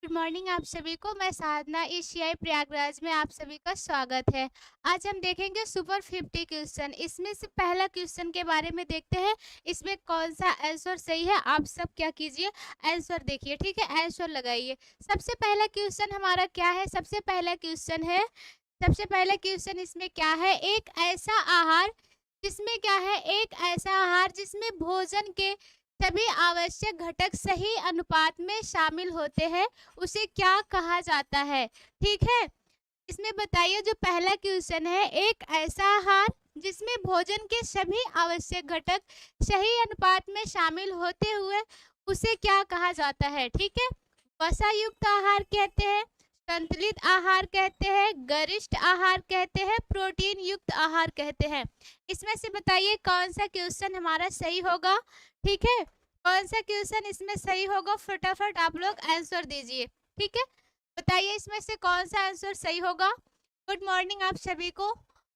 Good morning आप सभी को। मैं साधना एशियाई प्रयागराज में आप सभी का स्वागत है। आज हम देखेंगे सुपर 50 क्वेश्चन। इसमें से पहला क्वेश्चन के बारे में देखते हैं। इसमें कौन सा आंसर सही है, आप सब क्या कीजिए, आंसर देखिए, ठीक है, आंसर लगाइए। सबसे पहला क्वेश्चन हमारा क्या है? सबसे पहला क्वेश्चन इसमें क्या है? एक ऐसा आहार जिसमें क्या है, एक ऐसा आहार जिसमें भोजन के सभी आवश्यक घटक सही अनुपात में शामिल होते हैं, उसे क्या कहा जाता है? ठीक है, इसमें बताइए। जो पहला क्वेश्चन है, एक ऐसा आहार जिसमें भोजन के सभी आवश्यक घटक सही अनुपात में शामिल होते हुए उसे क्या कहा जाता है? ठीक है, वसा युक्त आहार कहते हैं, संतुलित आहार कहते हैं, गरिष्ठ आहार कहते हैं, प्रोटीन युक्त आहार कहते हैं। इसमें से बताइए कौन सा क्वेश्चन हमारा सही होगा। ठीक है, कौन सा क्वेश्चन इसमें सही होगा, फटाफट आप लोग आंसर दीजिए। ठीक है, बताइए इसमें से कौन सा आंसर सही होगा। गुड मॉर्निंग आप सभी को।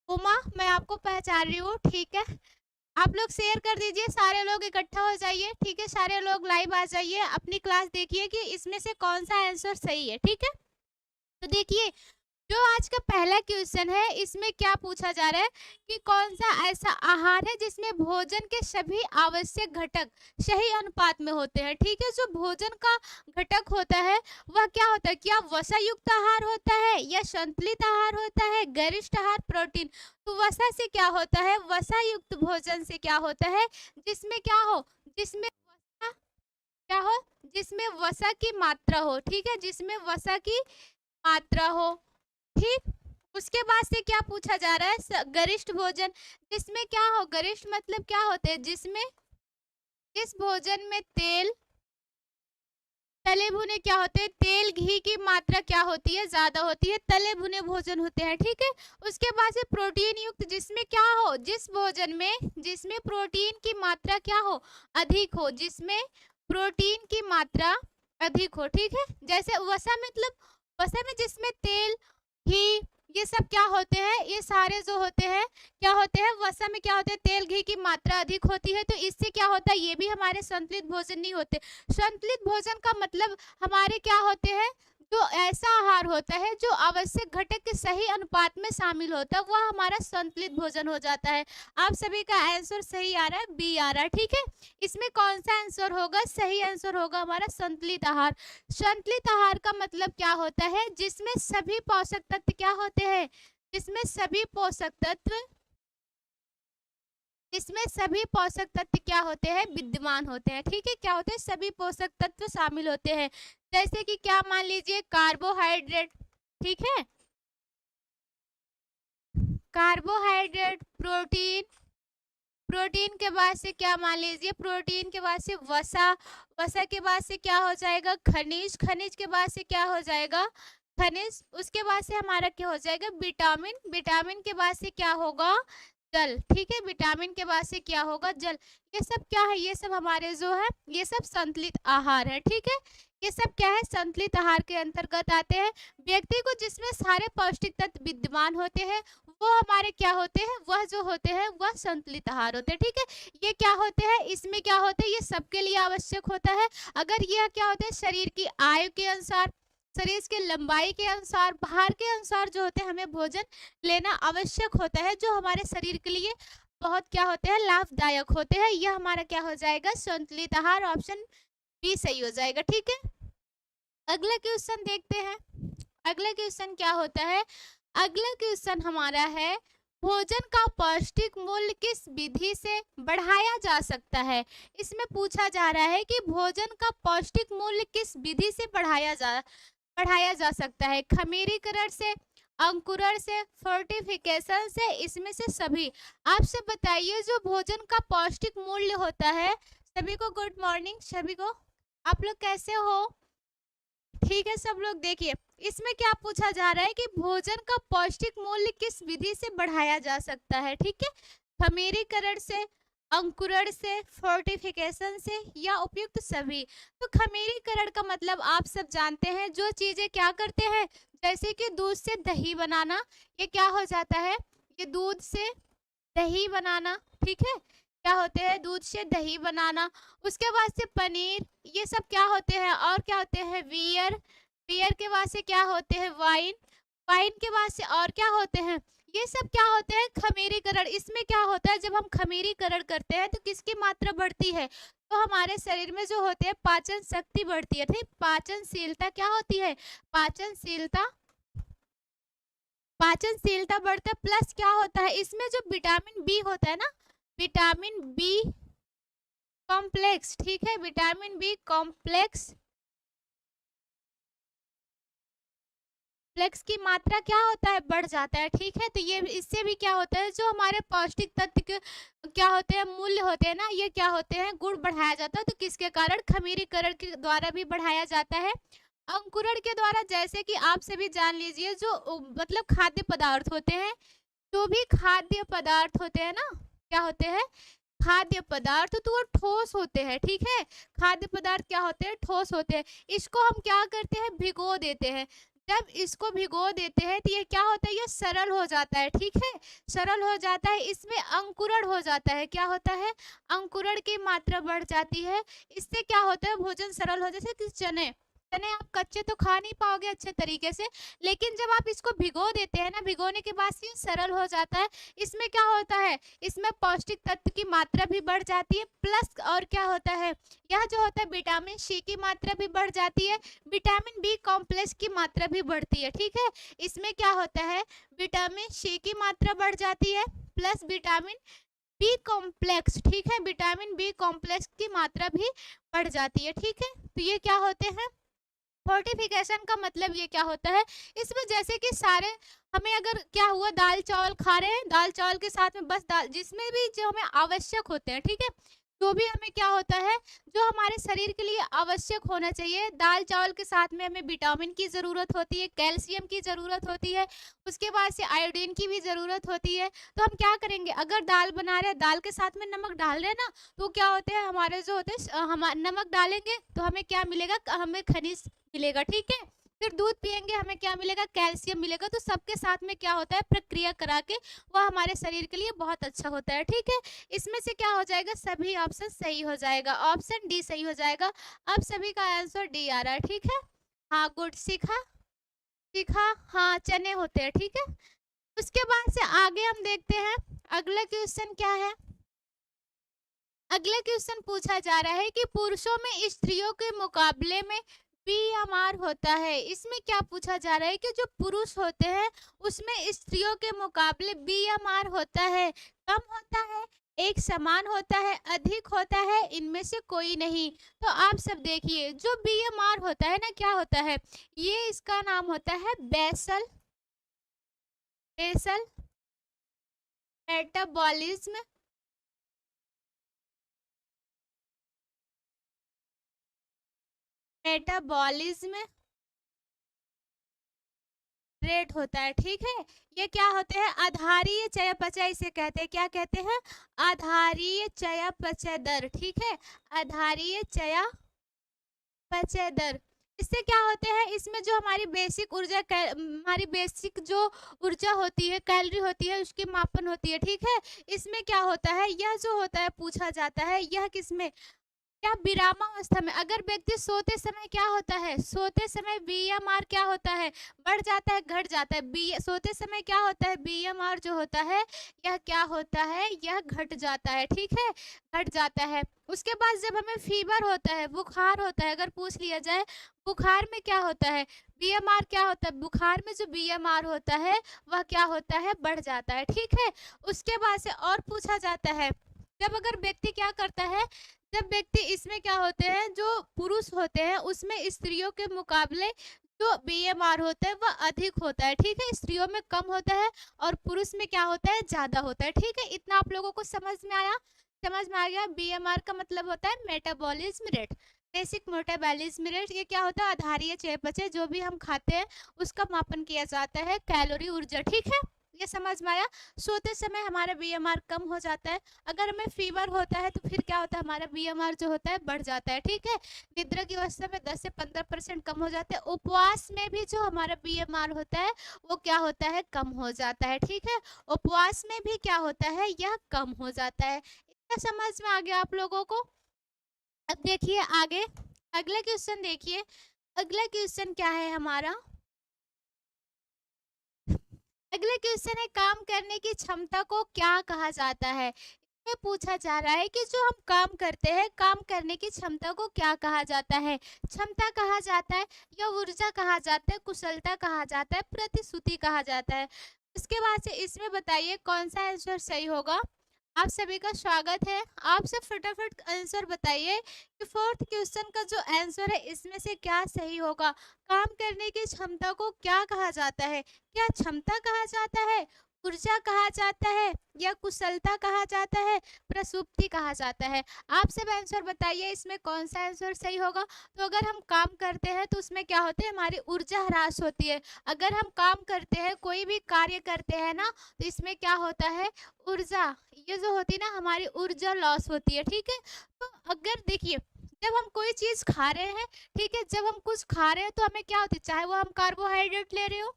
उमा, मैं आपको पहचान रही हूँ, ठीक है। आप लोग शेयर कर दीजिए, सारे लोग इकट्ठा हो जाइए, ठीक है, सारे लोग लाइव आ जाइए, अपनी क्लास देखिए कि इसमें से कौन सा आंसर सही है। ठीक है, तो देखिए, जो आज का पहला क्वेश्चन है इसमें क्या पूछा जा रहा है कि कौन सा ऐसा आहार है जिसमें भोजन के सभी आवश्यक घटक सही अनुपात में होते हैं। ठीक है, जो भोजन का घटक होता है वह क्या होता है? क्या वसा युक्त आहार होता है या संतुलित आहार होता है, गरिष्ठ आहार, प्रोटीन? तो वसा से क्या होता है? वसा युक्त भोजन से क्या होता है? जिसमें क्या हो, जिसमें वसा क्या हो, जिसमें वसा की मात्रा हो। ठीक है, जिसमें वसा की मात्रा हो। ठीक, उसके बाद से क्या पूछा जा रहा है? गरिष्ठ भोजन, जिसमें क्या हो, गरिष्ठ मतलब क्या होते हैं? जिसमें, जिस भोजन में तेल, तले भुने क्या होते हैं, तेल घी की मात्रा क्या होती है, ज्यादा होती है, तले भुने भोजन होते हैं। ठीक है, उसके बाद से प्रोटीन युक्त, जिसमें क्या हो, जिस भोजन में जिसमें प्रोटीन की मात्रा क्या हो, अधिक हो, जिसमें प्रोटीन की मात्रा अधिक हो। ठीक है, जैसे वसा मतलब वसा में जिसमें तेल, घी, ये सब क्या होते हैं, ये सारे जो होते हैं क्या होते हैं, वसा में क्या होते हैं, तेल घी की मात्रा अधिक होती है। तो इससे क्या होता है, ये भी हमारे संतुलित भोजन नहीं होते। संतुलित भोजन का मतलब हमारे क्या होते हैं, जो ऐसा आहार होता है जो आवश्यक घटक के सही अनुपात में शामिल होता है, वह हमारा संतुलित भोजन हो जाता है। आप सभी का आंसर सही आ रहा है, बी आ रहा है। ठीक है, इसमें कौन सा आंसर होगा? सही आंसर होगा हमारा संतुलित आहार। संतुलित आहार का मतलब क्या होता है? जिसमें सभी पोषक तत्व क्या होते हैं, जिसमें सभी पोषक तत्व, जिसमें सभी पोषक तत्व क्या होते हैं, विद्यमान होते हैं। ठीक है, क्या होते हैं, सभी पोषक तत्व शामिल होते हैं। जैसे कि क्या, मान लीजिए कार्बोहाइड्रेट, ठीक है, कार्बोहाइड्रेट, प्रोटीन, प्रोटीन के बाद से क्या, मान लीजिए प्रोटीन के बाद से वसा, वसा के बाद से क्या हो जाएगा, खनिज, खनिज के बाद से क्या हो जाएगा, खनिज, उसके बाद से हमारा क्या हो जाएगा, विटामिन, विटामिन के बाद से क्या होगा, जल। ठीक है, विटामिन के बाद से क्या होगा, जल। ये सब क्या है, ये सब हमारे जो है, ये सब संतुलित आहार है। ठीक है, ये सब क्या है, संतुलित आहार के अंतर्गत आते हैं। व्यक्ति को जिसमें सारे पौष्टिक तत्व विद्यमान होते हैं वो हमारे क्या होते हैं, वह जो होते हैं वह संतुलित आहार होते हैं। ठीक है, ये क्या होते हैं, इसमें क्या होते हैं, ये सबके लिए आवश्यक होता है। अगर यह क्या होता है, शरीर की आयु के अनुसार, शरीर की लंबाई के अनुसार, भार के अनुसार जो होते हैं हमें भोजन लेना आवश्यक होता है, जो हमारे शरीर के लिए बहुत क्या होते हैं, लाभदायक होते हैं। यह हमारा क्या हो जाएगा, संतुलित आहार, ऑप्शन बी सही हो जाएगा। ठीक है, अगला क्वेश्चन देखते हैं। अगला क्वेश्चन क्या होता है? अगला क्वेश्चन हमारा है, भोजन का पौष्टिक मूल्य किस विधि से बढ़ाया जा सकता है? इसमें पूछा जा रहा है कि भोजन का पौष्टिक मूल्य किस विधि से बढ़ाया जा सकता है। खमीरीकरण से, अंकुरण से, फोर्टिफिकेशन से, इसमें से सभी। आप सब बताइए, जो भोजन का पौष्टिक मूल्य होता है, सभी को गुड मॉर्निंग, सभी को, आप लोग कैसे हो? ठीक है, सब लोग देखिए, इसमें क्या पूछा जा रहा है कि भोजन का पौष्टिक मूल्य किस विधि से बढ़ाया जा सकता है। ठीक है, खमीरीकरण से, अंकुरण से, फोर्टिफिकेशन से, या उपयुक्त सभी। तो खमीरीकरण का मतलब आप सब जानते हैं, जो चीजें क्या करते हैं, जैसे कि दूध से दही बनाना, ये क्या हो जाता है, ये दूध से दही बनाना। ठीक है, क्या होते हैं, दूध से दही बनाना। उसके बाद से पनीर, ये सब क्या होते हैं, और क्या होते हैं, वियर, बियर के बाद से क्या होते हैं? वाइन। वाइन के बाद से और क्या होते हैं? ये सब क्या होते हैं? खमीरीकरण। इसमें क्या होता है? जब हम खमीरीकरण करते हैं तो किसकी मात्रा बढ़ती है? तो हमारे शरीर में जो होते हैं पाचन शक्ति बढ़ती है। ठीक, पाचनशीलता क्या होती है? पाचनशीलता, पाचनशीलता बढ़ता है। प्लस क्या होता है? इसमें जो विटामिन बी होता है ना, विटामिन बी कॉम्प्लेक्स, ठीक है, विटामिन बी कॉम्प्लेक्स फ्लेक्स की मात्रा क्या होता है? बढ़ जाता है। ठीक है, तो ये इससे भी क्या होता है? जो हमारे पौष्टिक तत्व के क्या होते हैं, मूल्य होते हैं ना, ये क्या होते हैं? गुण बढ़ाया जाता है। तो किसके कारण? खमीरीकरण के द्वारा भी बढ़ाया जाता है। अंकुरण के द्वारा, जैसे कि आप सभी जान लीजिए, जो मतलब खाद्य पदार्थ होते हैं, जो भी खाद्य पदार्थ होते हैं ना, क्या होते हैं? खाद्य पदार्थ, तो वो ठोस होते हैं। ठीक है, खाद्य पदार्थ क्या होते हैं? ठोस होते हैं। इसको हम क्या करते हैं? भिगो देते हैं। जब इसको भिगो देते हैं तो ये क्या होता है? ये सरल हो जाता है। ठीक है, सरल हो जाता है। इसमें अंकुरण हो जाता है। क्या होता है? अंकुरण की मात्रा बढ़ जाती है। इससे क्या होता है? भोजन सरल हो, जैसे कि चने, चने आप कच्चे तो खा नहीं पाओगे अच्छे तरीके से, लेकिन जब आप इसको भिगो देते हैं ना, भिगोने के बाद ये सरल हो जाता है। इसमें क्या होता है? इसमें पौष्टिक तत्व की मात्रा भी बढ़ जाती है। प्लस और क्या होता है? यह जो होता है विटामिन सी की मात्रा भी बढ़ जाती है। विटामिन बी कॉम्प्लेक्स की मात्रा भी बढ़ती है। ठीक है, इसमें क्या होता है? विटामिन सी की मात्रा बढ़ जाती है, प्लस विटामिन बी कॉम्प्लेक्स, ठीक है, विटामिन बी कॉम्प्लेक्स की मात्रा भी बढ़ जाती है। ठीक है, तो ये क्या होते हैं? फोर्टिफिकेशन का मतलब ये क्या होता है? इसमें जैसे कि सारे हमें अगर क्या हुआ, दाल चावल खा रहे हैं, दाल चावल के साथ में बस दाल, जिसमें भी जो हमें आवश्यक होते हैं, ठीक है, जो भी हमें क्या होता है, जो हमारे शरीर के लिए आवश्यक होना चाहिए, दाल चावल के साथ में हमें विटामिन की ज़रूरत होती है, कैल्शियम की ज़रूरत होती है, उसके बाद से आयोडीन की भी ज़रूरत होती है। तो हम क्या करेंगे? अगर दाल बना रहे हैं, दाल के साथ में नमक डाल रहे हैं ना, तो क्या होते हैं हमारे जो होते हैं, हम नमक डालेंगे तो हमें क्या मिलेगा? हमें खनिज मिलेगा। ठीक है, फिर दूध पिएंगे, हमें क्या मिलेगा? कैल्शियम मिलेगा। तो सबके साथ में क्या होता है? प्रक्रिया करा के वह हमारे शरीर के लिए बहुत अच्छा होता है। ठीक है, इसमें से क्या हो जाएगा? सभी ऑप्शन सही हो जाएगा, ऑप्शन डी सही हो जाएगा। अब सभी का आंसर डी आ रहा है। ठीक है, हाँ, गुड, सीखा, सीखा, हाँ, चने होते हैं। ठीक है, उसके बाद से आगे हम देखते हैं अगला क्वेश्चन क्या है। अगला क्वेश्चन पूछा जा रहा है कि पुरुषों में स्त्रियों के मुकाबले में बीएमआर होता है। इसमें क्या पूछा जा रहा है कि जो पुरुष होते हैं उसमें स्त्रियों के मुकाबले बीएमआर होता है, कम होता है, एक समान होता है, अधिक होता है, इनमें से कोई नहीं। तो आप सब देखिए, जो बीएमआर होता है ना, क्या होता है? ये इसका नाम होता है basal, basal metabolism metabolism rate होता है। ठीक है, ये क्या होते हैं? आधारीय चयापचय इसे कहते हैं। क्या कहते हैं? आधारीय चयापचय दर। ठीक है, आधारीय चयापचय दर। इससे क्या होते हैं? इसमें जो हमारी बेसिक ऊर्जा, हमारी बेसिक जो ऊर्जा होती है, कैलोरी होती है, उसकी मापन होती है। ठीक है, इसमें क्या होता है? यह जो होता है पूछा जाता है, यह किसमें? क्या विरामावस्था में? अगर व्यक्ति सोते समय क्या होता है? सोते समय बीएमआर क्या होता है? बढ़ जाता है, घट जाता है? बी सोते समय क्या होता है? बीएमआर जो होता है, यह क्या होता है? यह घट जाता है। ठीक है, घट जाता है। उसके बाद जब हमें फीवर होता है, बुखार होता है, अगर पूछ लिया जाए बुखार में क्या होता है? बीएमआर क्या होता है? बुखार में जो बीएमआर होता है वह क्या होता है? बढ़ जाता है। ठीक है, उसके बाद से और पूछा जाता है, जब अगर व्यक्ति क्या करता है, जब व्यक्ति इसमें क्या होते हैं, जो पुरुष होते हैं उसमें स्त्रियों के मुकाबले जो बीएमआर होता है वह अधिक होता है। ठीक है, स्त्रियों में कम होता है और पुरुष में क्या होता है? ज्यादा होता है। ठीक है, इतना आप लोगों को समझ में आया? समझ में आ गया? बीएमआर का मतलब होता है metabolism rate, basic metabolism rate. ये क्या होता है? आधारीय चयापचय, जो भी हम खाते हैं उसका मापन किया जाता है, कैलोरी, ऊर्जा। ठीक है, ये समझ में आया? सोते समय हमारा बीएमआर कम हो जाता है, अगर हमें फीवर होता है तो फिर क्या होता है? हमारा बीएमआर जो होता है बढ़ जाता है। ठीक है, निद्रा की अवस्था में 10 से 15% कम हो जाता है। उपवास में भी जो हमारा बीएमआर होता है वो क्या होता है? कम हो जाता है। ठीक है, उपवास में भी क्या होता है? यह कम हो जाता है। इतना समझ में आ गया आप लोगों को? अब देखिए आगे, अगला क्वेश्चन देखिए। अगला क्वेश्चन क्या है हमारा? अगला क्वेश्चन है, काम करने की क्षमता को क्या कहा जाता है? इसमें पूछा जा रहा है कि जो हम काम करते हैं, काम करने की क्षमता को क्या कहा जाता है? क्षमता कहा जाता है, या ऊर्जा कहा जाता है, कुशलता कहा जाता है, प्रतिश्रुति कहा जाता है? उसके बाद से इसमें बताइए कौन सा आंसर सही होगा। आप सभी का स्वागत है। आप सब फटाफट आंसर बताइए कि फोर्थ क्वेश्चन का जो आंसर है इसमें से क्या सही होगा। काम करने की क्षमता को क्या कहा जाता है? क्या क्षमता कहा जाता है, ऊर्जा कहा जाता है, या कुशलता कहा जाता है, प्रसुप्ति कहा जाता है? आप सब आंसर बताइए इसमें कौन सा आंसर सही होगा। तो अगर हम काम करते हैं तो उसमें क्या होता है, हमारी ऊर्जा ह्रास होती है। अगर हम काम करते हैं, कोई भी कार्य करते हैं ना, तो इसमें क्या होता है, ऊर्जा, ये जो होती है ना, हमारी ऊर्जा लॉस होती है। ठीक है, तो अगर देखिए, जब हम कोई चीज खा रहे हैं, ठीक है, जब हम कुछ खा रहे हैं तो हमें क्या होती है, चाहे वो हम कार्बोहाइड्रेट ले रहे हो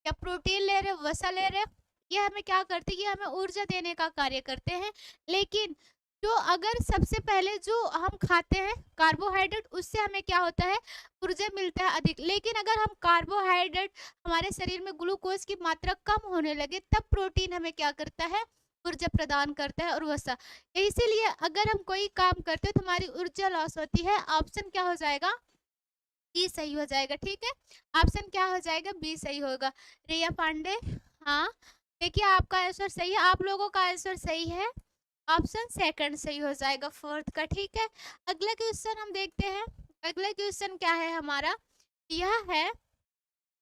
या प्रोटीन ले रहे हो, वसा ले रहे हो, ये हमें क्या करती है, ये हमें ऊर्जा देने का कार्य करते हैं। लेकिन जो अगर सबसे पहले जो हम खाते हैं कार्बोहाइड्रेट, उससे हमें क्या होता है, ऊर्जा मिलता है अधिक। लेकिन अगर हम कार्बोहाइड्रेट, हमारे शरीर में ग्लूकोज की मात्रा कम होने लगे, तब प्रोटीन हमें क्या करता है, ऊर्जा प्रदान करता है और वसा। इसीलिए अगर हम कोई काम करते हैं तो हमारी ऊर्जा लॉस होती है। ऑप्शन क्या हो जाएगा, बी सही हो जाएगा। ठीक है, ऑप्शन क्या हो जाएगा, बी सही होगा। रिया पांडे, हाँ देखिए आपका आंसर सही है, आप लोगों का आंसर सही है, ऑप्शन सेकंड सही हो जाएगा फोर्थ का। ठीक है, अगला क्वेश्चन हम देखते हैं। अगला क्वेश्चन क्या है हमारा, यह है,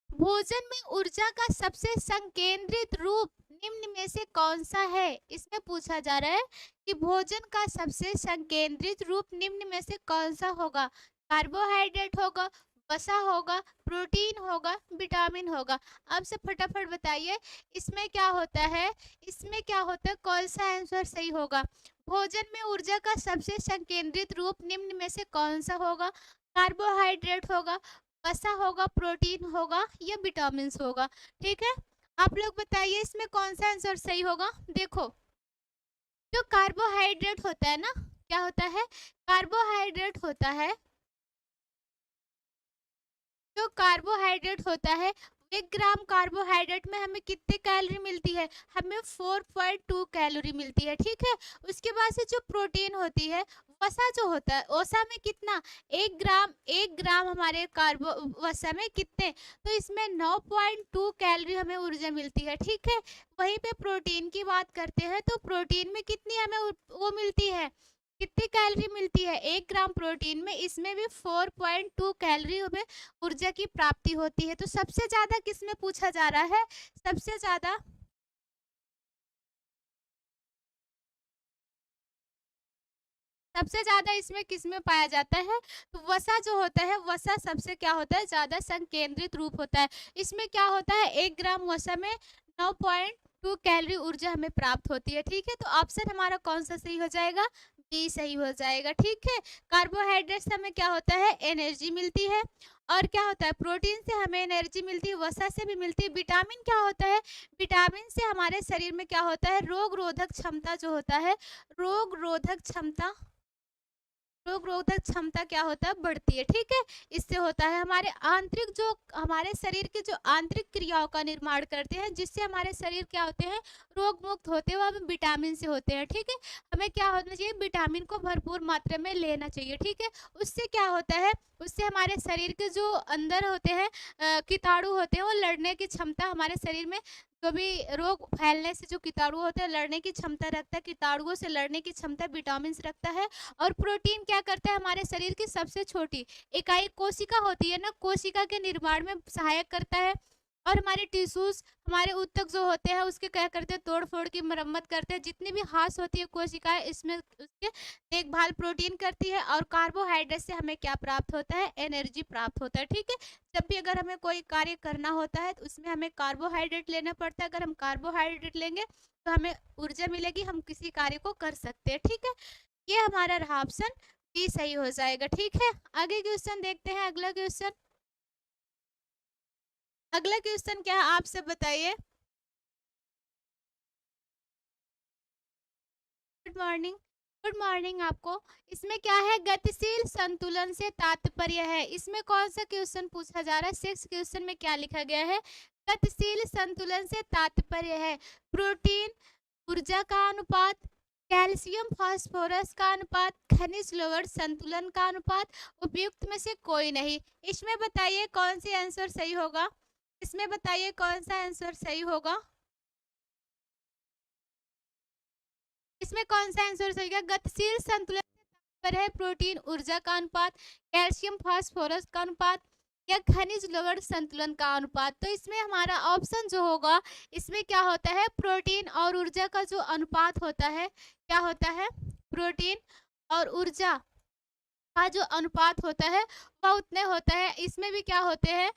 भोजन में ऊर्जा का सबसे संकेंद्रित रूप निम्न में से कौन सा है? इसमें पूछा जा रहा है कि भोजन का सबसे संकेंद्रित रूप निम्न में से कौन सा होगा। कार्बोहाइड्रेट होगा, वसा होगा, प्रोटीन होगा, विटामिन होगा। अब से फटाफट बताइए इसमें क्या होता है, इसमें क्या होता है, कौन सा आंसर सही होगा। भोजन में ऊर्जा का सबसे संकेंद्रित रूप निम्न में से कौन सा होगा। कार्बोहाइड्रेट होगा, वसा होगा, प्रोटीन होगा, या विटामिन होगा। ठीक है, आप लोग बताइए इसमें कौन सा आंसर सही होगा। देखो, जो कार्बोहाइड्रेट होता है ना, क्या होता है, कार्बोहाइड्रेट होता है, जो कार्बोहाइड्रेट होता है, 1 ग्राम कार्बोहाइड्रेट में हमें कितने कैलोरी मिलती है, हमें 4.2 कैलोरी मिलती है। ठीक है, उसके बाद से जो प्रोटीन होती है, वसा जो होता है, वसा में कितना, 1 ग्राम हमारे कार्बो वसा में कितने, तो इसमें 9.2 कैलोरी हमें ऊर्जा मिलती है। ठीक है, वहीं पे प्रोटीन की बात करते हैं तो प्रोटीन में कितनी हमें वो मिलती है, कितनी कैलोरी मिलती है, 1 ग्राम प्रोटीन में, इसमें भी 4.2 कैलोरी हमें ऊर्जा की प्राप्ति होती है। तो सबसे ज्यादा किसमें पूछा जा रहा है, सबसे ज्यादा, सबसे ज्यादा इसमें किसमें पाया जाता है, तो वसा जो होता है, वसा सबसे क्या होता है, ज्यादा संकेंद्रित रूप होता है। इसमें क्या होता है, 1 ग्राम वसा में 9.2 कैलोरी ऊर्जा हमें प्राप्त होती है। ठीक है, तो ऑप्शन हमारा कौन सा सही हो जाएगा, बी सही हो जाएगा। ठीक है, कार्बोहाइड्रेट से हमें क्या होता है, एनर्जी मिलती है, और क्या होता है, प्रोटीन से हमें एनर्जी मिलती है, वसा से भी मिलती है। विटामिन क्या होता है, विटामिन से हमारे शरीर में क्या होता है, रोग रोधक क्षमता जो होता है, रोग रोधक क्षमता, रोग रोधक क्षमता क्या होता है, बढ़ती है। ठीक है, इससे होता है हमारे आंतरिक, जो हमारे शरीर के जो आंतरिक क्रियाओं का निर्माण करते हैं, जिससे हमारे शरीर क्या होते हैं, रोग मुक्त होते हैं, वो हमें विटामिन से होते हैं। ठीक है, हमें क्या होना चाहिए, विटामिन को भरपूर मात्रा में लेना चाहिए। ठीक है, उससे क्या होता है, उससे हमारे शरीर के जो अंदर होते हैं कीटाणु होते हैं, वो लड़ने की क्षमता हमारे शरीर में, जो भी रोग फैलने से जो कीटाणु होते हैं, लड़ने की क्षमता रखता है, कीटाणुओं से लड़ने की क्षमता विटामिन रखता है। और प्रोटीन क्या करता है, हमारे शरीर की सबसे छोटी इकाई कोशिका होती है ना, कोशिका के निर्माण में सहायक करता है। और हमारे टिश्यूज, हमारे ऊतक जो होते हैं, उसके क्या करते हैं, तोड़ फोड़ की मरम्मत करते हैं। जितनी भी हास होती है कोशिकाएं, इसमें उसके देखभाल प्रोटीन करती है। और कार्बोहाइड्रेट से हमें क्या प्राप्त होता है, एनर्जी प्राप्त होता है। ठीक है, जब भी अगर हमें कोई कार्य करना होता है तो उसमें हमें कार्बोहाइड्रेट लेना पड़ता है। अगर हम कार्बोहाइड्रेट लेंगे तो हमें ऊर्जा मिलेगी, हम किसी कार्य को कर सकते हैं। ठीक है, ये हमारा रहा ऑप्शन बी सही हो जाएगा। ठीक है, आगे क्वेश्चन देखते हैं। अगला क्वेश्चन, अगला क्वेश्चन क्या है, आप सब बताइए। Good morning. गुड मॉर्निंग आपको। इसमें क्या है, गतिशील संतुलन से तात्पर्य है। इसमें कौन सा क्वेश्चन पूछा जा रहा है, 6 क्वेश्चन में क्या लिखा गया है, गतिशील संतुलन से तात्पर्य है प्रोटीन ऊर्जा का अनुपात, कैल्शियम फास्फोरस का अनुपात, खनिज लोवर संतुलन का अनुपात, उपयुक्त में से कोई नहीं। इसमें बताइए कौन सी आंसर सही होगा, इसमें बताइए कौन सा आंसर सही होगा, इसमें कौन सा आंसर सही होगा। गतिशील संतुलन पर है प्रोटीन ऊर्जा का अनुपात, कैल्शियम फास्फोरस का अनुपात या खनिज लवण संतुलन का अनुपात। तो इसमें हमारा ऑप्शन जो होगा, इसमें क्या होता है, प्रोटीन और ऊर्जा का जो अनुपात होता है, क्या होता है, प्रोटीन और ऊर्जा का जो अनुपात होता है वह उतने होता है। इसमें भी क्या होते हैं,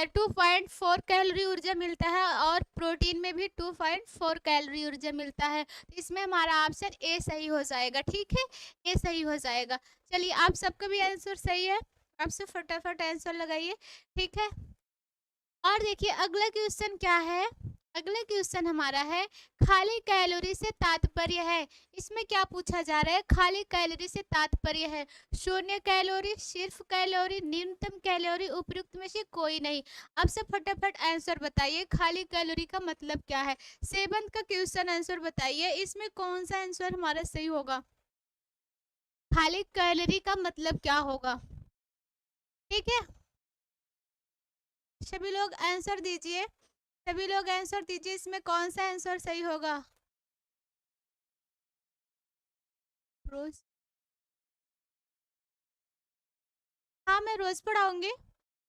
2.4 कैलोरी ऊर्जा मिलता है और प्रोटीन में भी 2.4 कैलोरी ऊर्जा मिलता है। तो इसमें हमारा ऑप्शन ए सही हो जाएगा, ठीक है, ए सही हो जाएगा। चलिए आप सबका भी आंसर सही है, आप सब फटाफट आंसर लगाइए, ठीक है। और देखिए अगला क्वेश्चन क्या है, अगला क्वेश्चन हमारा है खाली कैलोरी से तात्पर्य है। इसमें क्या पूछा जा रहा है, खाली कैलोरी से तात्पर्य है शून्य कैलोरी, सिर्फ कैलोरी, न्यूनतम कैलोरी, उपयुक्त में से कोई नहीं। अब सब फटाफट आंसर बताइए, खाली कैलोरी का मतलब क्या है। 7 का क्वेश्चन आंसर बताइए, इसमें कौन सा आंसर हमारा सही होगा, खाली कैलोरी का मतलब क्या होगा, ठीक है। सभी लोग आंसर दीजिए, सभी लोग आंसर दीजिए, इसमें कौन सा आंसर सही होगा। रोज, हाँ मैं रोज पढ़ाऊंगी,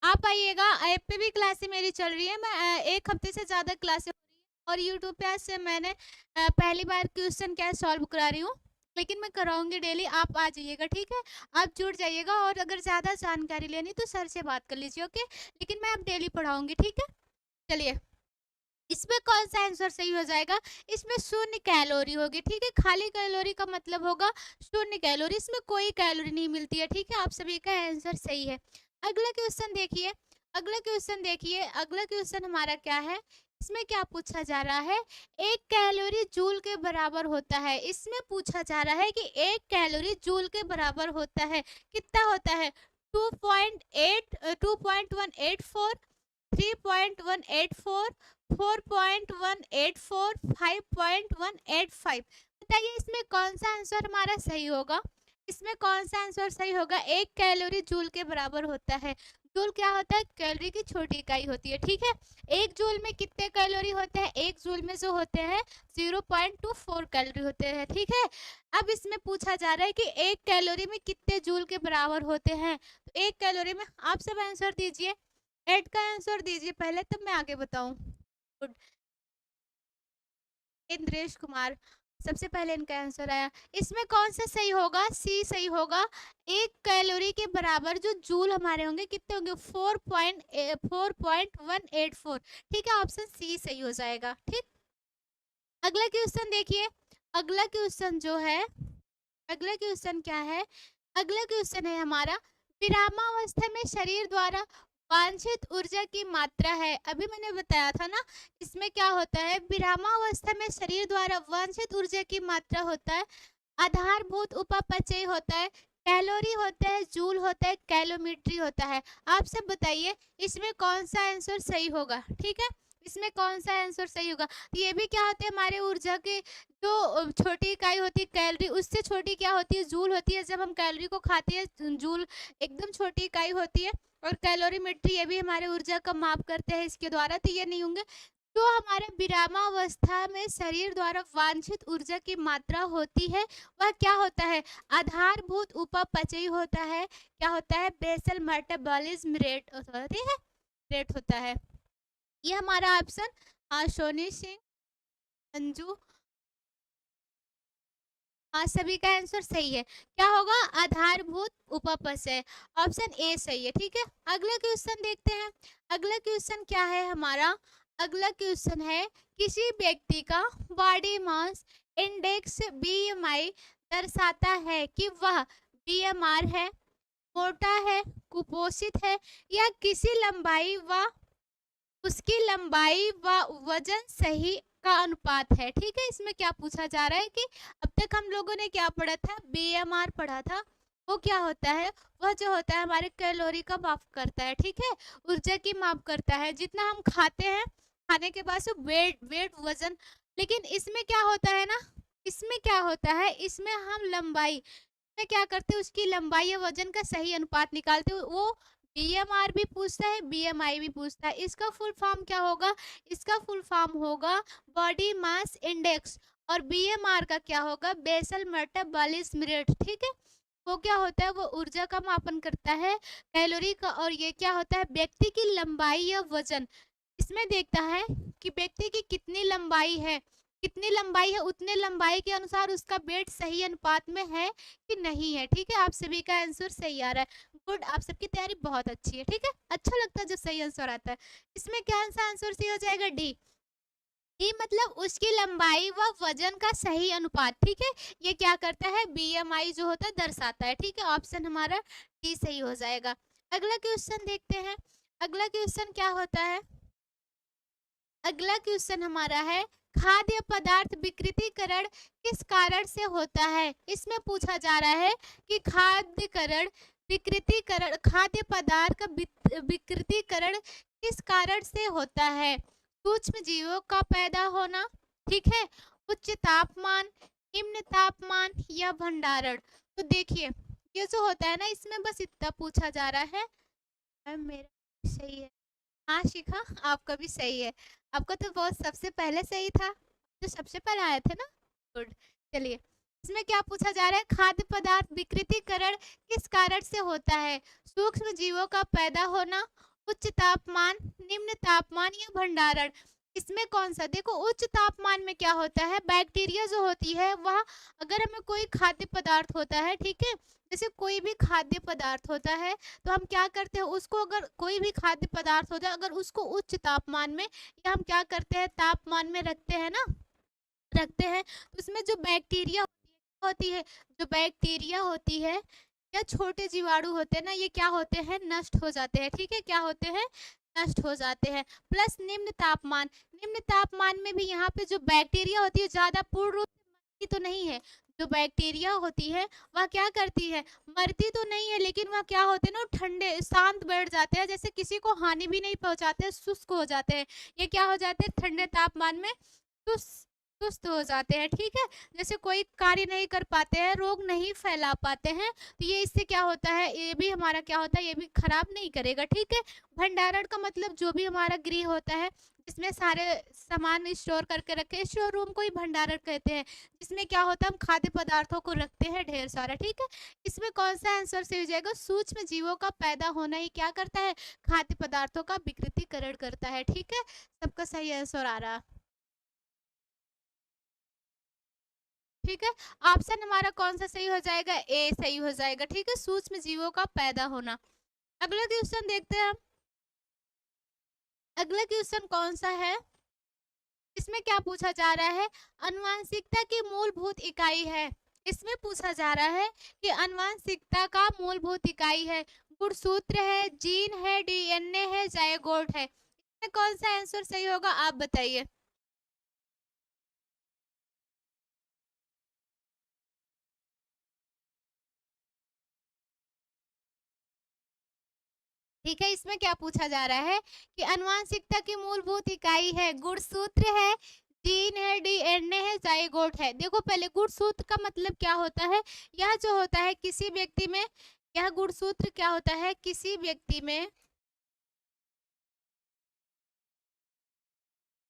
आप आइएगा। ऐप पे भी क्लासें मेरी चल रही है, मैं 1 हफ्ते से ज़्यादा क्लासें हो रही है और यूट्यूब पे आज से मैंने पहली बार क्वेश्चन क्या सॉल्व करा रही हूँ, लेकिन मैं कराऊंगी डेली। आप आ जाइएगा, ठीक है, आप जुड़ जाइएगा। और अगर ज़्यादा जानकारी लेनी तो सर से बात कर लीजिए, ओके, लेकिन मैं अब डेली पढ़ाऊंगी, ठीक है। चलिए इसमें कौन सा आंसर सही हो जाएगा, इसमें शून्य कैलोरी होगी, ठीक है। खाली कैलोरी का मतलब होगा शून्य कैलोरी, इसमें कोई कैलोरी नहीं मिलती है, ठीक है। आप सभी का आंसर सही है। अगला क्वेश्चन देखिए, अगला क्वेश्चन देखिए, अगला क्वेश्चन हमारा क्या है, इसमें क्या पूछा जा रहा है, 1 कैलोरी जूल के बराबर होता है। इसमें पूछा जा रहा है कि 1 कैलोरी जूल के बराबर होता है, कितना होता है, 2.184, 3.184, 4.184, 5.185। बताइए इसमें कौन सा आंसर हमारा सही होगा, इसमें कौन सा आंसर सही होगा। 1 कैलोरी जूल के बराबर होता है, जूल क्या होता है, कैलोरी की छोटी इकाई होती है, ठीक है। 1 जूल में कितने कैलोरी होते हैं, 1 जूल में जो होते हैं 0.24 कैलोरी होते हैं, ठीक है। अब इसमें पूछा जा रहा है कि 1 कैलोरी में कितने जूल के बराबर होते हैं। तो 1 कैलोरी में, आप सब आंसर दीजिए, 8 का आंसर दीजिए पहले, तब मैं आगे बताऊं। गुड, इंद्रेश कुमार सबसे पहले इनका आंसर आया। इसमें कौन सा सही होगा, सी सही होगा। 1 कैलोरी के बराबर जो जूल हमारे होंगे कितने होंगे, 4.184, ठीक है, ऑप्शन सी सही हो जाएगा, ठीक। अगला क्वेश्चन देखिए, अगला क्वेश्चन जो है, अगला क्वेश्चन क्या है, अगला क्वेश्चन है हमारा विरामावस्था में शरीर द्वारा वांछित ऊर्जा की मात्रा है। अभी मैंने बताया था ना, इसमें क्या होता है, विरामावस्था में शरीर द्वारा वांछित ऊर्जा की मात्रा होता है, आधारभूत उपापचय होता है, कैलोरी होता है, जूल होता है, कैलोमीट्री होता है। आप सब बताइए इसमें कौन सा आंसर सही होगा, ठीक है, इसमें कौन सा आंसर सही होगा। तो ये भी क्या होते हैं, हमारे ऊर्जा के जो छोटी इकाई होती है कैलोरी, उससे छोटी क्या होती है, जूल होती है। जब हम कैलोरी को खाते हैं, जूल एकदम छोटी इकाई होती है। और कैलोरीमेट्री, ये भी हमारे ऊर्जा का माप करते हैं इसके द्वारा। तो ये नहीं होंगे, जो हमारे विरामावस्था में शरीर द्वारा वांछित ऊर्जा की मात्रा होती है वह क्या होता है, आधारभूत उपापचय होता है, क्या होता है, बेसल मेटाबॉलिज्म रेट होता है, ठीक है, रेट होता है। ये हमारा ऑप्शन सोनी सिंह, अंजू, हाँ सभी का आंसर सही है। क्या होगा, आधारभूत उपापचय, ऑप्शन ए सही है, ठीक है। अगला क्वेश्चन देखते हैं, अगला क्वेश्चन क्या है हमारा, अगला क्वेश्चन है किसी व्यक्ति का बॉडी मास इंडेक्स बीएमआई दर्शाता है कि वह बीएमआर है, मोटा है, कुपोषित है या किसी लंबाई व उसकी लंबाई व वजन सही का अनुपात है। ठीक है, इसमें क्या पूछा जा रहा है कि अब तक हम लोगों ने क्या पढ़ा था, बीएमआर पढ़ा था। वो क्या होता है, वह जो होता है हमारे कैलोरी का माप करता है। ठीक है, ऊर्जा की माप करता है, जितना हम खाते हैं, खाने के बाद से वेट वेट वजन। लेकिन इसमें क्या होता है ना, इसमें क्या होता है, इसमें हम लंबाई में क्या करते हैं, उसकी लंबाई या वजन का सही अनुपात निकालते हैं। वो बीएमआर भी पूछता है, बीएमआई भी पूछता है। इसका फुल फॉर्म क्या होगा, इसका फुल फॉर्म होगा बॉडी मास इंडेक्स, और बीएमआर का क्या होगा, बेसल मेटाबॉलिज्म रेट। ठीक है, वो क्या होता है, वो ऊर्जा का मापन करता है, कैलोरी का। और ये क्या होता है, व्यक्ति की लंबाई या वजन, इसमें देखता है कि व्यक्ति की कितनी लंबाई है, कितनी लंबाई है, उतने लंबाई के अनुसार उसका वेट सही अनुपात में है कि नहीं है। ठीक है, आप सभी का आंसर सही आ रहा है, गुड, आप सबकी तैयारी बहुत अच्छी है। ठीक है, अच्छा लगता है जब सही आंसर आता है। इसमें क्या आंसर सी हो जाएगा, डी। डी मतलब उसकी लंबाई व वजन का सही अनुपात। ठीक है, ये क्या करता है, बीएमआई जो होता है दर्शाता है। ठीक है, ऑप्शन हमारा डी सही हो जाएगा। अगला क्वेश्चन देखते हैं, अगला क्वेश्चन क्या होता है, अगला क्वेश्चन हमारा है खाद्य पदार्थ विकृतीकरण किस कारण से होता है। इसमें पूछा जा रहा है कि खाद्यकरण विकृतीकरण, खाद्य पदार्थ का विकृतीकरण किस कारण से होता है। सूक्ष्म जीवों का पैदा होना, ठीक है, उच्च तापमान, निम्न तापमान या भंडारण। तो देखिए ये जो होता है ना, इसमें बस इतना पूछा जा रहा है। मेरा सही है, हाँ शिखा आपका भी सही है, आपका तो बहुत सबसे पहले सही था, जो सबसे पहले आए थे ना, गुड। चलिए, इसमें क्या पूछा जा रहा है, खाद्य पदार्थ विकृतीकरण किस कारण से होता है। सूक्ष्म जीवों का पैदा होना, उच्च तापमान, निम्न तापमान या भंडारण। इसमें कौन सा, देखो उच्च तापमान में क्या होता है, बैक्टीरिया जो होती है वह, अगर हमें कोई खाद्य पदार्थ होता है, ठीक है, जैसे कोई भी खाद्य पदार्थ होता है तो हम क्या करते हैं उसको, अगर कोई भी खाद्य पदार्थ होता है अगर उसको उच्च तापमान में, या हम क्या करते हैं तापमान में रखते हैं ना, रखते हैं, तो उसमें जो बैक्टीरिया होती है, जो बैक्टीरिया होती है या छोटे जीवाणु होते हैं ना, ये क्या होते हैं, नष्ट हो जाते हैं। ठीक है, क्या होते हैं, नष्ट हो जाते हैं। प्लस निम्न तापमान, निम्न तापमान में भी यहाँ पे जो बैक्टीरिया होती है ज्यादा पूर्ण रूप से मरती तो नहीं है, जो बैक्टीरिया होती है वह क्या करती है, मरती तो नहीं है, लेकिन वह क्या होते हैं ना, ठंडे शांत बैठ जाते हैं, जैसे किसी को हानि भी नहीं पहुंचाते, शुष्क हो जाते हैं। ये क्या हो जाते हैं, ठंडे तापमान में सुस्त हो जाते हैं। ठीक है, जैसे कोई कार्य नहीं कर पाते हैं, रोग नहीं फैला पाते हैं, तो ये इससे क्या होता है, ये भी हमारा क्या होता है, ये भी खराब नहीं करेगा। ठीक है, भंडारण का मतलब जो भी हमारा गृह होता है जिसमें सारे सामान स्टोर करके रखे, स्टोर रूम को ही भंडारण कहते हैं, जिसमें क्या होता है हम खाद्य पदार्थों को रखते हैं ढेर सारा। ठीक है, इसमें कौन सा आंसर सही हो जाएगा, सूक्ष्म जीवों का पैदा होना ही क्या करता है, खाद्य पदार्थों का विकृतीकरण करता है। ठीक है, सबका सही आंसर आ रहा। ठीक है, ऑप्शन हमारा कौन सा सही हो जाएगा, ए सही हो जाएगा। ठीक है, सूक्ष्म जीवों का पैदा होना। अगला क्वेश्चन देखते हैं, अगला क्वेश्चन कौन सा है, इसमें क्या पूछा जा रहा है, आनुवंशिकता की मूलभूत इकाई है। इसमें पूछा जा रहा है कि आनुवंशिकता का मूलभूत इकाई है, गुणसूत्र है, जीन है, डीएनए है, जायगोट है। इसमें कौन सा आंसर सही होगा, आप बताइए। ठीक है, इसमें क्या पूछा जा रहा है कि आनुवंशिकता की मूलभूत इकाई है, गुणसूत्र है, जीन है, डीएनए है, जाइगोट है। देखो पहले गुणसूत्र का मतलब क्या होता है, यह जो होता है किसी व्यक्ति में, यह गुणसूत्र क्या होता है, किसी व्यक्ति में,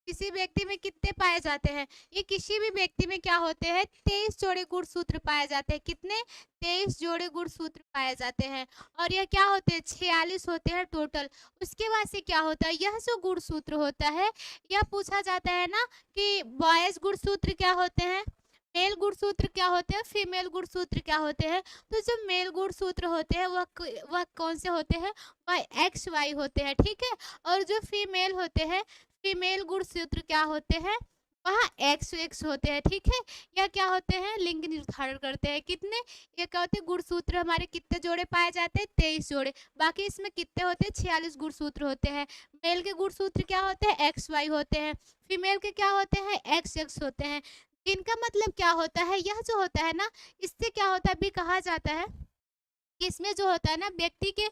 किसी व्यक्ति में कितने पाए जाते हैं, ये किसी भी व्यक्ति में क्या होते हैं, 23 जोड़े गुणसूत्र पाए जाते हैं। कितने, 23 जोड़े गुणसूत्र पाए जाते हैं, और यह क्या होते हैं, 46 होते हैं टोटल। उसके बाद से क्या होता है, यह जो गुणसूत्र होता है, यह पूछा जाता है ना कि बॉयज गुणसूत्र क्या होते हैं, मेल गुणसूत्र क्या होते हैं, फीमेल गुणसूत्र क्या होते हैं। तो जो मेल गुणसूत्र होते हैं वह कौन से होते हैं, वह XY होते हैं। ठीक है, और जो फीमेल होते हैं, फीमेल गुणसूत्र क्या होते हैं, वहाँ एक्स एक्स होते हैं, ठीक है। या क्या होते हैं, लिंग निर्धारण करते हैं कितने, ये क्या होते हैं, गुणसूत्र हमारे कितने जोड़े पाए जाते हैं, 23 जोड़े। बाकी इसमें कितने होते हैं, 46 गुणसूत्र होते हैं। मेल के गुणसूत्र क्या होते हैं, एक्स वाई होते हैं। फीमेल के क्या होते हैं, एक्स एक्स होते हैं। इनका मतलब क्या होता है, यह जो होता है ना, इससे क्या होता है, अभी कहा जाता है इसमें जो होता है ना व्यक्ति के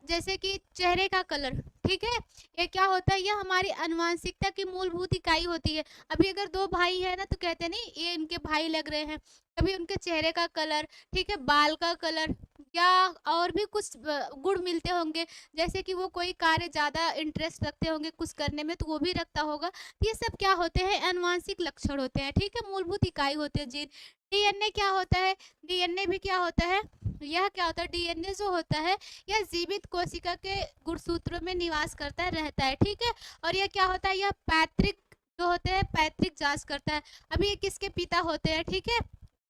जैसे कि चेहरे का कलर, ठीक है, ये क्या होता है, ये हमारी आनुवंशिकता की मूलभूत इकाई होती है। अभी अगर दो भाई है ना तो कहते हैं नहीं ये इनके भाई लग रहे हैं, कभी उनके चेहरे का कलर, ठीक है, बाल का कलर, या और भी कुछ गुण मिलते होंगे, जैसे कि वो कोई कार्य ज्यादा इंटरेस्ट रखते होंगे कुछ करने में तो वो भी रखता होगा। तो ये सब क्या होते हैं, आनुवंशिक लक्षण होते हैं, ठीक है, मूलभूत इकाई होते हैं जीन। डीएनए क्या होता है, डीएनए भी क्या होता है, यह क्या होता है, डीएनए जो होता है यह जीवित कोशिका के गुणसूत्रों में निवास करता है, रहता है, ठीक है। और यह क्या होता है, यह पैतृक जो होते हैं पैतृक जांच करता है। अभी ये किसके पिता होते हैं, ठीक है,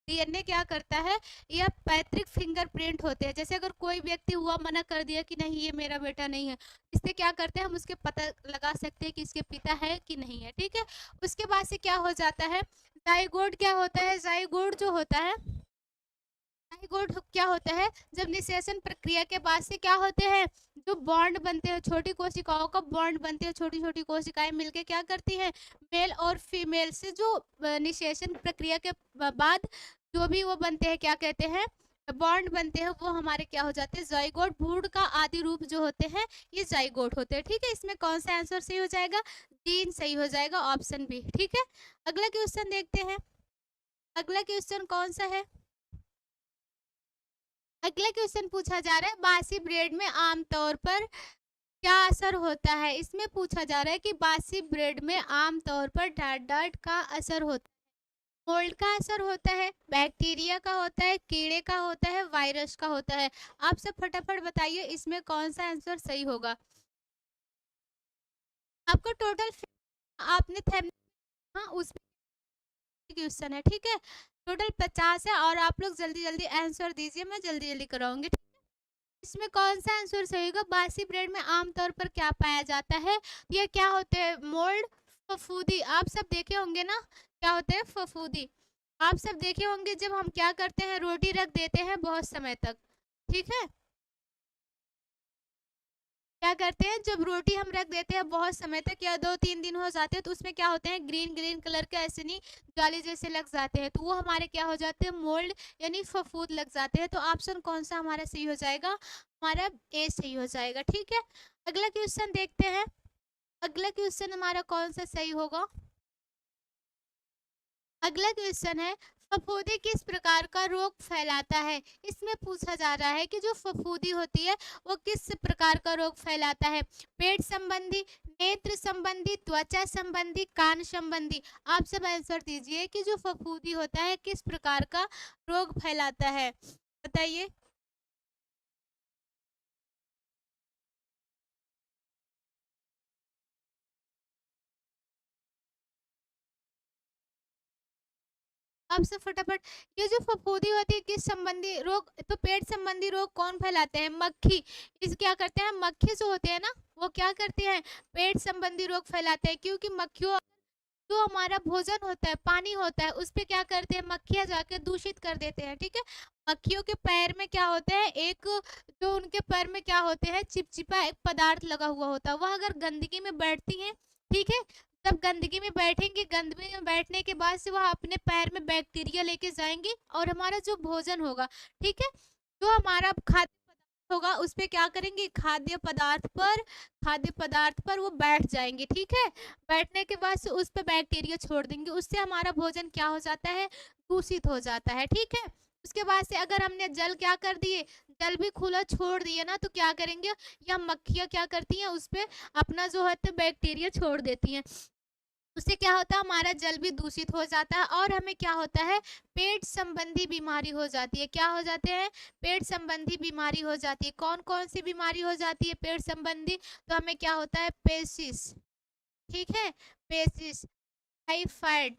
डीएनए क्या करता है, यह पैतृक फिंगरप्रिंट होते हैं। जैसे अगर कोई व्यक्ति हुआ मना कर दिया कि नहीं ये मेरा बेटा नहीं है, इससे क्या करते हैं हम उसके पता लगा सकते हैं कि इसके पिता है कि नहीं है, ठीक है। उसके बाद से क्या हो जाता है, जाइगोट क्या होता है, जाइगोट जो होता है, जाइगोट क्या होता है, जब निषेचन प्रक्रिया के बाद से क्या होते हैं, जो बॉन्ड बनते हैं, छोटी कोशिकाओं का बॉन्ड बनते हैं, छोटी छोटी कोशिकाएं मिलके क्या करती हैं, मेल और फीमेल से जो निषेचन प्रक्रिया के बाद जो भी वो बनते हैं क्या कहते हैं, बॉन्ड बनते हैं, वो हमारे क्या हो जाते हैं, जाइगोट। भ्रूण का आदि रूप जो होते हैं ये जाइगोट होते हैं, ठीक है। इसमें कौन सा आंसर सही हो जाएगा, तीन सही हो जाएगा, ऑप्शन बी, ठीक है। अगला क्वेश्चन देखते हैं, अगला क्वेश्चन कौन सा है, अगला क्वेश्चन पूछा जा रहा है बासी ब्रेड में आमतौर पर क्या असर होता है। इसमें पूछा जा रहा है कि बासी ब्रेड में आमतौर पर डाट डाट का असर होता है, मोल्ड का असर होता है, बैक्टीरिया का होता है, कीड़े का होता है, वायरस का होता है। आप सब फटाफट बताइए इसमें कौन सा आंसर सही होगा। आपको टोटल आपने हाँ उस क्वेश्चन है, ठीक है, टोटल 50 है और आप लोग जल्दी जल्दी आंसर दीजिए, मैं जल्दी जल्दी कराऊंगी। इसमें कौन सा आंसर सही होगा, बासी ब्रेड में आमतौर पर क्या पाया जाता है, ये क्या होते हैं, मोल्ड, फफूंदी। आप सब देखे होंगे ना क्या होते हैं, फफूंदी। आप सब देखे होंगे जब हम क्या करते हैं, रोटी रख देते हैं बहुत समय तक, ठीक है, क्या करते हैं जब रोटी हम रख देते हैं बहुत समय तक या 2-3 दिन हो जाते हैं तो उसमें क्या होते हैं, ग्रीन ग्रीन कलर के ऐसे नहीं जाली जैसे लग जाते हैं, तो वो हमारे क्या हो जाते हैं, मोल्ड यानी फफूंद लग जाते हैं। तो ऑप्शन कौन सा हमारा सही हो जाएगा, हमारा ए सही हो जाएगा, ठीक है। अगला क्वेश्चन देखते हैं, अगला क्वेश्चन हमारा कौन सा सही होगा, अगला क्वेश्चन है फफूंदी किस प्रकार का रोग फैलाता है। इसमें पूछा जा रहा है कि जो फफूंदी होती है वो किस प्रकार का रोग फैलाता है, पेट संबंधी, नेत्र संबंधी, त्वचा संबंधी, कान संबंधी। आप सब आंसर दीजिए कि जो फफूंदी होता है किस प्रकार का रोग फैलाता है, बताइए। अब से फटाफट, ये जो फफूंदी होती है किस संबंधी रोग, तो पेट संबंधी रोग कौन फैलाते हैं, मक्खी। इस क्या करते हैं, मक्खी जो होते हैं ना वो क्या करते हैं, पेट संबंधी रोग फैलाते हैं, क्योंकि मक्खियों जो हमारा भोजन होता है पानी होता है उस पे क्या करते हैं, मक्खियां जाके दूषित कर देते हैं, ठीक है। मक्खियों के पैर में क्या होता है, एक जो उनके पैर में क्या होते हैं, चिपचिपा एक पदार्थ लगा हुआ होता है, वह अगर गंदगी में बैठती हैं, ठीक है, जब गंदगी में बैठेंगे, गंदगी में बैठने के बाद से वह अपने पैर में बैक्टीरिया लेके जाएंगे और हमारा जो भोजन होगा, ठीक है, जो हमारा खाद्य पदार्थ होगा उस पे क्या करेंगे, खाद्य पदार्थ पर वो बैठ जाएंगे, ठीक है। बैठने के बाद से उस पे बैक्टीरिया छोड़ देंगे, उससे हमारा भोजन क्या हो जाता है, दूषित हो जाता है, ठीक है। उसके बाद से अगर हमने जल क्या कर दिए, जल भी खुला छोड़ दिए ना तो क्या करेंगे, या मक्खियां क्या करती हैं उस पे अपना जो है तो बैक्टीरिया छोड़ देती हैं, उससे क्या होता है हमारा जल भी दूषित हो जाता है और हमें क्या होता है, पेट संबंधी बीमारी हो जाती है। क्या हो जाते हैं, पेट संबंधी बीमारी हो जाती है। कौन कौन सी बीमारी हो जाती है पेट संबंधी, तो हमें क्या होता है, पेसिस, ठीक है, पेसिस, टाइफाइड,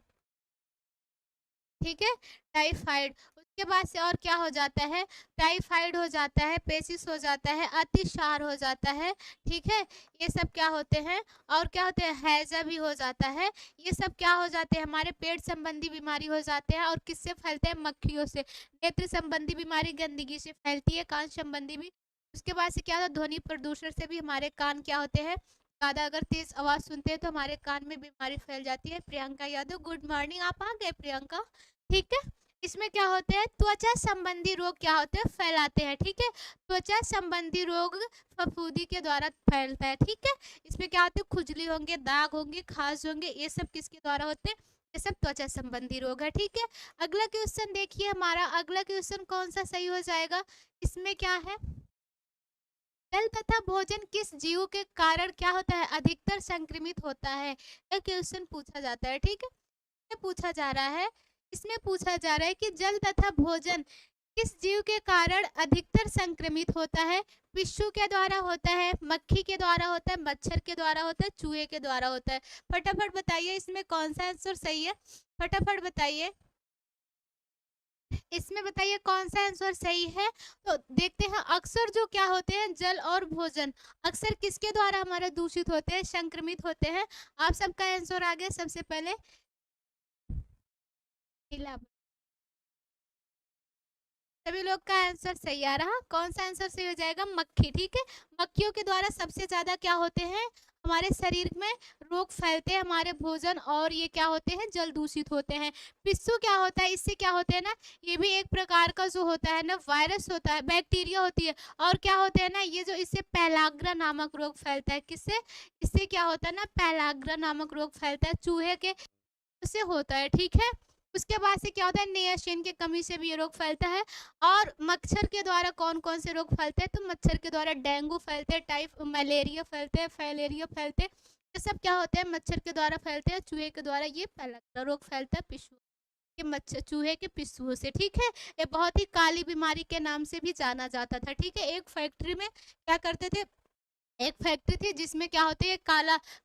ठीक है, टाइफाइड। उसके बाद से और क्या हो जाता है, टाइफाइड हो जाता है, पेचिस हो जाता है, अतिसार हो जाता है, ठीक है। ये सब क्या होते हैं, और क्या होते हैं, हैजा भी हो जाता है। ये सब क्या हो जाते हैं, हमारे पेट संबंधी बीमारी हो जाते हैं। और किससे फैलते हैं, मक्खियों से। नेत्र संबंधी बीमारी गंदगी से फैलती है, कान संबंधी भी। उसके बाद से क्या होता है, ध्वनि प्रदूषण से भी हमारे कान क्या होते हैं, ज़्यादा अगर तेज आवाज़ सुनते हैं तो हमारे कान में बीमारी फैल जाती है। प्रियंका यादव, गुड मॉर्निंग, आप आ गए प्रियंका, ठीक है। इसमें क्या होते हैं, त्वचा संबंधी रोग क्या होते हैं, फैलाते हैं, ठीक है। त्वचा संबंधी रोग फफूंदी के द्वारा फैलता है, ठीक है। इसमें क्या होते हैं, खुजली होंगे, दाग होंगे, खाज होंगे, ये सब किसके द्वारा होते हैं, ये सब त्वचा संबंधी रोग है, ठीक है। अगला क्वेश्चन देखिए हमारा, अगला क्वेश्चन कौन सा सही हो जाएगा, इसमें क्या है, जल तथा भोजन किस जीव के कारण क्या होता है, अधिकतर संक्रमित होता है। यह क्वेश्चन पूछा जाता है, ठीक है। पूछा जा रहा है, इसमें पूछा जा रहा है कि जल तथा भोजन किस जीव के कारण अधिकतर संक्रमित होता है। पिस्सू के द्वारा होता है, मक्खी के द्वारा होता है, मच्छर के द्वारा होता है, चूहे के द्वारा होता है। फटाफट बताइए इसमें कौन सा आंसर सही है, फटाफट बताइए, इसमें बताइए कौन सा आंसर सही है। तो देखते हैं, अक्सर जो क्या होते हैं, जल और भोजन अक्सर किसके द्वारा हमारे दूषित होते हैं, संक्रमित होते हैं। आप सबका आंसर आ गया, सबसे पहले सभी लोग का आंसर सही आ रहा, कौन सा आंसर सही हो जाएगा, मक्खी, ठीक है। मक्खियों के द्वारा सबसे ज्यादा क्या होते हैं, हमारे शरीर में रोग फैलते हैं, हमारे भोजन और ये क्या होते हैं, जल दूषित होते हैं। पिस्सू क्या होता है, इससे क्या होते हैं ना, ये भी एक प्रकार का जो होता है ना, वायरस होता है, बैक्टीरिया होती है। और क्या होते हैं ना, ये जो इससे पैलाग्रा नामक रोग फैलता है, किससे, इससे क्या होता है ना, पैलाग्रा नामक रोग फैलता है, चूहे के से होता है, ठीक है। उसके बाद से क्या होता है, नियासिन की कमी से भी ये रोग फैलता है। और मच्छर के द्वारा कौन कौन से रोग फैलते हैं, तो मच्छर के द्वारा डेंगू फैलते हैं, मलेरिया फैलते हैं, फाइलेरिया फैलते हैं। ये सब क्या होते हैं, मच्छर के द्वारा फैलते हैं। चूहे के द्वारा ये पैलाग्रा रोग फैलता है, पिस्सू के मच्छर, चूहे के पिस्सू से, ठीक है। ये बहुत ही काली बीमारी के नाम से भी जाना जाता था, ठीक है। एक फैक्ट्री में क्या करते थे, एक फैक्ट्री थी जिसमें क्या होते है,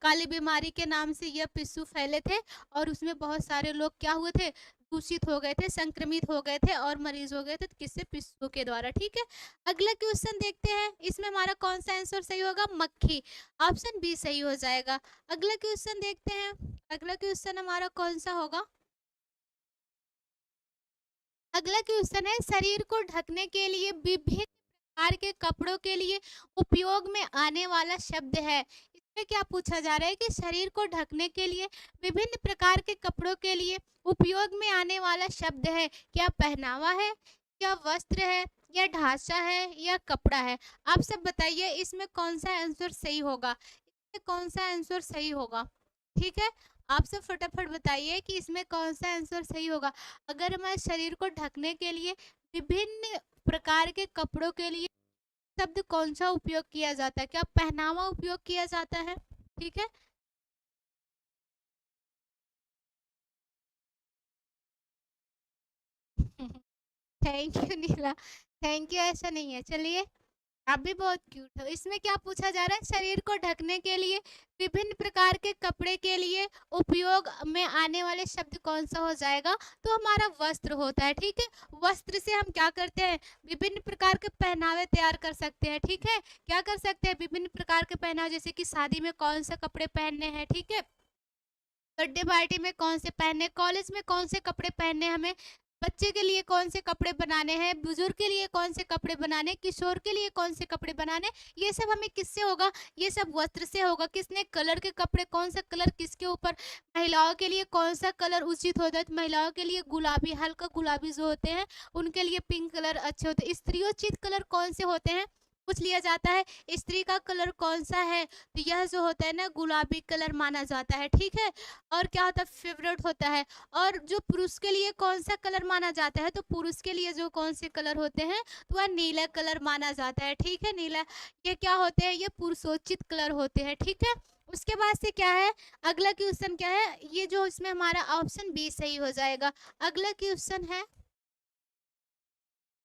काली बीमारी के नाम से यह पिस्सू फैले थे। और उसमें बहुत सारे लोग क्या हुए थे, दूषित हो गए थे, संक्रमित हो गए थे और मरीज हो गए थे, किससे, पिस्सू के द्वारा, ठीक है। अगला क्वेश्चन देखते हैं, इसमें हमारा कौन सा आंसर सही होगा, मक्खी, ऑप्शन बी सही हो जाएगा। अगला क्वेश्चन देखते हैं, अगला क्वेश्चन हमारा कौन सा होगा, अगला क्वेश्चन है, शरीर को ढकने के लिए विभिन्न प्रकार के कपड़ों के लिए उपयोग में आने वाला शब्द है। इसमें क्या पूछा जा रहा है कि शरीर को ढकने के लिए विभिन्न प्रकार के कपड़ों के लिए उपयोग में आने वाला शब्द है, क्या पहनावा है, या वस्त्र है, या ढांचा है, या कपड़ा है। आप सब बताइए इसमें कौन सा आंसर सही होगा, इसमें कौन सा आंसर सही होगा, ठीक है। आप सब फटाफट बताइए कि इसमें कौन सा आंसर सही होगा। अगर हमारे शरीर को ढकने के लिए विभिन्न प्रकार के कपड़ों के लिए शब्द कौन सा उपयोग किया जाता है, क्या पहनावा उपयोग किया जाता है, ठीक है। Thank you Neela, thank you, ऐसा नहीं है, चलिए आप भी बहुत क्यूट हो। इसमें क्या पूछा जा रहा है, शरीर को ढकने के लिए विभिन्न प्रकार के कपड़े के लिए उपयोग में आने वाले शब्द कौन सा हो जाएगा, तो हमारा वस्त्र होता है, ठीक है। वस्त्र से हम क्या करते हैं, विभिन्न प्रकार के पहनावे तैयार कर सकते हैं, ठीक है। क्या कर सकते हैं, विभिन्न प्रकार के पहनावे, जैसे कि शादी में कौन से कपड़े पहनने हैं, ठीक है, बर्थडे पार्टी में कौन से पहनने, कॉलेज में कौन से कपड़े पहनने हमें, बच्चे के लिए कौन से कपड़े बनाने हैं, बुजुर्ग के लिए कौन से कपड़े बनाने, किशोर के लिए कौन से कपड़े बनाने, ये सब हमें किससे होगा, ये सब वस्त्र से होगा। किसने, कलर के कपड़े, कौन सा कलर किसके ऊपर, महिलाओं के लिए कौन सा कलर उचित होता है, तो महिलाओं के लिए गुलाबी, हल्का गुलाबी जो होते हैं उनके लिए पिंक कलर अच्छे होते हैं। स्त्रियोचित कलर कौन से होते हैं, पूछ लिया जाता है, स्त्री का कलर कौन सा है, तो यह जो होता है ना, गुलाबी कलर माना जाता है, ठीक है। और क्या होता है, फेवरेट होता है। और जो पुरुष के लिए कौन सा कलर माना जाता है, तो पुरुष के लिए जो कौन से कलर होते हैं, तो वह नीला कलर माना जाता है, ठीक है। नीला, ये क्या होते हैं, ये पुरुषोचित कलर होते हैं, ठीक है। उसके बाद से क्या है, अगला क्वेश्चन क्या है, ये जो इसमें हमारा ऑप्शन बी सही हो जाएगा। अगला क्वेश्चन है,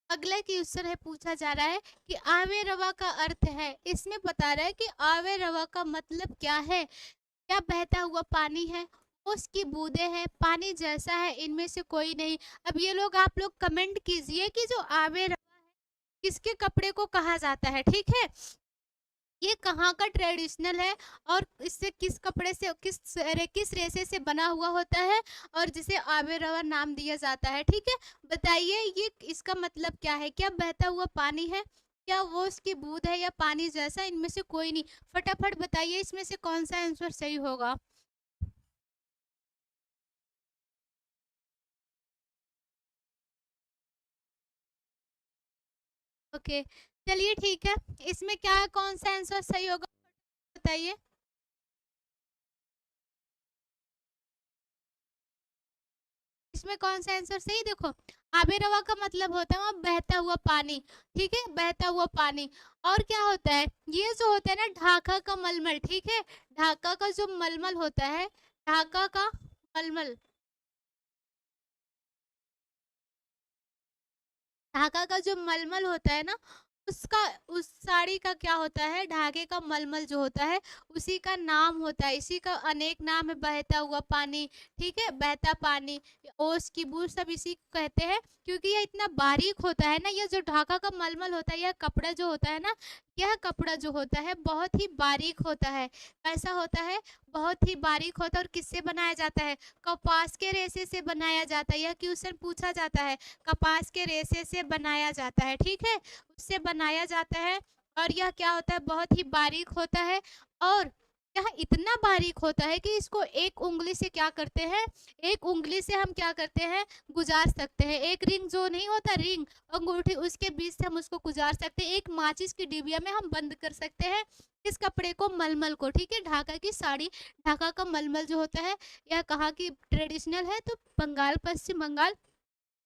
अगला क्वेश्चन है, पूछा जा रहा है कि आवे रवा का अर्थ है, इसमें बता रहा है कि आवे रवा का मतलब क्या है, क्या बहता हुआ पानी है, ओस की बूंदें हैं, पानी जैसा है, इनमें से कोई नहीं। अब ये लोग आप लोग कमेंट कीजिए कि जो आबे रवा है, किसके कपड़े को कहा जाता है, ठीक है? ये कहाँ का ट्रेडिशनल है और इससे किस कपड़े से किस रेशे से बना हुआ होता है और जिसे आबे रवा नाम दिया जाता है, ठीक है? बताइए ये इसका मतलब क्या है? क्या बहता हुआ पानी है? क्या वो उसकी बूंद है या पानी जैसा? इनमें से कोई नहीं। फटाफट बताइए इसमें से कौन-सा आंसर सही होगा? ओके, चलिए ठीक है। इसमें क्या कौन-सा आंसर सही होगा बताइए? इसमें कौन-सा आंसर सही देखो, आबे-रवा का मतलब होता है वहाँ बहता हुआ पानी, ठीक है? बहता हुआ पानी। और क्या होता है? ये जो होता है ना ढाका का मलमल, ठीक है? ढाका का जो मलमल होता है, ढाका का मलमल, ढाका का जो मलमल होता है ना, उसका उस साड़ी का क्या होता है, ढाके का मलमल जो होता है, उसी का नाम होता है। इसी का अनेक नाम है, बहता हुआ पानी, ठीक है? बहता पानी, ओस की बूँद सब इसी को कहते हैं क्योंकि ये इतना बारीक होता है ना, ये जो ढाका का मलमल होता है, यह कपड़ा जो होता है ना, यह कपड़ा जो होता है बहुत ही बारीक होता है। कैसा होता है? बहुत ही बारीक होता है और किससे बनाया जाता है? कपास के रेशे से बनाया जाता है। यह क्वेश्चन पूछा जाता है। कपास के रेशे से बनाया जाता है, ठीक है? उससे बनाया जाता है और यह क्या होता है बहुत ही बारीक होता है और यह इतना बारीक होता है कि इसको एक उंगली से क्या करते हैं, एक उंगली से हम क्या करते हैं, गुजार सकते हैं। एक रिंग जो नहीं होता रिंग अंगूठी, उसके बीच से हम उसको गुजार सकते हैं। एक माचिस की डिबिया में हम बंद कर सकते हैं इस कपड़े को, मलमल को, ठीक है? ढाका की साड़ी, ढाका का मलमल जो होता है, यह कहाँ की ट्रेडिशनल है? तो बंगाल, पश्चिम बंगाल।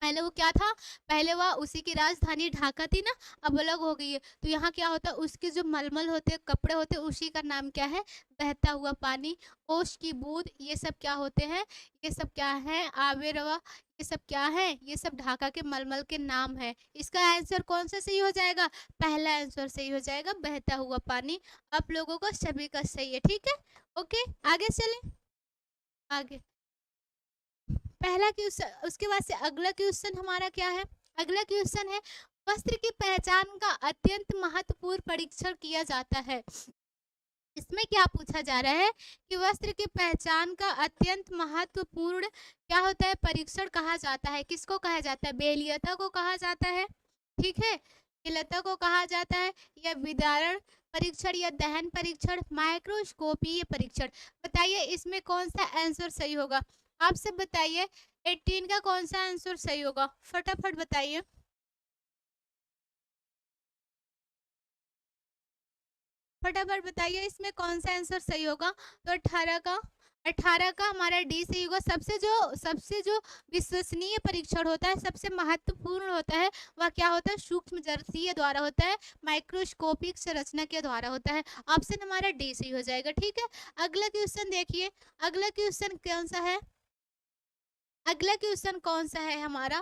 पहले वो क्या था, पहले वह उसी की राजधानी ढाका थी ना, अब अलग हो गई है। तो यहाँ क्या होता है, उसके जो मलमल होते हैं, कपड़े होते हैं, उसी का नाम क्या है, बहता हुआ पानी, ओश की बूंद, ये सब क्या होते हैं, ये सब क्या है, आबे रवा, ये सब क्या है, ये सब ढाका के मलमल के नाम है। इसका आंसर कौन सा सही हो जाएगा? पहला आंसर सही हो जाएगा, बहता हुआ पानी। आप लोगों को सभी का सही है, ठीक है? ओके, आगे चलें, आगे। पहला क्वेश्चन, उसके बाद से अगला क्वेश्चन हमारा क्या है? अगला क्वेश्चन है, वस्त्र की पहचान का अत्यंत महत्वपूर्ण परीक्षण किया जाता है। इसमें क्या पूछा जा रहा है कि वस्त्र की पहचान का अत्यंत महत्वपूर्ण क्या होता है, परीक्षण कहा जाता है। किसको कहा जाता है? बेलियता को कहा जाता है, ठीक है? बेलियता को कहा जाता है, या विदारण परीक्षण, या दहन परीक्षण, माइक्रोस्कोपीय परीक्षण। बताइए इसमें कौन सा आंसर सही होगा? आप सब बताइए 18 का कौन सा आंसर सही होगा? फटाफट बताइए। फटाफट बताइए इसमें कौन सा आंसर सही होगा? तो 18 का हमारा डी सही होगा। सबसे जो विश्वसनीय परीक्षण होता है, सबसे महत्वपूर्ण होता है, वह क्या होता है? सूक्ष्मदर्शी द्वारा होता है, माइक्रोस्कोपिक संरचना के द्वारा होता है। ऑप्शन हमारा डी सही हो जाएगा, ठीक है? अगला क्वेश्चन देखिए, अगला क्वेश्चन कौन सा है? अगला क्वेश्चन कौन सा है हमारा?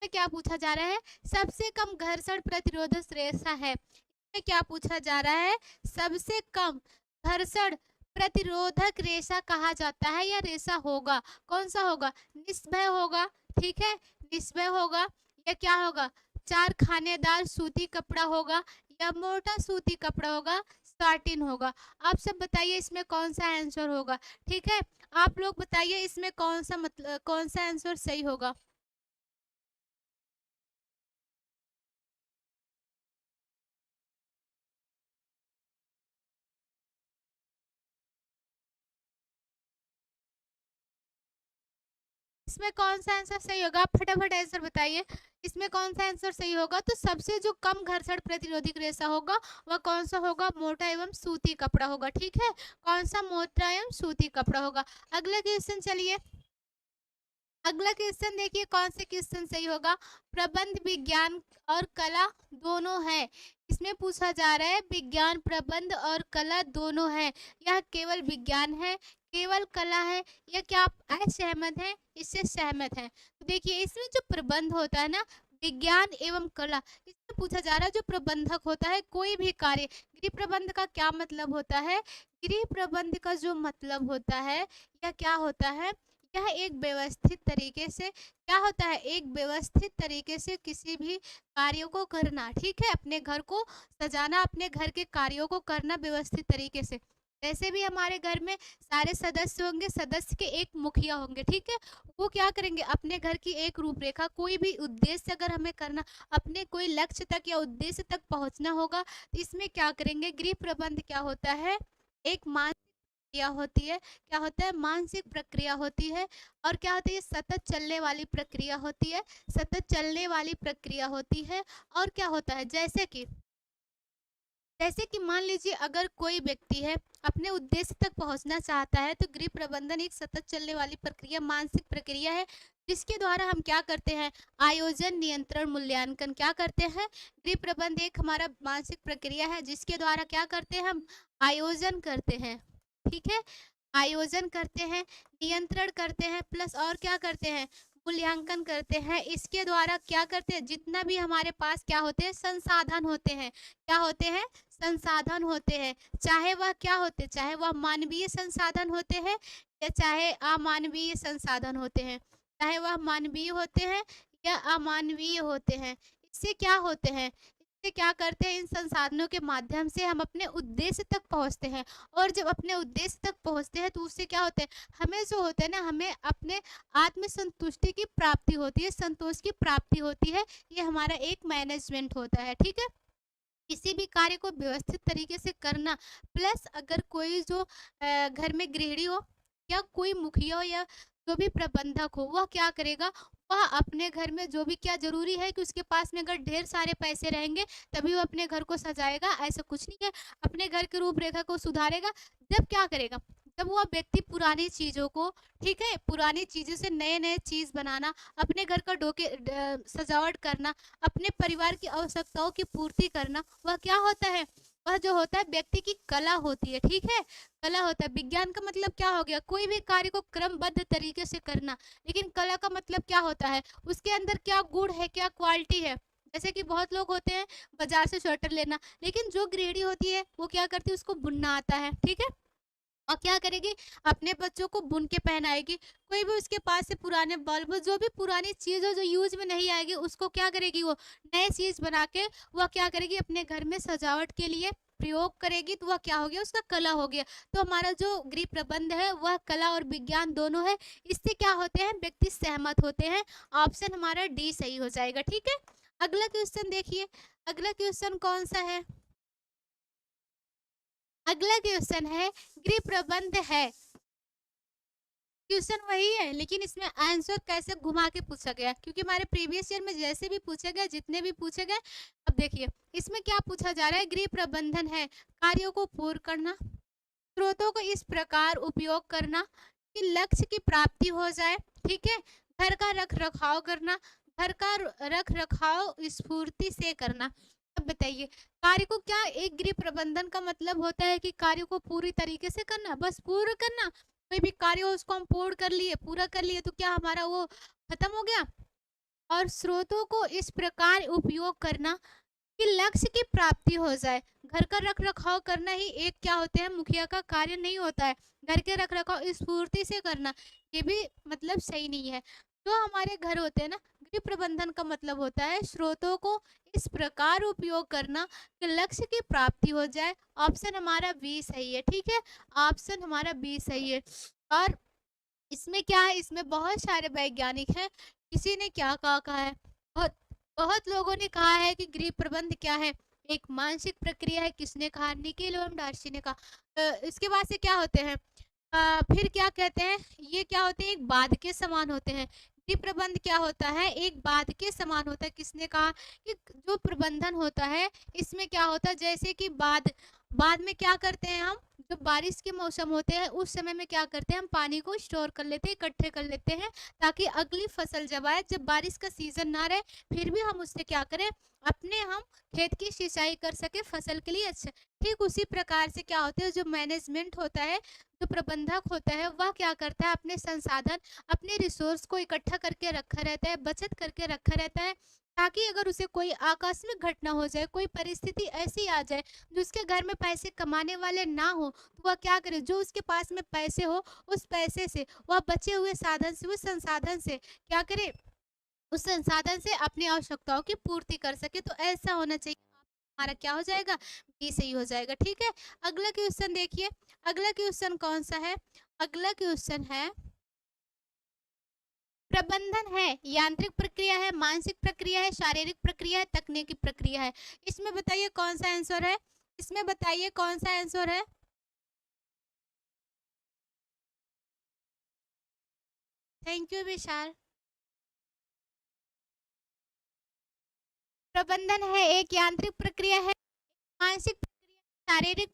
में क्या पूछा जा रहा है? सबसे कम घर्षण प्रतिरोधक रेशा है। इसमें क्या पूछा जा रहा है? सबसे कम घर्षण प्रतिरोधक रेशा कहा जाता है या रेशा होगा, कौन सा होगा? निस्भय होगा, ठीक है? निस्भय होगा, या क्या होगा? चार खानेदार सूती कपड़ा होगा, या मोटा सूती कपड़ा होगा, साटिन होगा। आप सब बताइए इसमें कौन सा आंसर होगा, ठीक है? आप लोग बताइए इसमें कौन सा मतलब कौन सा आंसर सही होगा? इसमें कौन सा आंसर सही होगा? आप फटाफट आंसर बताइए। इसमें कौन सा आंसर सही होगा? तो सबसे जो कम घर्षण प्रतिरोधी रेशा होगा, वह कौन सा होगा? मोटा एवं सूती कपड़ा होगा, ठीक है? कौन सा? मोटा एवं सूती कपड़ा होगा। अगला क्वेश्चन चलिए, अगला क्वेश्चन देखिए कौन से क्वेश्चन सही होगा। प्रबंध विज्ञान और कला दोनों है। इसमें पूछा जा रहा है विज्ञान, प्रबंध और कला दोनों है, यह केवल विज्ञान है, केवल कला है, या क्या आप असहमत हैं? इससे सहमत हैं? तो देखिए इसमें जो प्रबंध होता है ना, विज्ञान एवं कला, इसमें पूछा जा रहा है जो प्रबंधक होता है कोई भी कार्य, गृह प्रबंध का क्या मतलब होता है? गृह प्रबंध का जो मतलब होता है या क्या होता है, यह एक व्यवस्थित तरीके से क्या होता है, एक व्यवस्थित तरीके से किसी भी कार्यों को करना, ठीक है, अपने घर को सजाना, अपने घर के कार्यों को करना व्यवस्थित तरीके से। जैसे भी हमारे घर में सारे सदस्य होंगे, सदस्य के एक मुखिया होंगे, ठीक है, वो क्या करेंगे, अपने घर की एक रूपरेखा, कोई भी उद्देश्य अगर हमें करना, अपने कोई लक्ष्य तक या उद्देश्य तक पहुंचना होगा, तो इसमें क्या करेंगे, गृह प्रबंध क्या होता है, एक मानसिक प्रक्रिया होती है, क्या होता है, मानसिक प्रक्रिया होती है, और क्या होती है, सतत चलने वाली प्रक्रिया होती है, सतत चलने वाली प्रक्रिया होती है। और क्या होता है, जैसे कि मान लीजिए अगर कोई व्यक्ति है अपने उद्देश्य तक पहुंचना चाहता है, तो गृह प्रबंधन एक सतत चलने वाली प्रक्रिया, मानसिक प्रक्रिया है, जिसके द्वारा हम क्या करते हैं, आयोजन, नियंत्रण, मूल्यांकन क्या करते हैं, गृह प्रबंध एक हमारा मानसिक प्रक्रिया है, जिसके द्वारा क्या करते हैं, हम आयोजन करते हैं, ठीक है, आयोजन करते हैं, नियंत्रण करते हैं, प्लस और क्या करते हैं, मूल्यांकन करते हैं। इसके द्वारा क्या करते हैं, जितना भी हमारे पास क्या होते हैं, संसाधन होते हैं, क्या होते हैं, संसाधन होते हैं, चाहे वह क्या होते, चाहे वह मानवीय संसाधन होते हैं या चाहे अमानवीय संसाधन होते हैं, चाहे वह मानवीय होते हैं या अमानवीय होते हैं। इससे क्या होते हैं, इससे क्या करते हैं, इन संसाधनों के माध्यम से हम अपने उद्देश्य तक पहुंचते हैं, और जब अपने उद्देश्य तक पहुंचते हैं तो उससे क्या होता है, हमें जो होता है ना, हमें अपने आत्म संतुष्टि की प्राप्ति होती है, संतोष की प्राप्ति होती है, ये हमारा एक मैनेजमेंट होता है, ठीक है। किसी भी कार्य को व्यवस्थित तरीके से करना, प्लस अगर कोई जो घर में गृहिणी हो या कोई मुखिया हो या जो भी प्रबंधक हो, वह क्या करेगा, वह अपने घर में जो भी क्या जरूरी है कि उसके पास में अगर ढेर सारे पैसे रहेंगे तभी वो अपने घर को सजाएगा, ऐसा कुछ नहीं है, अपने घर की रूपरेखा को सुधारेगा। जब क्या करेगा, जब वह व्यक्ति पुरानी चीजों को, ठीक है, पुरानी चीजों से नए नए चीज बनाना, अपने घर का सजावट करना, अपने परिवार की आवश्यकताओं की पूर्ति करना, वह क्या होता है, वह जो होता है व्यक्ति की कला होती है, ठीक है, कला होता है। विज्ञान का मतलब क्या हो गया, कोई भी कार्य को क्रमबद्ध तरीके से करना, लेकिन कला का मतलब क्या होता है, उसके अंदर क्या गुण है, क्या क्वालिटी है। जैसे कि बहुत लोग होते हैं बाजार से स्वेटर लेना, लेकिन जो गृहिणी होती है वो क्या करती है, उसको बुनना आता है, ठीक है, और क्या करेगी, अपने बच्चों को बुन के पहनाएगी। कोई भी उसके पास से पुराने बल्ब, जो भी पुरानी चीज हो जो यूज में नहीं आएगी, उसको क्या करेगी, वो नए चीज बना के वह क्या करेगी, अपने घर में सजावट के लिए प्रयोग करेगी, तो वह क्या हो गया, उसका कला हो गया। तो हमारा जो गृह प्रबंध है वह कला और विज्ञान दोनों है। इससे क्या होते हैं, व्यक्ति सहमत होते हैं। ऑप्शन हमारा डी सही हो जाएगा, ठीक है। अगला क्वेश्चन देखिए, अगला क्वेश्चन कौन सा है, अगला क्वेश्चन है गृह प्रबंध है, क्वेश्चन वही है लेकिन इसमें आंसर कैसे घुमा के पूछा गया, क्योंकि हमारे प्रीवियस ईयर में जैसे भी पूछे गए, जितने भी पूछे गए, अब देखिए इसमें क्या पूछा जा रहा है, गृह प्रबंधन है कार्यों को पूर्ण करना, स्रोतों को इस प्रकार उपयोग करना कि लक्ष्य की प्राप्ति हो जाए, ठीक है, घर का रख रखाव करना, घर का रख रखाव स्फूर्ति से करना। अब बताइए, कार्य को क्या, एक गृह प्रबंधन का मतलब होता है कि कार्य को पूरी तरीके से करना, बस पूर्ण करना, कोई भी कार्य हो उसको हम पूर्ण कर लिए, पूरा कर लिए, तो क्या हमारा वो खत्म हो गया। और स्रोतों को इस प्रकार उपयोग करना कि लक्ष्य की प्राप्ति हो जाए। घर का रख रखाव करना ही एक क्या होता है, मुखिया का कार्य नहीं होता है। घर के रख रखाव स्फूर्ति से करना, ये भी मतलब सही नहीं है। जो हमारे घर होते हैं ना, गृह प्रबंधन का मतलब होता है स्रोतों को इस प्रकार उपयोग करना कि लक्ष्य की प्राप्ति हो जाए। ऑप्शन हमारा बी सही है, ठीक है, ऑप्शन हमारा बी सही है। और इसमें क्या है, इसमें बहुत सारे वैज्ञानिक हैं, किसी ने क्या कहा है, बहुत बहुत लोगों ने कहा है कि गृह प्रबंध क्या है, एक मानसिक प्रक्रिया है। किसने कहा, निखिल एवं डार्सी ने कहा। इसके बाद से क्या होते हैं, फिर क्या कहते हैं, ये क्या होते हैं, एक बांध के समान होते हैं। गृह प्रबंध क्या होता है, एक बांध के समान होता है। किसने कहा कि जो प्रबंधन होता है इसमें क्या होता है, जैसे कि बांध, बांध में क्या करते हैं हम, जब बारिश के मौसम होते हैं उस समय में क्या करते हैं, हम पानी को स्टोर कर लेते हैं, इकट्ठे कर लेते हैं, ताकि अगली फसल जब आए, जब बारिश का सीजन ना रहे, फिर भी हम उससे क्या करें, अपने हम खेत की सिंचाई कर सके फसल के लिए। अच्छा, ठीक उसी प्रकार से क्या होता है, जो मैनेजमेंट होता है, जो प्रबंधक होता है, वह क्या करता है, अपने संसाधन, अपने रिसोर्स को इकट्ठा करके रखा रहता है, बचत करके रखा रहता है, ताकि अगर उसे कोई आकस्मिक घटना हो जाए, कोई परिस्थिति ऐसी आ जाए जो उसके घर में पैसे कमाने वाले ना हो, तो वह क्या करे, जो उसके पास में पैसे हो, उस पैसे से वह बचे हुए साधन से, उस संसाधन से क्या करे, उस संसाधन से अपनी आवश्यकताओं की पूर्ति कर सके। तो ऐसा होना चाहिए। हमारा क्या हो जाएगा, बी सही हो जाएगा। ठीक है, अगला क्वेश्चन देखिए। अगला क्वेश्चन कौन सा है, अगला क्वेश्चन है प्रबंधन है, यांत्रिक प्रक्रिया है, मानसिक प्रक्रिया है, शारीरिक प्रक्रिया है, तकनीकी प्रक्रिया है। इसमें बताइए कौन सा आंसर है, इसमें बताइए कौन सा आंसर है। थैंक यू विशाल। प्रबंधन है, एक यांत्रिक प्रक्रिया है, मानसिक प्रक्रिया, शारीरिक,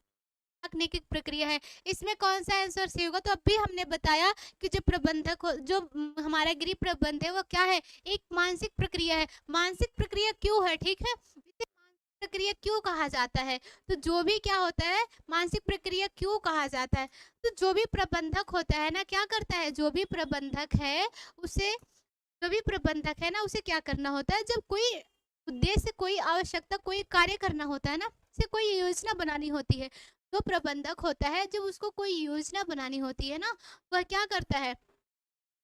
तकनीकी प्रक्रिया है। इसमें कौन सा आंसर सही होगा, तो अभी हमने बताया कि जो प्रबंधक हो, जो हमारा गृह प्रबंध है, वो क्या है, एक मानसिक प्रक्रिया है। मानसिक प्रक्रिया क्यों है, ठीक है, इसे मानसिक प्रक्रिया क्यों कहा जाता है, तो जो भी क्या होता है, मानसिक प्रक्रिया क्यों कहा जाता है, तो जो भी प्रबंधक होता है ना, क्या करता है, जो भी प्रबंधक है उसे, जो भी प्रबंधक है ना, उसे क्या करना होता है, जब कोई उद्देश्य, कोई आवश्यकता, कोई कार्य करना होता है ना, से कोई योजना बनानी होती है, जो प्रबंधक होता है, जब उसको कोई योजना बनानी होती है ना, वह क्या करता है,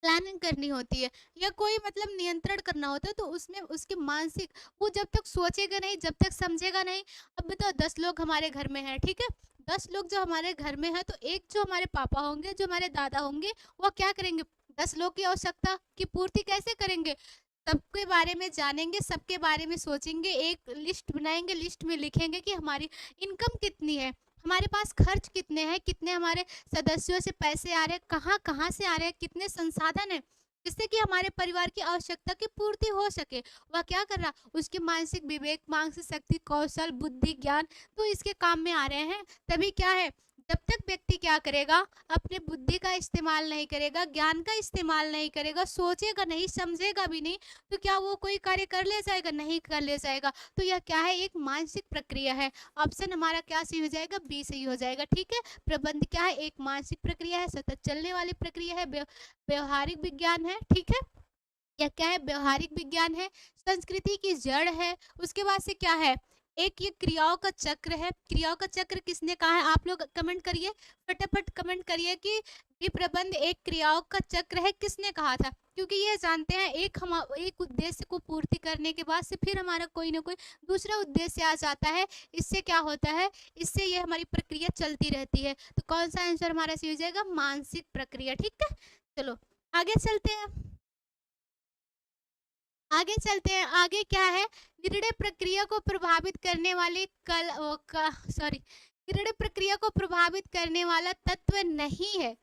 प्लानिंग करनी होती है, या कोई मतलब नियंत्रण करना होता है, तो उसमें उसके मानसिक, वो जब तक सोचेगा नहीं, जब तक समझेगा नहीं। अब बताओ 10 लोग हमारे घर में हैं, ठीक है, 10 लोग जो हमारे घर में है, तो एक जो हमारे पापा होंगे, जो हमारे दादा होंगे, वो क्या करेंगे, 10 लोग की आवश्यकता की पूर्ति कैसे करेंगे, सबके बारे में जानेंगे, सबके बारे में सोचेंगे, एक लिस्ट बनाएंगे, लिस्ट में लिखेंगे कि हमारी इनकम कितनी है, हमारे पास खर्च कितने हैं, कितने हमारे सदस्यों से पैसे आ रहे हैं, कहाँ कहाँ से आ रहे हैं, कितने संसाधन हैं, जिससे कि हमारे परिवार की आवश्यकता की पूर्ति हो सके। वह क्या कर रहा, उसके मानसिक विवेक, मानसिक शक्ति, कौशल, बुद्धि, ज्ञान, तो इसके काम में आ रहे हैं। तभी क्या है, जब तक व्यक्ति क्या करेगा, अपने बुद्धि का इस्तेमाल नहीं करेगा, ज्ञान का इस्तेमाल नहीं करेगा, सोचेगा नहीं, समझेगा भी नहीं, तो क्या वो कोई कार्य कर ले जाएगा, नहीं कर ले जाएगा। तो यह क्या है, एक मानसिक प्रक्रिया है। ऑप्शन हमारा क्या सही हो जाएगा, बी सही हो जाएगा। ठीक है, प्रबंध क्या है, एक मानसिक प्रक्रिया है, सतत चलने वाली प्रक्रिया है, व्यवहारिक विज्ञान है। ठीक है, या क्या है, व्यवहारिक विज्ञान है, संस्कृति की जड़ है। उसके बाद से क्या है, एक ये क्रियाओं का चक्र है। क्रियाओं का चक्र किसने कहा है, आप लोग कमेंट करिए, फटाफट कमेंट करिए कि ये प्रबंध एक क्रियाओं का चक्र है, किसने कहा था, क्योंकि ये जानते हैं एक उद्देश्य को पूर्ति करने के बाद से फिर हमारा कोई ना कोई दूसरा उद्देश्य आ जाता है। इससे क्या होता है, इससे ये हमारी प्रक्रिया चलती रहती है। तो कौन सा आंसर हमारा सही हो जाएगा, मानसिक प्रक्रिया। ठीक है, चलो आगे चलते हैं, आगे चलते हैं। आगे क्या है, निर्णय प्रक्रिया को प्रभावित करने वाली सॉरी, निर्णय प्रक्रिया को प्रभावित करने वाला तत्व नहीं है।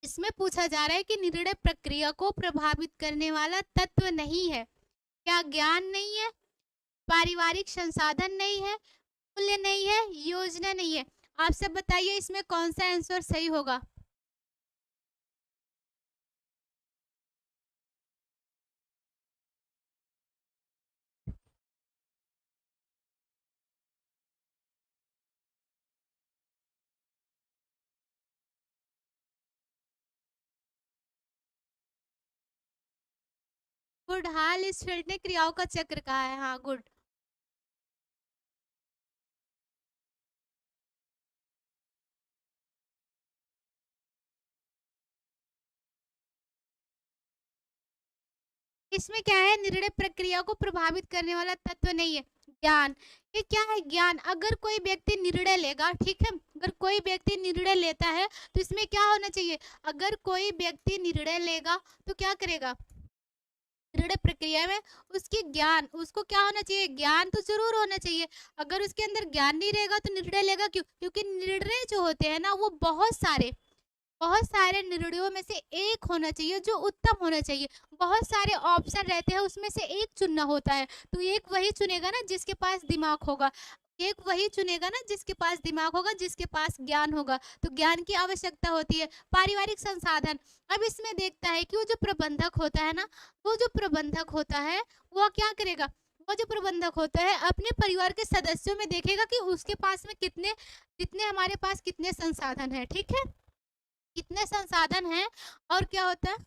इसमें पूछा जा रहा है कि निर्णय प्रक्रिया को प्रभावित करने वाला तत्व नहीं है, क्या ज्ञान नहीं है, पारिवारिक संसाधन नहीं है, मूल्य नहीं है, योजना नहीं है। आप सब बताइए इसमें कौन सा आंसर सही होगा। गुड, हाल इस फील्ड ने क्रियाओं का चक्र कहा है, हाँ गुड। इसमें क्या है, निर्णय प्रक्रिया को प्रभावित करने वाला तत्व नहीं है, ज्ञान। ये क्या है, ज्ञान। अगर कोई व्यक्ति निर्णय लेगा, ठीक है, अगर कोई व्यक्ति निर्णय लेता है, तो इसमें क्या होना चाहिए, अगर कोई व्यक्ति निर्णय लेगा तो क्या करेगा, निर्णय प्रक्रिया में उसकी ज्ञान, उसको क्या होना चाहिए, ज्ञान तो जरूर होना चाहिए। अगर उसके अंदर ज्ञान नहीं रहेगा तो निर्णय लेगा क्यों, क्योंकि निर्णय जो होते हैं ना, वो बहुत सारे निर्णयों में से एक होना चाहिए जो उत्तम होना चाहिए। बहुत सारे ऑप्शन रहते हैं, उसमें से एक चुनना होता है, तो एक वही चुनेगा ना जिसके पास दिमाग होगा, एक वही चुनेगा ना जिसके पास दिमाग होगा, जिसके पास ज्ञान होगा। तो ज्ञान की आवश्यकता होती है। पारिवारिक संसाधन, अब इसमें देखता है कि वो जो प्रबंधक होता है ना, वो जो प्रबंधक होता है वो क्या करेगा, वो जो प्रबंधक होता है अपने परिवार के सदस्यों में देखेगा कि उसके पास में कितने, जितने हमारे पास कितने संसाधन है, ठीक है, कितने संसाधन हैं। और क्या होता है,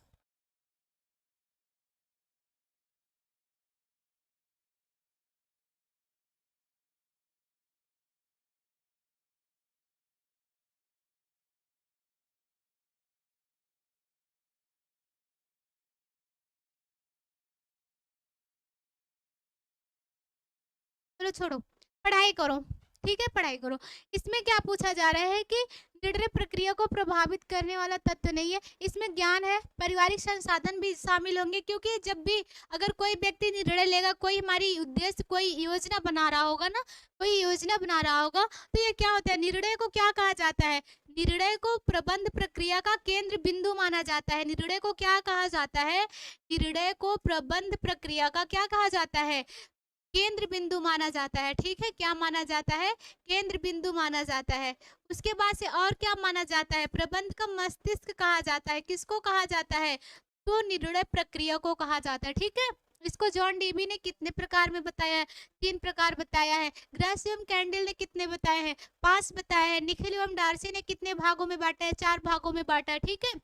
चलो छोड़ो, पढ़ाई करो, ठीक है, पढ़ाई करो। इसमें क्या पूछा जा रहा है कि निर्णय प्रक्रिया को प्रभावित करने वाला तत्व नहीं है, इसमें ज्ञान है, पारिवारिक संसाधन भी शामिल होंगे, क्योंकि जब भी अगर कोई व्यक्ति निर्णय लेगा, कोई हमारी उद्देश्य, कोई योजना बना रहा होगा ना, कोई योजना बना रहा होगा, तो ये क्या होता है, निर्णय को क्या कहा जाता है, निर्णय को प्रबंध प्रक्रिया का केंद्र बिंदु माना जाता है। निर्णय को क्या कहा जाता है, निर्णय को प्रबंध प्रक्रिया का क्या कहा जाता है, केंद्र बिंदु माना जाता है, ठीक है, क्या माना जाता है, केंद्र बिंदु माना जाता है। उसके बाद से और क्या माना जाता है, प्रबंध का मस्तिष्क कहा जाता है, किसको कहा जाता है, तो निर्णय प्रक्रिया को कहा जाता है, ठीक है। इसको जॉन डीबी ने कितने प्रकार में बताया है, 3 प्रकार बताया है। ग्रास एवं कैंडल ने कितने बताए हैं, 5 बताया है। निखिल एवं डार्सी ने कितने भागों में बांटा है, 4 भागों में बांटा है, ठीक है।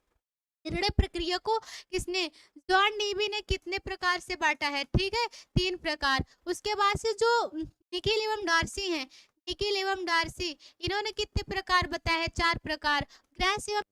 निर्णय प्रक्रिया को किसने, जॉन डीबी ने कितने प्रकार से बांटा है, ठीक है, 3 प्रकार। उसके बाद से जो निखिल एवं डार्सी हैं, निखिल एवं डार्सी, इन्होंने कितने प्रकार बताए हैं, 4 प्रकार। ग्रास एवं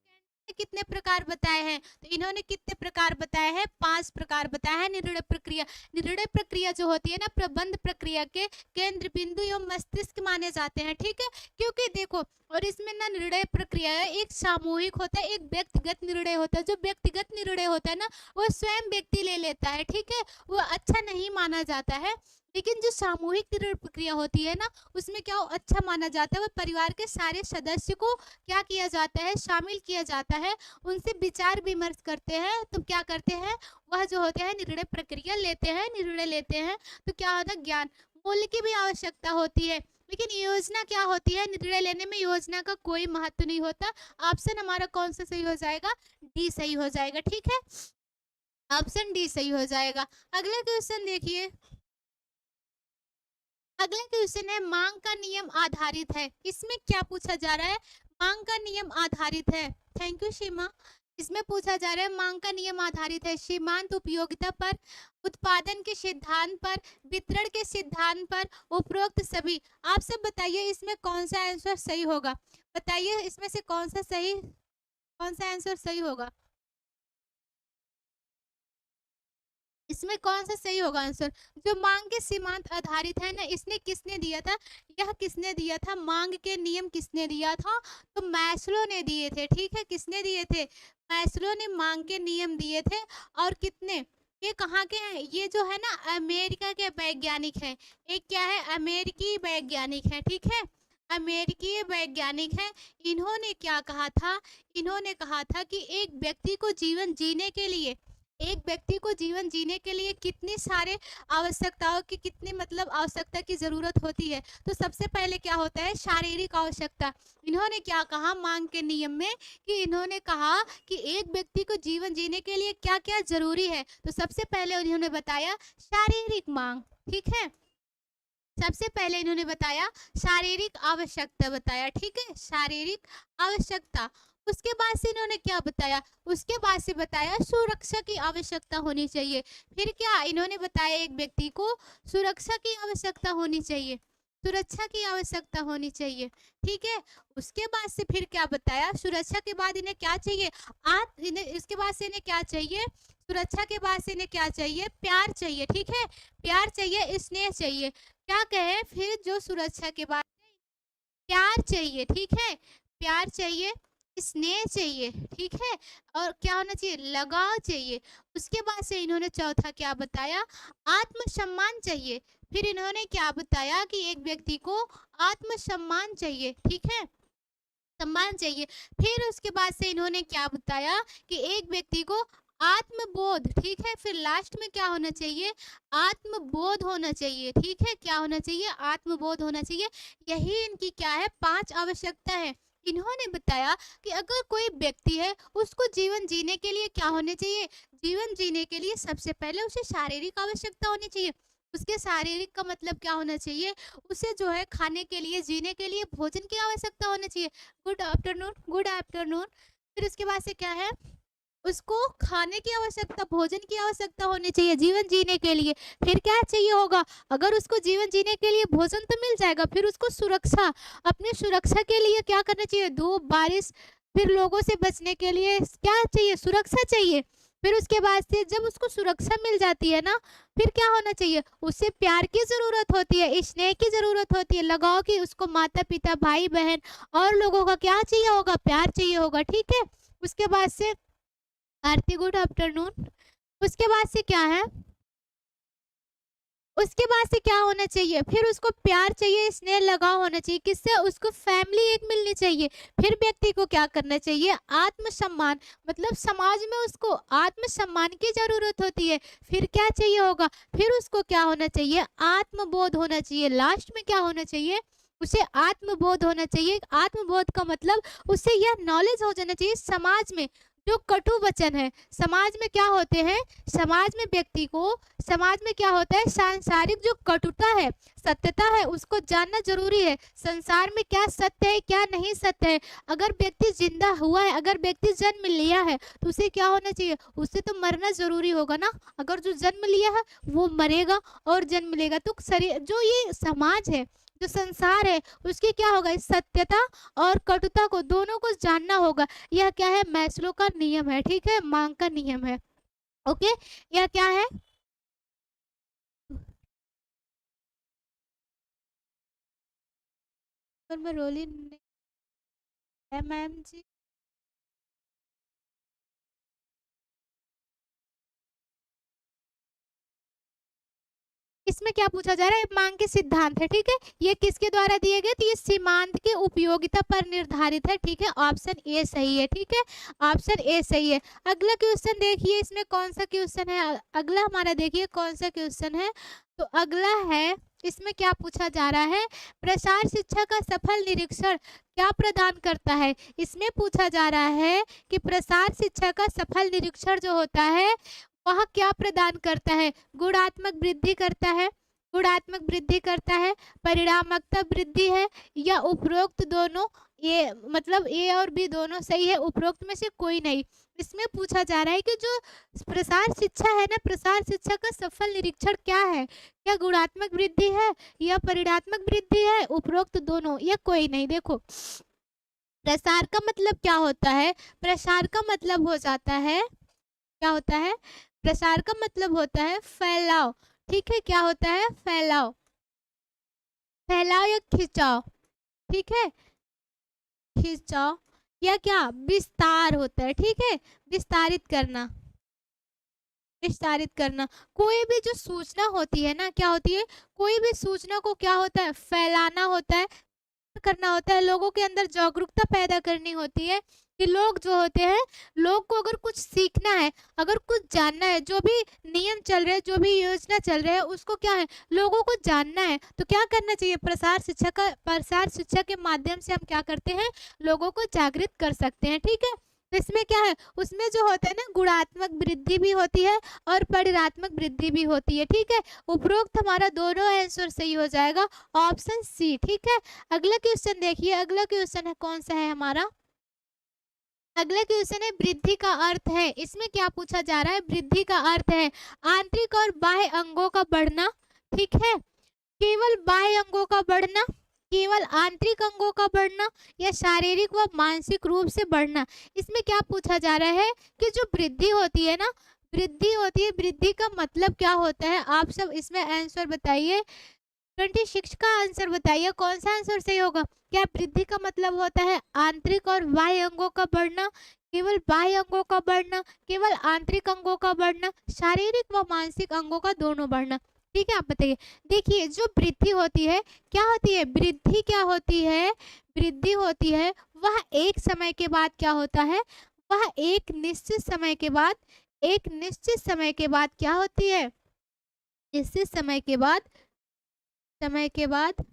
कितने प्रकार बताए हैं, तो इन्होंने कितने प्रकार बताए हैं, 5 प्रकार बताया है। निर्णय प्रक्रिया, निर्णय प्रक्रिया जो होती है ना, प्रबंध प्रक्रिया के केंद्र बिंदु एवं मस्तिष्क माने जाते हैं, ठीक है। क्योंकि देखो, और इसमें ना निर्णय प्रक्रिया एक सामूहिक होता है, एक व्यक्तिगत निर्णय होता है। जो व्यक्तिगत निर्णय होता है ना, वो स्वयं व्यक्ति ले लेता है, ठीक है, वो अच्छा नहीं माना जाता है। लेकिन जो सामूहिक निर्णय प्रक्रिया होती है ना, उसमें क्या अच्छा माना जाता है, वो परिवार के सारे सदस्य को क्या किया जाता है, शामिल किया जाता है, उनसे विचार विमर्श करते हैं, तो क्या करते हैं, वह जो होते हैं निर्णय प्रक्रिया लेते हैं, निर्णय लेते हैं। तो क्या होता है, ज्ञान मूल्य की भी आवश्यकता होती है। लेकिन योजना क्या होती है, निर्णय लेने में योजना का कोई महत्व नहीं होता। ऑप्शन हमारा कौन सा सही हो जाएगा, डी सही हो जाएगा, ठीक है, ऑप्शन डी सही हो जाएगा। अगला क्वेश्चन देखिए, अगला क्वेश्चन है मांग का नियम आधारित है। इसमें क्या पूछा जा रहा है, मांग का नियम आधारित है। थैंक यू सीमा। इसमें पूछा जा रहा है मांग का नियम आधारित है, सीमांत उपयोगिता पर, उत्पादन के सिद्धांत पर, वितरण के सिद्धांत पर, उपरोक्त सभी। आप सब बताइए इसमें कौन सा आंसर सही होगा, बताइए इसमें से कौन सा आंसर सही होगा, इसमें कौन सा सही होगा आंसर। जो मांग के सीमांत आधारित है ना, इसने किसने दिया था, यह किसने दिया था, मांग के नियम किसने दिया था, तो मैस्लो ने दिए थे, ठीक है, किसने दिए थे, मैस्लो ने मांग के नियम दिए थे। और कितने, ये कहाँ के हैं, ये जो है ना अमेरिका के वैज्ञानिक हैं, एक क्या है, अमेरिकी वैज्ञानिक है, ठीक है, अमेरिकी वैज्ञानिक हैं। इन्होंने क्या कहा था, इन्होंने कहा था कि एक व्यक्ति को जीवन जीने के लिए, एक व्यक्ति को जीवन जीने के लिए कितनी सारे आवश्यकताओं की, कितनी मतलब आवश्यकता की जरूरत होती है। तो सबसे पहले क्या होता है, शारीरिक आवश्यकता। इन्होंने क्या कहा मांग के नियम में, कि इन्होंने कहा कि एक व्यक्ति को जीवन जीने के लिए क्या क्या जरूरी है, तो सबसे पहले उन्होंने बताया शारीरिक मांग, ठीक है, सबसे पहले इन्होंने बताया शारीरिक आवश्यकता बताया, ठीक है, शारीरिक आवश्यकता। उसके बाद से इन्होंने क्या बताया, उसके बाद से बताया सुरक्षा की आवश्यकता होनी चाहिए। फिर क्या इन्होंने बताया, एक व्यक्ति को सुरक्षा की आवश्यकता होनी चाहिए, सुरक्षा की आवश्यकता होनी चाहिए, ठीक है। उसके बाद से फिर क्या बताया, सुरक्षा के बाद इन्हें क्या चाहिए, इसके बाद से इन्हें क्या चाहिए, सुरक्षा के बाद से इन्हें क्या चाहिए, प्यार चाहिए, ठीक है, प्यार चाहिए, स्नेह चाहिए। क्या कहे फिर, जो सुरक्षा के बाद प्यार चाहिए, ठीक है, प्यार चाहिए, स्नेह चाहिए, ठीक है, और क्या होना चाहिए, लगाव चाहिए। उसके बाद से इन्होंने चौथा क्या बताया, आत्मसम्मान चाहिए। फिर इन्होंने क्या बताया कि एक व्यक्ति को आत्मसम्मान चाहिए, ठीक है, सम्मान चाहिए। फिर उसके बाद से इन्होंने क्या बताया कि एक व्यक्ति को आत्मबोध, ठीक है, फिर लास्ट में क्या होना चाहिए, आत्मबोध होना चाहिए, ठीक है, क्या होना चाहिए, आत्मबोध होना चाहिए। यही इनकी क्या है, 5 आवश्यकता है। इन्होंने बताया कि अगर कोई व्यक्ति है, उसको जीवन जीने के लिए क्या होने चाहिए, जीवन जीने के लिए सबसे पहले उसे शारीरिक आवश्यकता होनी चाहिए। उसके शारीरिक का मतलब क्या होना चाहिए, उसे जो है खाने के लिए, जीने के लिए भोजन की आवश्यकता होनी चाहिए। Good afternoon, good afternoon. फिर उसके बाद से क्या है, उसको खाने की आवश्यकता, भोजन की आवश्यकता होनी चाहिए जीवन जीने के लिए। फिर क्या चाहिए होगा, अगर उसको जीवन जीने के लिए भोजन तो मिल जाएगा, फिर उसको सुरक्षा, अपनी सुरक्षा के लिए क्या करना चाहिए, धूप बारिश, फिर लोगों से बचने के लिए क्या चाहिए, सुरक्षा चाहिए। फिर उसके बाद से जब उसको सुरक्षा मिल जाती है ना, फिर क्या होना चाहिए, उसे प्यार की ज़रूरत होती है, स्नेह की ज़रूरत होती है, लगाव की, उसको माता-पिता, भाई-बहन और लोगों का क्या चाहिए होगा, प्यार चाहिए होगा, ठीक है? उसके बाद से आरती गुड आफ्टरनून। उसके बाद से क्या है, उसके बाद से क्या होना चाहिए, फिर उसको प्यार चाहिए, स्नेह लगाव होना चाहिए, किससे, उसको फैमिली एक मिलनी चाहिए। फिर व्यक्ति को क्या करना चाहिए, आत्मसम्मान, मतलब समाज में उसको आत्मसम्मान की जरूरत होती है। फिर क्या चाहिए होगा, फिर उसको क्या होना चाहिए, आत्मबोध होना चाहिए। लास्ट में क्या होना चाहिए, उसे आत्मबोध होना चाहिए। आत्मबोध का मतलब उसे यह नॉलेज हो जाना चाहिए समाज में जो कटु वचन है, समाज में क्या होते हैं, समाज में व्यक्ति को, समाज में क्या होता है, सांसारिक जो कटुता है, सत्यता है, उसको जानना जरूरी है। संसार में क्या सत्य है, क्या नहीं सत्य है। अगर व्यक्ति जिंदा हुआ है, अगर व्यक्ति जन्म लिया है, तो उसे क्या होना चाहिए, उसे तो मरना जरूरी होगा ना। अगर जो जन्म लिया है वो मरेगा और जन्म लेगा, तो शरीर, जो ये समाज है, जो संसार है, उसकी क्या होगा, इस सत्यता और कटुता को दोनों को जानना होगा। यह क्या है, मैस्लो का नियम है, ठीक है, मांग का नियम है। ओके, यह क्या है, पर मैं रोली नहीं है मैम जी। इसमें क्या पूछा जा रहा है, मांग के सिद्धांत है, ठीक है। ये किसके द्वारा दिए गए, तो ये सीमांत की उपयोगिता पर निर्धारित है, ठीक है। ऑप्शन ए सही है, ठीक है, ऑप्शन ए सही है। अगला क्वेश्चन देखिए, इसमें कौन सा क्वेश्चन है, अगला हमारा देखिए कौन सा क्वेश्चन है। तो अगला है, इसमें क्या पूछा जा रहा है, प्रसार शिक्षा का सफल निरीक्षण क्या प्रदान करता है। इसमें पूछा जा रहा है कि प्रसार शिक्षा का सफल निरीक्षण जो होता है वह क्या प्रदान करता है, गुणात्मक वृद्धि करता है, गुणात्मक वृद्धि करता है, परिणामात्मक वृद्धि है, या उपरोक्त दोनों। ये मतलब ए और बी दोनों सही है, उपरोक्त में से कोई नहीं। इसमें पूछा जा रहा है कि जो प्रसार शिक्षा है ना, प्रसार शिक्षा का सफल निरीक्षण क्या है, क्या गुणात्मक वृद्धि है या परिणात्मक वृद्धि है, उपरोक्त दोनों या कोई नहीं। देखो, प्रसार का मतलब क्या होता है, प्रसार का मतलब हो जाता है, क्या होता है, प्रसार का मतलब होता है फैलाव, ठीक है, क्या होता है, फैलाव, फैलाव या खिंचाव, ठीक है, खिंचाव या क्या, विस्तार होता है, ठीक है, विस्तारित करना, विस्तारित करना। कोई भी जो सूचना होती है ना, क्या होती है, कोई भी सूचना को क्या होता है, फैलाना होता है, करना होता है, लोगों के अंदर जागरूकता पैदा करनी होती है कि लोग जो होते हैं, लोग को अगर कुछ सीखना है, अगर कुछ जानना है, जो भी नियम चल रहे हैं, जो भी योजना चल रहे हैं, उसको क्या है, लोगों को जानना है, तो क्या करना चाहिए, प्रसार शिक्षा का, प्रसार शिक्षा के माध्यम से हम क्या करते हैं, लोगों को जागृत कर सकते हैं, ठीक है। तो इसमें क्या है, उसमें जो होता है ना, गुणात्मक वृद्धि भी होती है और परिणात्मक वृद्धि भी होती है, ठीक है। उपरोक्त हमारा दोनों आंसर सही हो जाएगा, ऑप्शन सी, ठीक है। अगला क्वेश्चन देखिए, अगला क्वेश्चन है कौन सा है हमारा, अगला क्वेश्चन है वृद्धि का अर्थ है। इसमें क्या पूछा जा रहा है, वृद्धि का अर्थ है आंतरिक और बाह्य अंगों का बढ़ना, ठीक है, केवल बाह्य अंगों का बढ़ना, केवल आंतरिक अंगों का बढ़ना, या शारीरिक व मानसिक रूप से बढ़ना। इसमें क्या पूछा जा रहा है कि जो वृद्धि होती है ना, वृद्धि होती है, वृद्धि का मतलब क्या होता है, आप सब इसमें आंसर बताइए। 26 का आंसर बताइए, कौन सा आंसर सही होगा। क्या वृद्धि का मतलब होता है आंतरिक और बाह्य अंगों का बढ़ना, केवल बाह्य अंगों का बढ़ना, केवल आंतरिक अंगों का बढ़ना, शारीरिक व मानसिक अंगों का दोनों बढ़ना, ठीक है, आप बताइए। देखिए, जो वृद्धि होती है, क्या होती है, वृद्धि क्या होती है, वृद्धि होती है वह एक समय के बाद क्या होता है, वह एक निश्चित समय के बाद, एक निश्चित समय के बाद क्या होती है, निश्चित समय के बाद, समय के बाद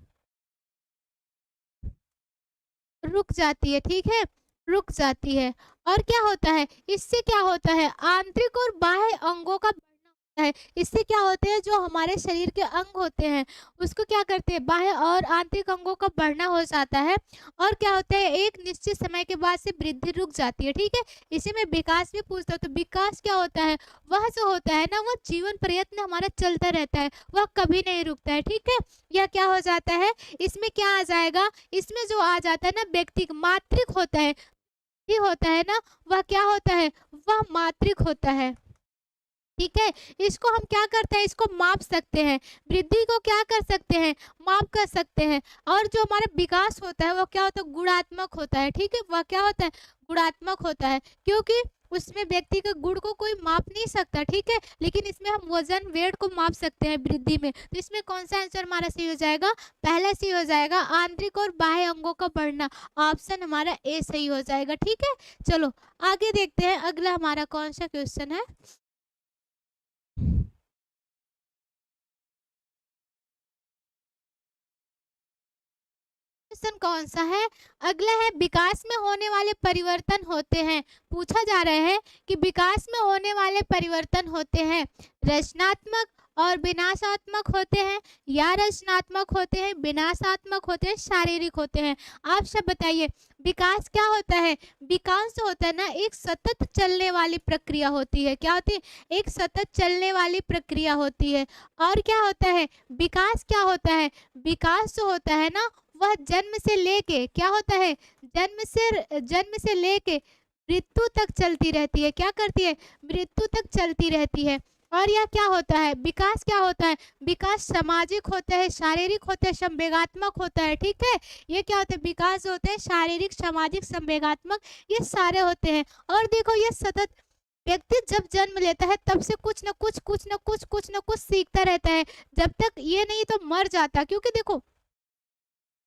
रुक जाती है, ठीक है, रुक जाती है। और क्या होता है, इससे क्या होता है, आंतरिक और बाह्य अंगों का बढ़ना होता है। इससे क्या होते हैं, जो हमारे शरीर के अंग होते हैं उसको क्या करते हैं, बाह्य और आंतरिक अंगों का बढ़ना हो जाता है। और क्या होता है, एक निश्चित समय के बाद से वृद्धि रुक जाती है, ठीक है। इसे में विकास भी पूछता हूँ, तो विकास क्या होता है, वह जो होता है ना, वह जीवन प्रयत्न हमारा चलता रहता है, वह कभी नहीं रुकता है, ठीक है। यह क्या हो जाता है, इसमें क्या आ जाएगा, इसमें जो आ जाता है ना, व्यक्ति मात्रिक होता है, ही होता है ना, वह क्या होता है, वह मात्रिक होता है। ठीक है, इसको हम क्या करते हैं, इसको माप सकते हैं, वृद्धि को क्या कर सकते हैं, माप कर सकते हैं। और जो हमारा विकास होता है वो क्या होता है, गुणात्मक होता है। ठीक है, वह क्या होता है, गुणात्मक होता है, क्योंकि उसमें व्यक्ति के गुण को कोई माप नहीं सकता। ठीक है, लेकिन इसमें हम वजन वेट को माप सकते हैं वृद्धि में। तो इसमें कौन सा आंसर हमारा सही हो जाएगा, पहला सही हो जाएगा, आंतरिक और बाह्य अंगों का बढ़ना। ऑप्शन हमारा ए सही हो जाएगा। ठीक है, चलो आगे देखते हैं, अगला हमारा कौन सा क्वेश्चन है। क्वेश्चन कौन सा है, अगला है, विकास में होने वाले परिवर्तन होते हैं। पूछा जा रहा है कि विकास में होने वाले परिवर्तन होते हैं रचनात्मक और विनाशात्मक होते हैं, या रचनात्मक होते हैं, विनाशात्मक होते हैं, शारीरिक होते हैं। आप सब बताइए, विकास क्या होता है, विकास जो होता है ना, एक सतत चलने वाली प्रक्रिया होती है। क्या होती है, एक सतत चलने वाली प्रक्रिया होती है। और क्या होता है, विकास क्या होता है, विकास जो होता है ना, वह जन्म से लेके क्या होता है, जन्म से लेके मृत्यु तक चलती रहती है। क्या करती है, मृत्यु तक चलती रहती है। और यह क्या होता है, विकास क्या होता है, विकास सामाजिक होता है, शारीरिक होता है, संवेगात्मक होता है। ठीक है, ये क्या होता है, विकास होते हैं शारीरिक, सामाजिक, संवेगात्मक, ये सारे होते हैं। और देखो, ये सतत, व्यक्ति जब जन्म लेता है तब से कुछ न कुछ सीखता रहता है, जब तक ये नहीं तो मर जाता। क्योंकि देखो,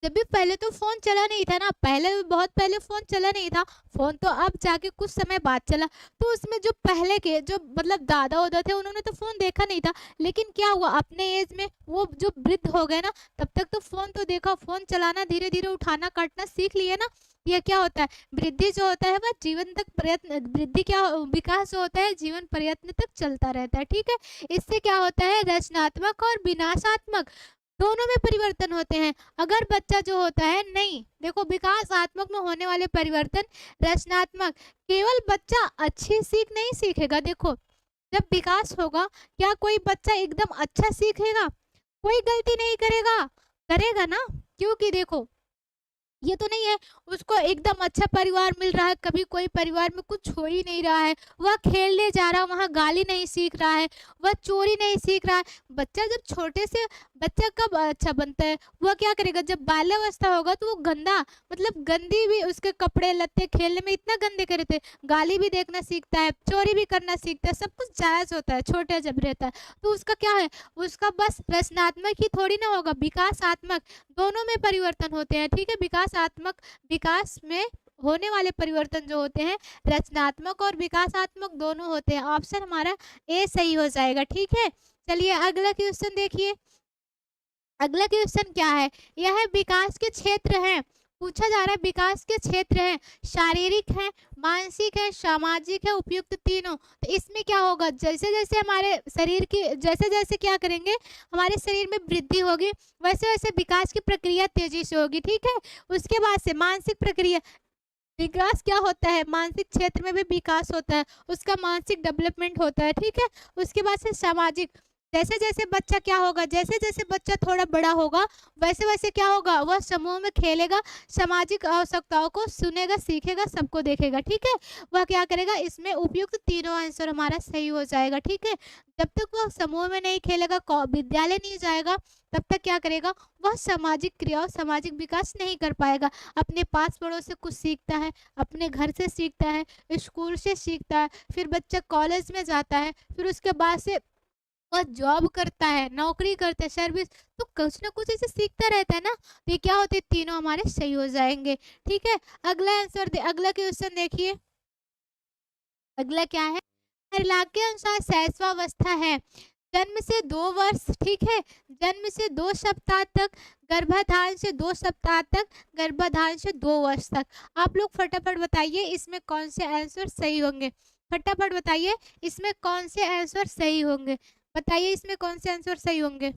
जब भी पहले तो फोन चला नहीं था ना, पहले बहुत पहले फोन चला नहीं था, फोन तो अब जाके कुछ समय बाद चला। तो उसमें जो पहले के जो मतलब दादा उदा थे, उन्होंने तो फोन देखा नहीं था, लेकिन क्या हुआ, अपने एज में वो जो वृद्ध हो गए ना, तब तक तो फोन तो देखा, फोन चलाना धीरे धीरे उठाना काटना सीख लिए ना। ये क्या होता है, वृद्धि जो होता है वह जीवन तक प्रयत्न, वृद्धि क्या, विकास जो होता है जीवन प्रयत्न तक चलता रहता है। ठीक है, इससे क्या होता है, रचनात्मक और विनाशात्मक दोनों में परिवर्तन होते हैं। अगर बच्चा जो होता है, नहीं देखो, विकासात्मक में होने वाले परिवर्तन रचनात्मक, केवल बच्चा अच्छी सीख नहीं सीखेगा। देखो, जब विकास होगा, क्या कोई बच्चा एकदम अच्छा सीखेगा, कोई गलती नहीं करेगा, करेगा ना, क्योंकि देखो, ये तो नहीं है उसको एकदम अच्छा परिवार मिल रहा है, कभी कोई परिवार में कुछ हो ही नहीं रहा है, वह खेलने जा रहा है, वहाँ गाली नहीं सीख रहा है, वह चोरी नहीं सीख रहा है। बच्चा जब छोटे से, बच्चा कब अच्छा बनता है, वह क्या करेगा, जब बाल्यावस्था होगा तो वो गंदा, मतलब गंदी भी, उसके कपड़े लत्ते खेलने में इतना गंदे करे थे, गाली भी देखना सीखता है, चोरी भी करना सीखता है, सब कुछ जायज होता है छोटा जब रहता है। तो उसका क्या है, उसका बस रचनात्मक ही थोड़ी ना होगा, विकासात्मक, दोनों में परिवर्तन होते हैं। ठीक है, विकासात्मक, विकास में होने वाले परिवर्तन जो होते हैं रचनात्मक और विकासात्मक दोनों होते हैं। ऑप्शन हमारा ए सही हो जाएगा। ठीक है, चलिए अगला क्वेश्चन देखिए, अगला क्वेश्चन क्या है, यह है विकास के क्षेत्र हैं। पूछा जा रहा है विकास के क्षेत्र हैं, शारीरिक है, मानसिक है, सामाजिक है, उपयुक्त तीनों। तो इसमें क्या होगा, जैसे जैसे हमारे शरीर की, जैसे जैसे क्या करेंगे, हमारे शरीर में वृद्धि होगी, वैसे वैसे विकास की प्रक्रिया तेजी से होगी। ठीक है, उसके बाद से मानसिक प्रक्रिया, विकास क्या होता है, मानसिक क्षेत्र में भी विकास होता है, उसका मानसिक डेवलपमेंट होता है। ठीक है, उसके बाद से सामाजिक, जैसे जैसे बच्चा क्या होगा, जैसे जैसे बच्चा थोड़ा बड़ा होगा, वैसे वैसे क्या होगा, वह समूह में खेलेगा, सामाजिक आवश्यकताओं को सुनेगा, सीखेगा, सबको देखेगा। ठीक है, वह क्या करेगा, इसमें उपयुक्त तीनों आंसर हमारा सही हो जाएगा। ठीक है, जब तक वह समूह में नहीं खेलेगा, विद्यालय नहीं जाएगा, तब तक क्या करेगा, वह सामाजिक क्रिया और सामाजिक विकास नहीं कर पाएगा। अपने पास पड़ोस से कुछ सीखता है, अपने घर से सीखता है, स्कूल से सीखता है, फिर बच्चा कॉलेज में जाता है, फिर उसके बाद से वह जॉब करता है, नौकरी करता है, सर्विस, तो कुछ ना कुछ ऐसे सीखता रहता है ना। तो ये क्या होते हैं, तीनों हमारे सही हो जाएंगे। ठीक है, अगला आंसर अगला क्वेश्चन देखिए, अगला क्या है, हरलाख के अनुसार शैशवावस्था है जन्म से 2 वर्ष, ठीक है, जन्म से 2 सप्ताह तक, गर्भाधान से 2 सप्ताह तक, गर्भाधान से 2 वर्ष तक। आप लोग फटाफट बताइए इसमें कौन से आंसर सही होंगे, फटाफट बताइए इसमें कौन से आंसर सही होंगे, बताइए इसमें कौन से आंसर सही होंगे,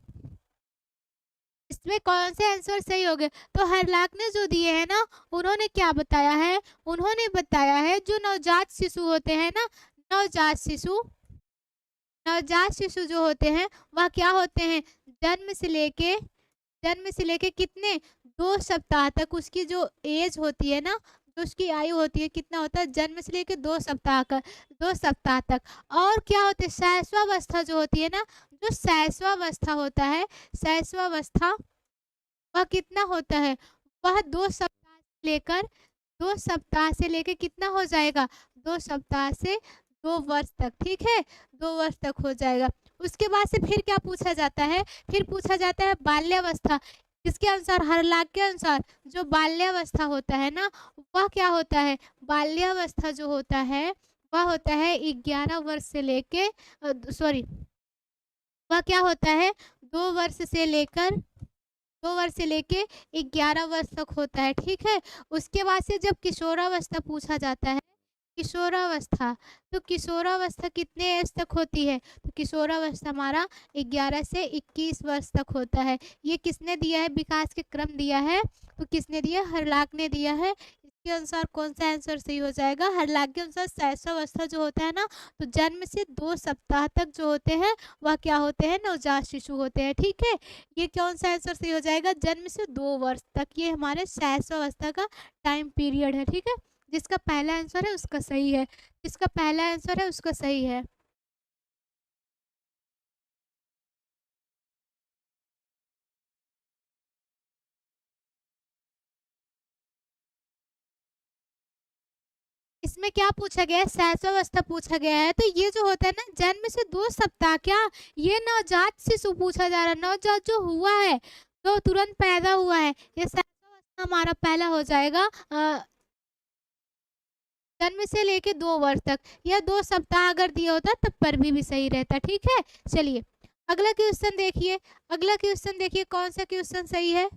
इसमें कौन से आंसर सही होंगे। तो हरलाख ने जो दिए हैं ना, उन्होंने क्या बताया है, उन्होंने बताया है जो नवजात शिशु होते हैं ना, नवजात शिशु, नवजात शिशु जो होते हैं वह क्या होते हैं, जन्म से लेके, जन्म से लेके कितने, 2 सप्ताह तक उसकी जो एज होती है ना, जो उसकी आयु होती है कितना होता है, जन्म से लेके 2 सप्ताह तक। और क्या होती है, शैशवावस्था जो होती है ना, जो शैशवावस्था होता है, शैशवावस्था वह कितना होता है, वह 2 सप्ताह से लेकर कितना हो जाएगा, 2 सप्ताह से 2 वर्ष तक, ठीक है, 2 वर्ष तक हो जाएगा। उसके बाद से फिर क्या पूछा जाता है, फिर पूछा जाता है बाल्यावस्था। किसके अनुसार, हरलाख के अनुसार जो बाल्यावस्था होता है ना, वह क्या होता है, बाल्यावस्था जो होता है वह होता है 11 वर्ष से लेके सॉरी, वह क्या होता है, 2 वर्ष से लेकर 2 वर्ष से लेके 11 वर्ष तक होता है, ठीक है। उसके बाद से जब किशोरावस्था पूछा जाता है, किशोरावस्था, तो किशोरावस्था कितने एज तक होती है, तो किशोरावस्था हमारा 11 से 21 वर्ष तक होता है। ये किसने दिया है, विकास के क्रम दिया है, तो किसने दिया, हरलाख ने दिया है। इसके अनुसार कौन सा आंसर सही हो जाएगा, हरलाख के अनुसार शैशवावस्था जो होता है ना, तो जन्म से 2 सप्ताह तक जो होते हैं वह क्या होते हैं, नवजात शिशु होते हैं, ठीक है। ये कौन सा आंसर सही हो जाएगा, जन्म से 2 वर्ष तक, ये हमारे शैशवावस्था का टाइम पीरियड है, ठीक है। जिसका पहला आंसर है उसका सही है, जिसका पहला आंसर है उसका सही है। इसमें क्या पूछा गया है, शैशवावस्था पूछा गया है, तो ये जो होता है ना, जन्म से 2 सप्ताह, क्या ये नवजात शिशु पूछा जा रहा है, नवजात जो हुआ है, जो तुरंत पैदा हुआ है, ये शैशवावस्था हमारा पहला हो जाएगा। जन्म से लेके 2 वर्ष तक, या 2 सप्ताह अगर दिया होता तब पर भी सही रहता, ठीक है। चलिए अगला क्वेश्चन देखिए, अगला क्वेश्चन देखिए कौन सा क्वेश्चन सही है।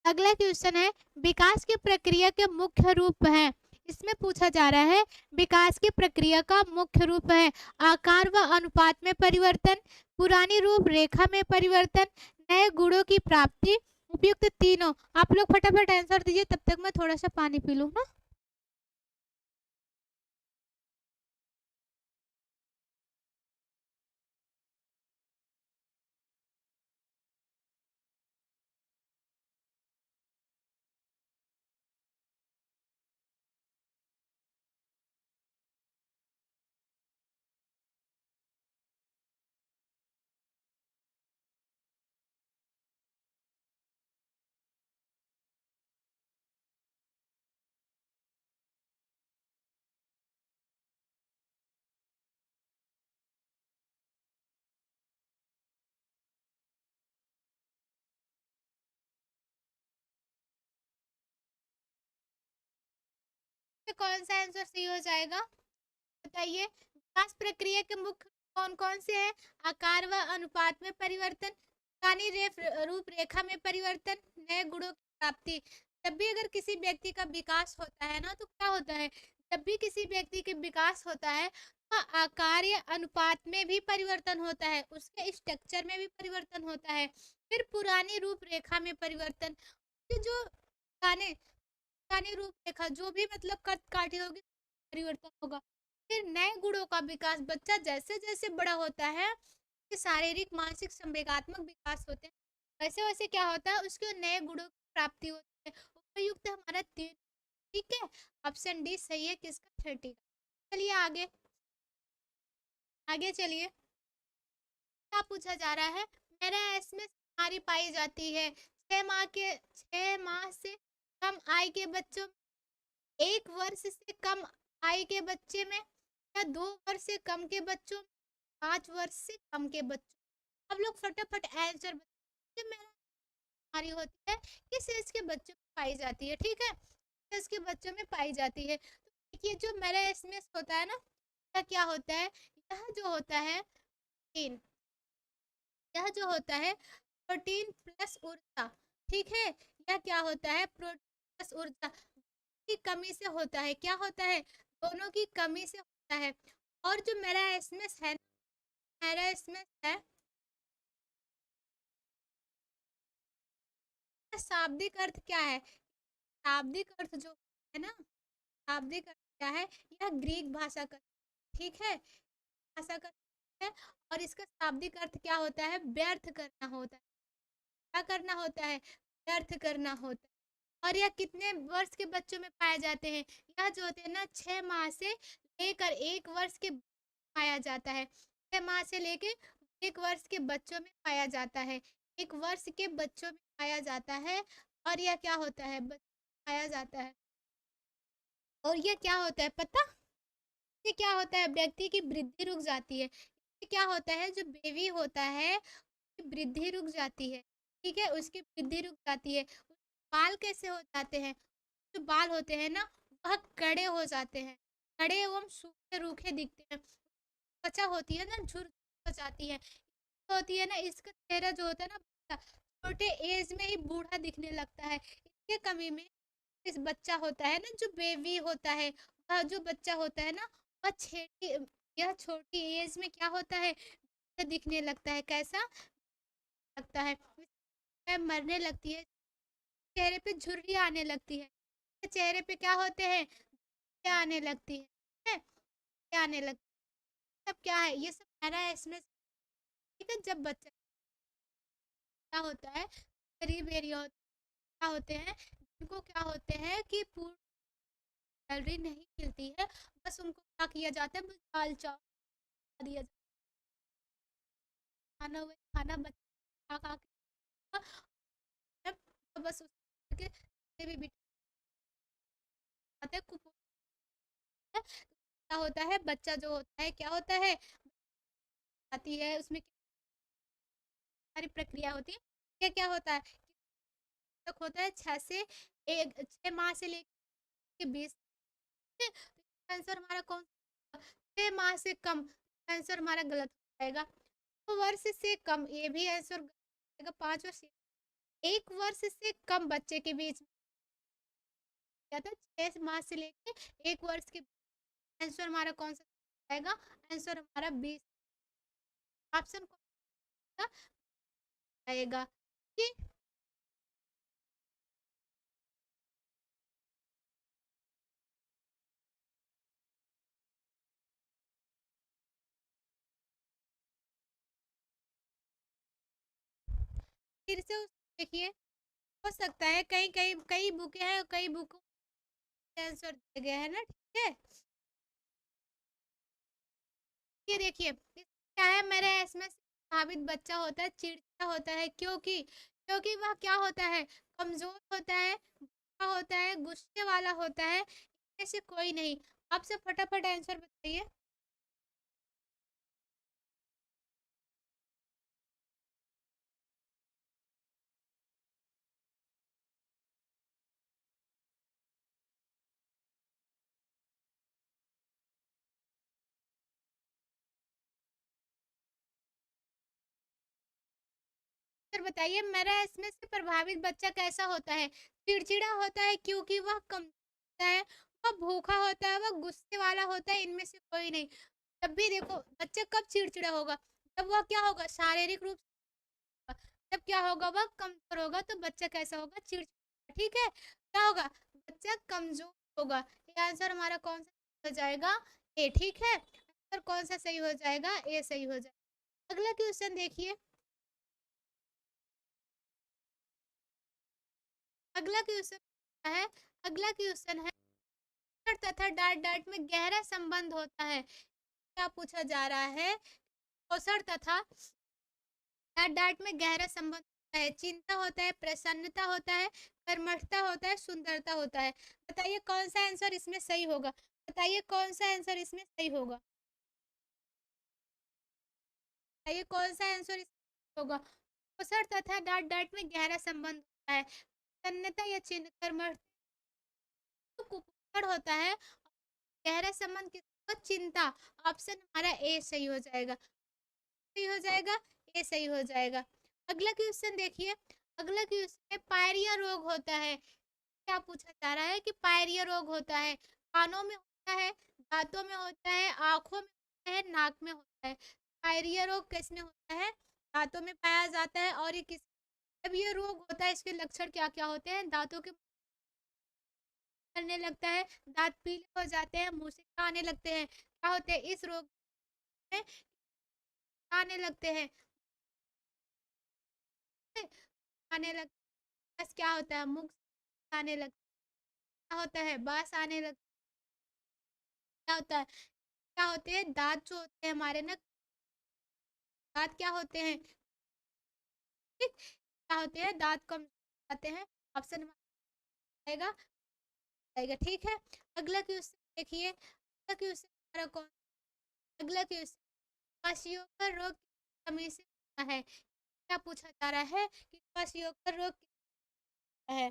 अगला क्वेश्चन है, विकास की प्रक्रिया के मुख्य रूप है। इसमें पूछा जा रहा है, विकास की प्रक्रिया का मुख्य रूप है आकार व अनुपात में परिवर्तन, पुरानी रूप रेखा में परिवर्तन, नए गुणों की प्राप्ति, उपयुक्त तीनों। आप लोग फटाफट आंसर दीजिए, तब तक मैं थोड़ा सा पानी पी लूँ ना। तो कौन सा आंसर सही हो जाएगा, बताइए। विकास प्रक्रिया के मुख्य कौन कौन से हैं, आकार व अनुपात में परिवर्तन, पुरानी रूपरेखा में परिवर्तन, नए गुणों की प्राप्ति। जब भी अगर किसी व्यक्ति का विकास होता है ना, तो क्या होता है, जब भी किसी व्यक्ति के विकास होता है तो आकार या अनुपात में भी परिवर्तन होता है, उसके स्ट्रक्चर में भी परिवर्तन होता है, फिर पुरानी रूपरेखा में परिवर्तन, ये जो पुराने पुरानी रूपरेखा जो भी मतलब कद काठी होगी, परिवर्तन होगा। फिर नए गुणों का विकास, बच्चा जैसे जैसे बड़ा होता है, शारीरिक मानसिक संवेगात्मक विकास होते हैं, वैसे वैसे क्या होता है, उसके नए गुणों की प्राप्ति होती है। उपयुक्त हमारा तीन, ठीक है। ऑप्शन डी सही है, किसका, 30 का। चलिए आगे, आगे चलिए। क्या पूछा जा रहा है, मेरा इसमें बीमारी पाई जाती है 6 माह से कम आयु के बच्चों, 1 वर्ष से कम आयु के बच्चे में, या 2 वर्ष से कम के बच्चों में, 5 वर्ष से कम के बच्चों। अब लोग फटाफट आंसर बताइए, मेरा बीमारी होती है किस एज के बच्चों में पाई जाती है, ठीक है, एज के बच्चों में पाई जाती है। तो देखिए जो मेरा एसएमएस होता है ना, यह क्या होता है, यह जो होता है प्रोटीन, यह जो होता है प्रोटीन प्लस ऊर्जा, ठीक है। यह क्या होता है, प्रोटीन प्लस ऊर्जा की कमी से होता है, क्या होता है, दोनों की कमी से होता है। और जो मेरा एसएमएस है, मेरा एसएमएस है, शाब्दिक अर्थ क्या है, शाब्दिक अर्थ जो है ना, शाब्दिक अर्थ क्या है, यह ग्रीक भाषा का, ठीक है, भाषा का है। और इसका शाब्दिक अर्थ क्या होता है, व्यर्थ करना होता है, क्या करना होता है, व्यर्थ करना होता है। और यह कितने वर्ष के बच्चों में पाए जाते हैं? यह जो होते हैं ना 6 माह से लेकर 1 वर्ष के पाया जाता है। 6 माह से लेके 1 वर्ष के बच्चों में पाया जाता है। 1 वर्ष के बच्चों में पाया जाता है और यह क्या होता है? पाया जाता है। और ये क्या होता है पता? ये क्या होता है? व्यक्ति की वृद्धि रुक जाती है। ये क्या होता है? जो बेबी होता है, उसकी वृद्धि रुक जाती है। ठीक है? उसकी वृद्धि रुक जाती है। बाल कैसे हो जाते हैं? जो बाल होते हैं ना, वह कड़े हो जाते हैं। कड़े एवं सूखे रूखे दिखते हैं। त्वचा होती है ना, झुर हो जाती है। होती है ना, इसका चेहरा जो होता है ना, छोटे एज में ही बूढ़ा दिखने लगता है। इसके कमी में इस बच्चा होता है ना, जो बेबी होता है, वह जो बच्चा होता है ना, वह छेटी यह छोटी एज में क्या होता है? दिखने लगता है। कैसा लगता है? मरने लगती है। चेहरे पे झुर्री आने लगती है। चेहरे पे क्या होते हैं? क्या आने लगती है? क्या आने लगती है? सब क्या है? ये सब आ रहा है इसमें। ठीक है? जब बच्चा क्या होता है, गरीब एरिया क्या होते हैं, जिनको क्या होते हैं कि पूर्ण सैलरी नहीं मिलती है, बस उनको क्या किया जाता है? बस दाल चावल दिया जाता है, खाना हुआ खाना बच्चा खा खा के तो बस उसके भी बिठाते हैं क्या होता है? बच्चा जो होता है क्या होता है? आती है उसमें सारी प्रक्रिया होती है। क्या क्या होता है? तक होता है 6 माह से लेकर 20। आंसर हमारा कौन? 6 माह से कम। आंसर हमारा गलत हो जाएगा। 2 वर्ष से कम, ये भी आंसर गलत हो जाएगा। 5 वर्ष, 1 वर्ष से कम बच्चे के बीच क्या था? 6 माह से लेकर 1 वर्ष के। आंसर हमारा कौन सा आएगा? आंसर हमारा 20। ऑप्शन कौन सा आएगा? कि फिर से देखिए, हो सकता है कई कई कई बुकें हैं, कई बुकों में आंसर दिए गए हैं ना। ठीक है, ये देखिए क्या है? मेरे इसमें से प्रभावित बच्चा होता है, चिड़चिड़ा होता है। क्योंकि क्योंकि वह क्या होता है? कमजोर होता है, बुरा होता है, गुस्से वाला होता है। इनमें से कोई नहीं। आपसे फटाफट आंसर बताइए। फिर बताइए, मेरा इसमें से प्रभावित बच्चा कैसा होता है? चिड़चिड़ा होता है क्योंकि वह कम होता है, वह भूखा होता है, वह गुस्से वाला होता है। इनमें से कोई नहीं। जब भी देखो बच्चा कब चिड़चिड़ा होगा? तब वह क्या होगा? शारीरिक रूप से। तब क्या होगा? वह कमजोर होगा। तो बच्चा कैसा होगा? चिड़चिड़ा। ठीक है, क्या होगा? बच्चा कमजोर होगा। ये आंसर हमारा कौन सा हो जाएगा? ए। ठीक है, आंसर कौन सा सही हो जाएगा? ए सही हो जाएगा। अगला क्वेश्चन देखिए। अगला क्वेश्चन है अगला क्वेश्चन है तथा डांट डांट में गहरा संबंध होता है। क्या पूछा जा रहा है? पोषण तथा डांट डांट में गहरा संबंध होता है। चिंता होता है, प्रसन्नता होता है, कर्मठता होता है, सुंदरता होता है। बताइए कौन सा आंसर इसमें सही होगा? बताइए कौन सा आंसर इसमें सही होगा? बताइए कौन सा आंसर इसमें होगा? पोषण तथा डांट डांट में गहरा संबंध होता है। प्रसन्नता या चिन्ह कर्मठ कुपोषण होता है। गहरा संबंध किसका? चिंता। ऑप्शन हमारा ए सही हो जाएगा। सही हो जाएगा, ए सही हो जाएगा। अगला क्वेश्चन देखिए। अगला क्वेश्चन है पायरिया रोग होता है। क्या पूछा जा रहा है? कि पायरिया रोग होता है, कानों में होता है, दांतों में होता है, आंखों में होता है, नाक में होता है। पायरिया रोग किसमें होता है? दांतों में पाया जाता है। और ये किस जब ये रोग होता है, इसके लक्षण क्या क्या होते हैं? दांतों के करने लगता है, दांत पीले हो जाते हैं, मुंह से आने लगते हैं। क्या होते हैं इस रोग में? आने लगते हैं, आने लग बस क्या होता है? मुंह आने लगती क्या होता है, बांस आने लगती क्या होता है, क्या होते हैं, दांत जो होते हैं हमारे ना, दांत क्या होते हैं, ठीक, क्या होते हैं, दांत कम आते हैं। ऑप्शन आएगा आएगा, ठीक है। अगला क्वेश्चन देखिए, अगला क्वेश्चन हमारा कौन, अगला क्वेश्चन, क्वाशियोकर रोग किस कमी से होता है, क्या पूछा जा रहा है कि क्वाशियोकर रोग किस है,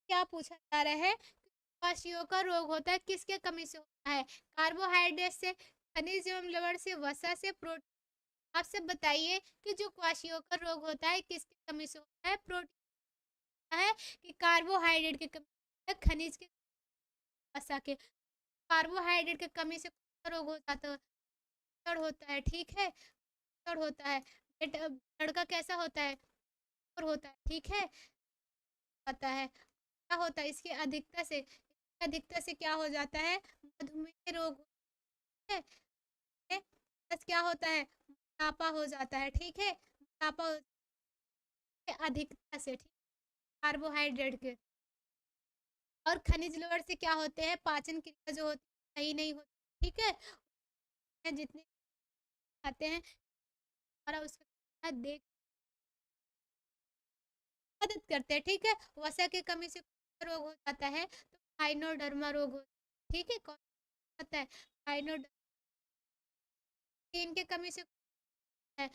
क्या पूछा जा रहा है, क्वाशियों का रोग होता है किसके कमी से होता है, कार्बोहाइड्रेट से, खनिज एवं लवण से, वसा से, प्रोटीन। आप सब बताइए कि जो क्वाशियों का रोग होता है किसकी कमी से होता है, प्रोटीन है कि कार्बोहाइड्रेट की कमी है, खनिज के, वसा के। कार्बोहाइड्रेट की कमी से कौन सा रोग हो जाता है, ब्लड होता है, ठीक है, ब्लड होता है। ब्लड का कैसा होता है, और होता है, ठीक है, आता है, क्या होता है इसकी अधिकता से, अधिकता से क्या हो जाता है, मधुमेह रोग है, बस क्या होता है, मोटापा हो जाता है, ठीक है, मोटापा अधिकता से, ठीक, कार्बोहाइड्रेट के। और खनिज लवण से क्या होते हैं, पाचन क्रिया जो होती है सही नहीं होती, ठीक है, जितने खाते हैं हमारा उसका देख मदद करते हैं, ठीक है। वसा की कमी से रोग हो जाता है तो हाइनोडर्मा रोग हो, ठीक है, कौन होता है, हाइनोडर्मा की कमी से है,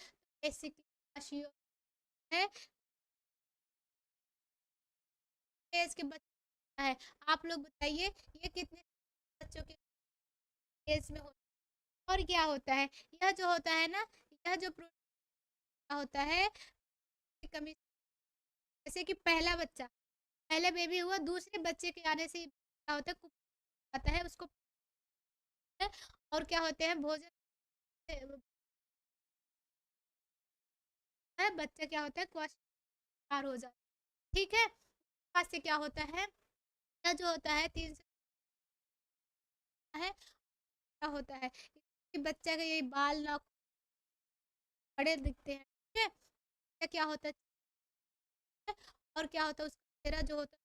बेसिकली है, एज के बच्चे है। आप लोग बताइए ये कितने बच्चों के एज में होता है, और क्या होता है, यह जो होता है ना, यह जो प्रोटीन होता है कमी, जैसे कि पहला बच्चा, पहले बेबी हुआ, दूसरे बच्चे के आने से क्या होता है, आता है उसको, और क्या होते हैं, भोजन है, बच्चा क्या होता है, क्वाश हो जाता है, ठीक है। आज से क्या होता है, क्या जो होता है 3 से है, क्या होता है कि बच्चा का यही बाल ना बड़े दिखते हैं, ठीक है, क्या क्या होता है, और क्या होता है उसका चेहरा जो होता है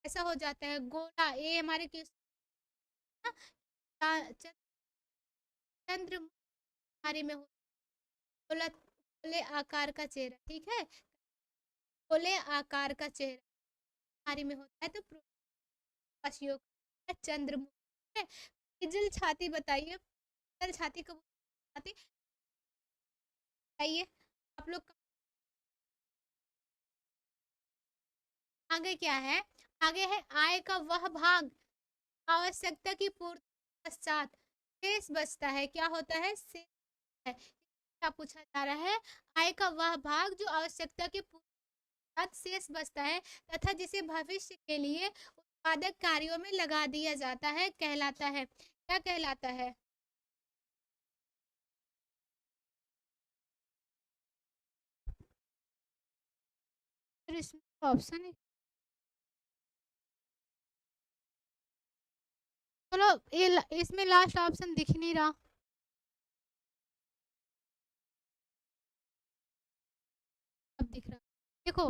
ऐसा हो जाता है गोला, ये हमारे किस चंद्र में हो, गोला, गोले आकार का चेहरा, ठीक है, गोले आकार का चेहरा हमारी में होता है, तो प्रकाशियों का चंद्रमुखी है। पिजल छाती बताइए, पिजल छाती कब छाती बताइए आप लोग। आगे क्या है, आगे है आय का वह भाग आवश्यकता की पूर्ति पश्चात शेष बचता है, क्या होता है, शेष है, क्या पूछा जा रहा है, आय का वह भाग जो आवश्यकता की पूर्ति शेष बचता है तथा जिसे भविष्य के लिए उत्पादक कार्यों में लगा दिया जाता है कहलाता है, क्या कहलाता है, इसमें ऑप्शन है, चलो ये इसमें लास्ट ऑप्शन दिख नहीं रहा, अब दिख रहा, देखो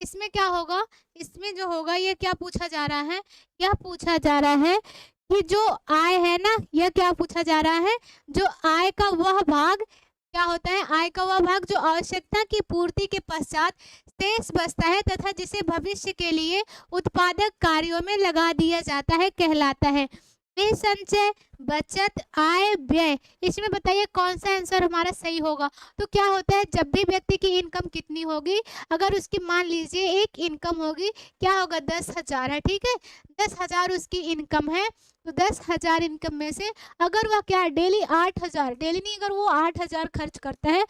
इसमें क्या होगा, इसमें जो होगा ये क्या पूछा जा रहा है, यह पूछा जा रहा है कि जो आय है ना, यह क्या पूछा जा रहा है, जो आय का वह भाग क्या होता है, आय का वह भाग जो आवश्यकता की पूर्ति के पश्चात शेष बचता है तथा जिसे भविष्य के लिए उत्पादक कार्यों में लगा दिया जाता है कहलाता है। संचय, बचत, आय, व्यय, इसमें बताइए कौन सा आंसर हमारा सही होगा। तो क्या होता है, जब भी व्यक्ति की इनकम कितनी होगी, अगर उसकी मान लीजिए एक इनकम होगी, क्या होगा, 10,000 है, ठीक है, 10,000 उसकी इनकम है, तो 10,000 इनकम में से अगर वह क्या डेली 8,000, डेली नहीं, अगर वो 8,000 खर्च करता है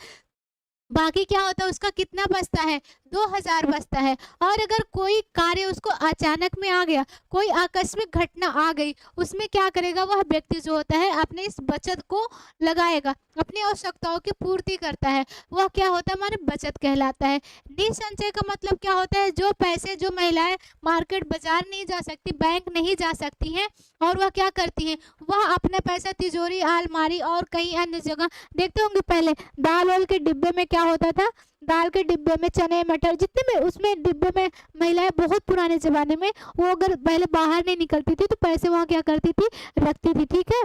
बाकी क्या होता है उसका कितना बचता है 2000 बचता है। और अगर कोई कार्य उसको अचानक में आ गया, कोई आकस्मिक घटना आ गई, उसमें क्या करेगा वह व्यक्ति जो होता है अपने इस बचत को लगाएगा, अपनी आवश्यकताओं की पूर्ति करता है, वह क्या होता है हमारे बचत कहलाता है। निसंचय का मतलब क्या होता है, जो पैसे जो महिलाएं मार्केट बाजार नहीं जा सकती, बैंक नहीं जा सकती हैं, और वह क्या करती हैं, वह अपना पैसा तिजोरी, अलमारी और कई अन्य जगह, देखते होंगे पहले दाल वाल के डिब्बे में क्या होता था, दाल के डिब्बे में चने मटर जितने में उसमें डिब्बे में महिलाएं बहुत पुराने जमाने में वो अगर पहले बाहर नहीं निकलती थी तो पैसे वहां क्या करती थी, रखती थी, ठीक है।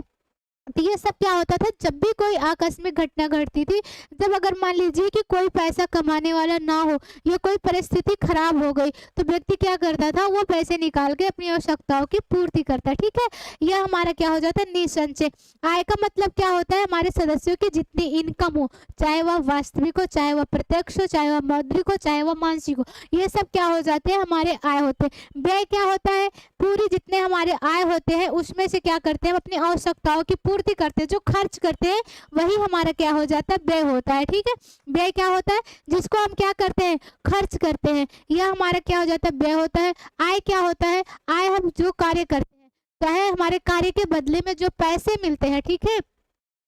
तो ये सब क्या होता था, जब भी कोई आकस्मिक घटना घटती थी, जब अगर मान लीजिए कि कोई पैसा कमाने वाला ना हो या कोई परिस्थिति खराब हो गई, तो व्यक्ति क्या करता था, वो पैसे निकाल के अपनी आवश्यकताओं की पूर्ति करता, ठीक है। यह हमारा क्या हो जाता है, निसंचय। आय का मतलब क्या होता है, हमारे सदस्यों की जितनी इनकम हो, चाहे वह वास्तविक हो, चाहे वह प्रत्यक्ष हो, चाहे वह मौद्रिक हो, चाहे वह मानसिक हो, ये सब क्या हो जाते हैं, हमारे आय होते हैं। व्यय क्या होता है, पूरी जितने हमारे आय होते हैं उसमें से क्या करते हैं, हम अपनी आवश्यकताओं की पूर्ति करते हैं, जो खर्च करते हैं वही हमारा क्या हो जाता है, व्यय होता है, ठीक है। व्यय क्या होता है, जिसको हम क्या करते हैं, खर्च करते हैं, यह हमारा क्या हो जाता है, व्यय होता है। आय क्या होता है, आय हम जो कार्य करते हैं, चाहे हमारे कार्य के बदले में जो पैसे मिलते हैं, ठीक है।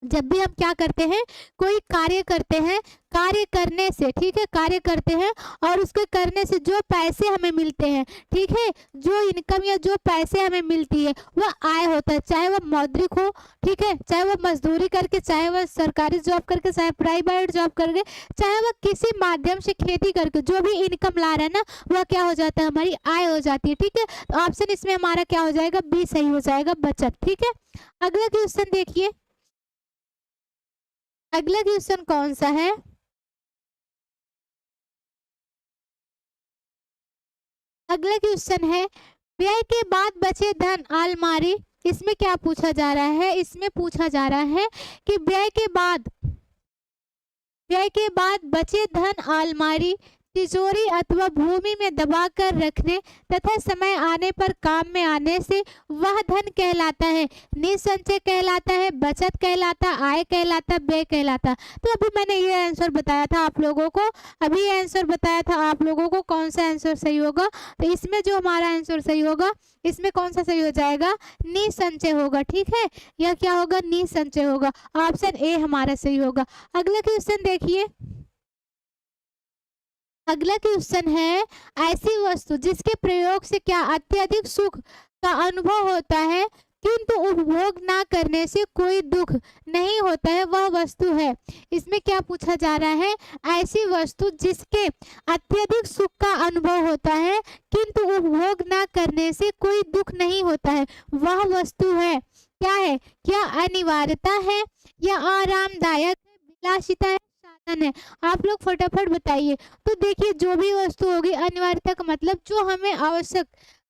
जब भी हम क्या करते हैं, कोई कार्य करते हैं, कार्य करने से, ठीक है, कार्य करते हैं और उसके करने से जो पैसे हमें मिलते हैं, ठीक है, जो इनकम या जो पैसे हमें मिलती है वह आय होता है, चाहे वह मौद्रिक हो, ठीक है, चाहे वह मजदूरी करके, चाहे वह सरकारी जॉब करके, चाहे प्राइवेट जॉब करके, चाहे वह किसी माध्यम से खेती करके, जो भी इनकम ला रहा है ना, वह क्या हो जाता है, हमारी आय हो जाती है, ठीक है। तो ऑप्शन इसमें हमारा क्या हो जाएगा, बी सही हो जाएगा, बचत, ठीक है। अगला क्वेश्चन देखिए, अगला क्वेश्चन कौन सा है, अगला क्वेश्चन है, व्यय के बाद बचे धन अलमारी। इसमें क्या पूछा जा रहा है, इसमें पूछा जा रहा है कि व्यय के बाद बचे धन अलमारी, तिजोरी अथवा भूमि में दबाकर रखने तथा समय आने पर काम में आने से वह धन कहलाता है, निसंचय कहलाता है, बचत कहलाता, आय कहलाता, व्यय कहलाता। तो अभी मैंने ये आंसर बताया था आप लोगों को, अभी ये आंसर बताया था आप लोगों को, कौन सा आंसर सही होगा, तो इसमें जो हमारा आंसर सही होगा, इसमें कौन सा सही हो जाएगा, निसंचय होगा, ठीक है। यह क्या होगा, निसंचय होगा, ऑप्शन ए हमारा सही होगा। अगला क्वेश्चन देखिए, अगला क्वेश्चन है, ऐसी वस्तु जिसके प्रयोग से क्या अत्यधिक सुख का अनुभव होता है किंतु उपभोग ना करने से कोई दुख नहीं होता है, वह वस्तु है। इसमें क्या पूछा जा रहा है, ऐसी वस्तु जिसके अत्यधिक सुख का अनुभव होता है किंतु उपभोग ना करने से कोई दुख नहीं होता है, वह वस्तु है, क्या है, क्या अनिवार्यता है या आरामदायक है, विलासिता है, साधन है। आप लोग फटाफट बताइए। तो देखिए, जो भी वस्तु होगी, अनिवार्यता का मतलब जो हमें आवश्यक,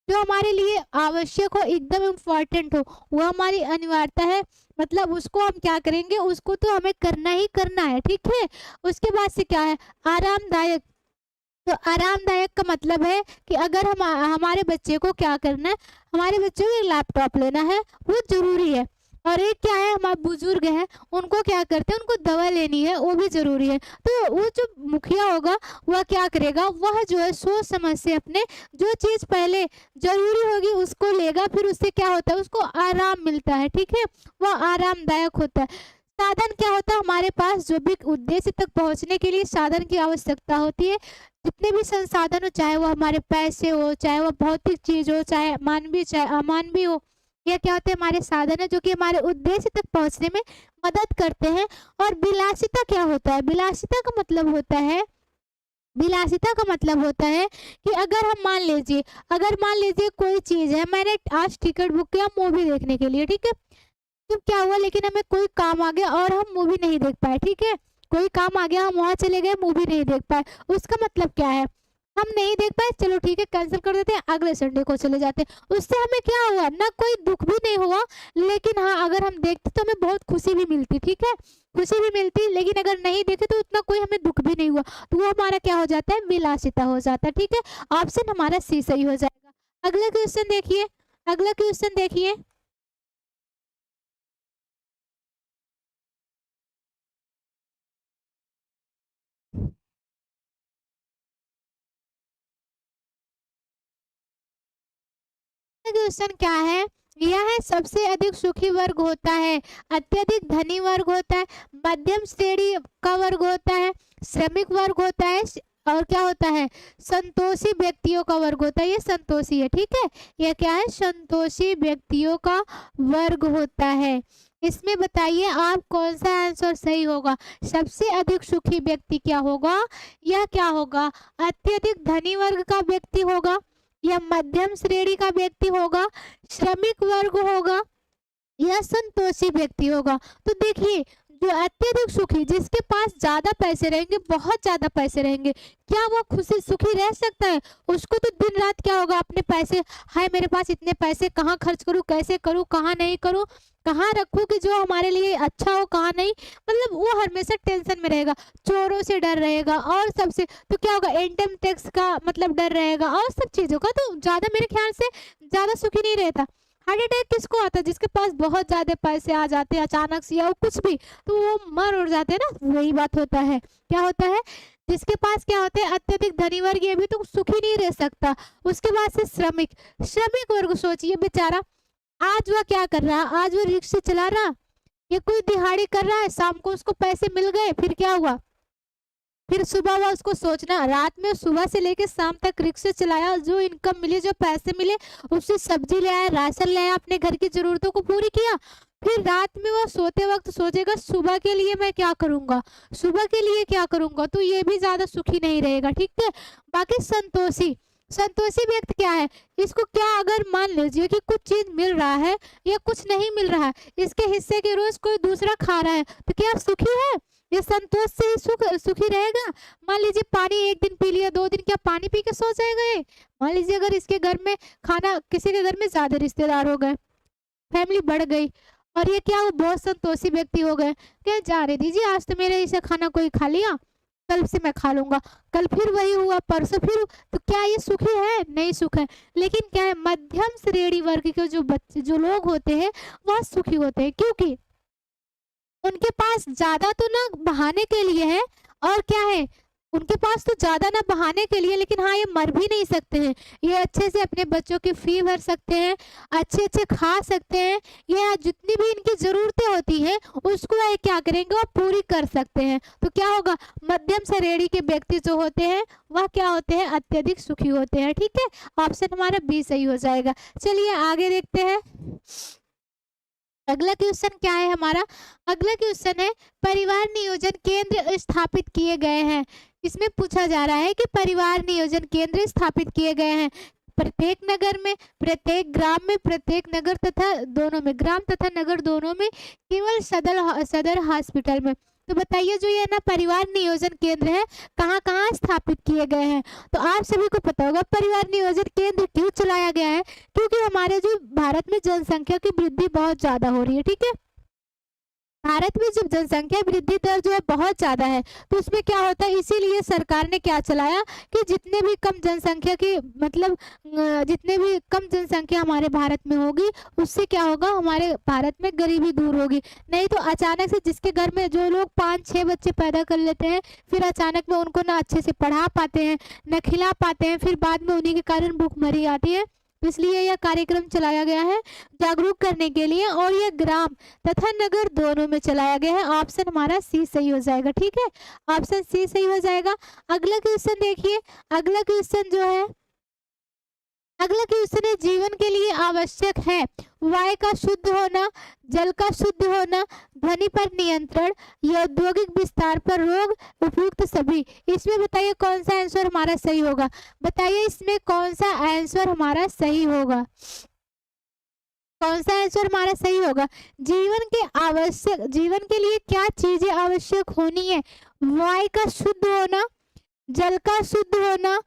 जो हमारे लिए आवश्यक हो, एकदम इम्पोर्टेंट हो, वो हमारी अनिवार्यता है, मतलब उसको हम क्या करेंगे, उसको तो हमें करना ही करना है, ठीक है। उसके बाद से क्या है, आरामदायक। तो आरामदायक का मतलब है कि अगर हम हमारे बच्चे को क्या करना है, हमारे बच्चे को लैपटॉप लेना है, वो जरूरी है। और एक क्या है, हमारे बुजुर्ग हैं, उनको क्या करते हैं, उनको दवा लेनी है, वो भी जरूरी है। तो वो जो मुखिया होगा वह क्या करेगा, वह जो है सोच समझ से अपने जो चीज पहले जरूरी होगी उसको लेगा, फिर उससे क्या होता है, उसको आराम मिलता है, ठीक है, वह आरामदायक होता है। साधन क्या होता है, हमारे पास जो भी उद्देश्य तक पहुंचने के लिए साधन की आवश्यकता होती है, जितने भी संसाधन हो, चाहे वो हमारे पैसे हो, चाहे वो भौतिक चीज हो, चाहे मानवीय चाहे अमानवीय हो, यह क्या होते हैं, हमारे साधन है जो कि हमारे उद्देश्य तक पहुंचने में मदद करते हैं। और विलासिता क्या होता है, विलासिता का मतलब होता है, विलासिता का मतलब होता है कि अगर हम अगर मान लीजिए कोई चीज है, मैंने आज टिकट बुक किया मूवी देखने के लिए, ठीक है, तो क्या हुआ, लेकिन हमें कोई काम आ गया और हम मूवी नहीं देख पाए, ठीक है, कोई काम आ गया, हम वहां चले गए, मूवी नहीं देख पाए, उसका मतलब क्या है, हम नहीं देख पाए, चलो ठीक है, कैंसिल कर देते हैं, अगले संडे को चले जाते हैं। उससे हमें क्या हुआ ना, कोई दुख भी नहीं हुआ, लेकिन हाँ अगर हम देखते तो हमें बहुत खुशी भी मिलती, ठीक है, खुशी भी मिलती, लेकिन अगर नहीं देखे तो उतना कोई हमें दुख भी नहीं हुआ, तो वो हमारा क्या हो जाता है, विलासिता हो जाता है, ठीक है। ऑप्शन हमारा सी सही हो जाएगा। अगला क्वेश्चन देखिए, अगला क्वेश्चन देखिए, क्वेश्चन क्या है, यह है सबसे अधिक सुखी वर्ग होता है, अत्यधिक धनी वर्ग होता है, मध्यम श्रेणी का वर्ग होता है, श्रमिक वर्ग होता है, और क्या होता है, संतोषी व्यक्तियों का वर्ग होता है। ये संतोषी है, ठीक है, यह क्या है, संतोषी व्यक्तियों का वर्ग होता है। इसमें बताइए आप कौन सा आंसर सही होगा। सबसे अधिक सुखी व्यक्ति क्या होगा, यह क्या होगा, अत्यधिक धनी वर्ग का व्यक्ति होगा, या मध्यम श्रेणी का व्यक्ति होगा, श्रमिक वर्ग होगा, या संतोषी व्यक्ति होगा। तो देखिए, जो अत्यधिक सुखी, जिसके पास ज्यादा पैसे रहेंगे, बहुत ज्यादा पैसे रहेंगे, क्या वो खुशी सुखी रह सकता है? उसको तो दिन रात क्या होगा, अपने पैसे, हाय मेरे पास इतने पैसे, कहाँ खर्च करूँ, कैसे करूँ, कहाँ नहीं करूँ, कहाँ रखूँ कि जो हमारे लिए अच्छा हो, कहाँ नहीं, मतलब वो हमेशा टेंशन में रहेगा, चोरों से डर रहेगा, और सबसे तो क्या होगा, इनकम टैक्स का मतलब डर रहेगा, और सब चीजों का। तो ज्यादा, मेरे ख्याल से ज्यादा सुखी नहीं रहता। हार्ट अटैक किसको आता है, जिसके पास बहुत ज्यादा पैसे आ जाते हैं अचानक से, या वो कुछ भी, तो वो मर उड़ जाते हैं ना, वही बात होता है। क्या होता है, जिसके पास क्या होता है, अत्यधिक धनी वर्ग, ये भी तो सुखी नहीं रह सकता। उसके बाद से श्रमिक, श्रमिक वर्ग सोचिए बेचारा, आज वह क्या कर रहा है, आज वो रिक्शा चला रहा, या कोई दिहाड़ी कर रहा है, शाम को उसको पैसे मिल गए, फिर क्या हुआ, फिर सुबह हुआ, उसको सोचना, रात में सुबह से लेकर शाम तक रिक्शा चलाया, जो इनकम मिली, जो पैसे मिले, उससे सब्जी ले आया, राशन ले आया, अपने घर की जरूरतों को पूरी किया। फिर रात में वो सोते वक्त सोचेगा, सुबह के लिए मैं क्या करूंगा, सुबह के लिए क्या करूंगा, तो ये भी ज्यादा सुखी नहीं रहेगा, ठीक है। बाकी संतोषी, संतोषी व्यक्ति क्या है, इसको क्या, अगर मान लीजिए कि कुछ चीज मिल रहा है या कुछ नहीं मिल रहा है, इसके हिस्से के रोज कोई दूसरा खा रहा है, तो क्या सुखी है, ये संतोष से ही सुखी रहेगा। मान लीजिए पानी एक दिन पी लिया, 2 दिन, क्या पानी पी के सो जाएगा ये? मान लीजिए अगर इसके घर में खाना, किसी के घर में ज्यादा रिश्तेदार हो गए, फैमिली बढ़ गई, और ये क्या, वो बहुत संतोषी व्यक्ति हो गए, क्या जा रहे दीजिए, आज तो मेरे इसे खाना कोई खा लिया, कल से मैं खा लूंगा, कल फिर वही हुआ, परसों फिर, तो क्या ये सुखी है? नहीं सुख है। लेकिन क्या है, मध्यम श्रेणी वर्ग के जो बच्चे, जो लोग होते हैं, वह सुखी होते हैं, क्योंकि उनके पास ज्यादा तो ना बहाने के लिए है, और क्या है, उनके पास तो ज्यादा ना बहाने के लिए, लेकिन हाँ ये मर भी नहीं सकते हैं, ये अच्छे से अपने बच्चों की फी भर सकते हैं, अच्छे अच्छे खा सकते हैं, ये जितनी भी इनकी जरूरतें होती हैं उसको ये क्या करेंगे, वो पूरी कर सकते हैं। तो क्या होगा, मध्यम श्रेणी के व्यक्ति जो होते हैं वह क्या होते हैं, अत्यधिक सुखी होते हैं, ठीक है। ऑप्शन हमारा बी सही हो जाएगा। चलिए आगे देखते हैं, अगला क्वेश्चन क्या है हमारा, अगला क्वेश्चन है, परिवार नियोजन केंद्र स्थापित किए गए हैं। इसमें पूछा जा रहा है कि परिवार नियोजन केंद्र स्थापित किए गए हैं प्रत्येक नगर में, प्रत्येक ग्राम में, प्रत्येक नगर तथा दोनों में, ग्राम तथा नगर दोनों में, केवल सदर हॉस्पिटल में। तो बताइए, जो ये ना परिवार नियोजन केंद्र है, कहाँ कहाँ स्थापित किए गए हैं। तो आप सभी को पता होगा परिवार नियोजन केंद्र क्यों चलाया गया है, क्योंकि हमारे जो भारत में जनसंख्या की वृद्धि बहुत ज्यादा हो रही है, ठीक है। भारत में जब जनसंख्या वृद्धि दर जो है बहुत ज्यादा है, तो उसमें क्या होता है, इसीलिए सरकार ने क्या चलाया कि जितने भी कम जनसंख्या की, मतलब जितने भी कम जनसंख्या हमारे भारत में होगी, उससे क्या होगा, हमारे भारत में गरीबी दूर होगी। नहीं तो अचानक से जिसके घर में जो लोग 5-6 बच्चे पैदा कर लेते हैं, फिर अचानक में उनको ना अच्छे से पढ़ा पाते हैं, न खिला पाते हैं, फिर बाद में उन्हीं के कारण भूखमरी आती है। इसलिए यह कार्यक्रम चलाया गया है जागरूक करने के लिए, और यह ग्राम तथा नगर दोनों में चलाया गया है। ऑप्शन हमारा सी सही हो जाएगा, ठीक है, ऑप्शन सी सही हो जाएगा। अगला क्वेश्चन देखिए, अगला क्वेश्चन जो है, अगला क्वेश्चन है, जीवन के लिए आवश्यक है वायु का शुद्ध होना, जल का शुद्ध होना, ध्वनि पर नियंत्रण, या औद्योगिक विस्तार पर रोक, उपयुक्त सभी। इसमें बताइए कौन सा आंसर हमारा सही होगा, बताइए इसमें कौन सा आंसर हमारा सही होगा, कौन सा आंसर हमारा सही होगा। जीवन के आवश्यक, जीवन के लिए क्या चीजें आवश्यक होनी है, वायु का शुद्ध होना, जल का शुद्ध होना,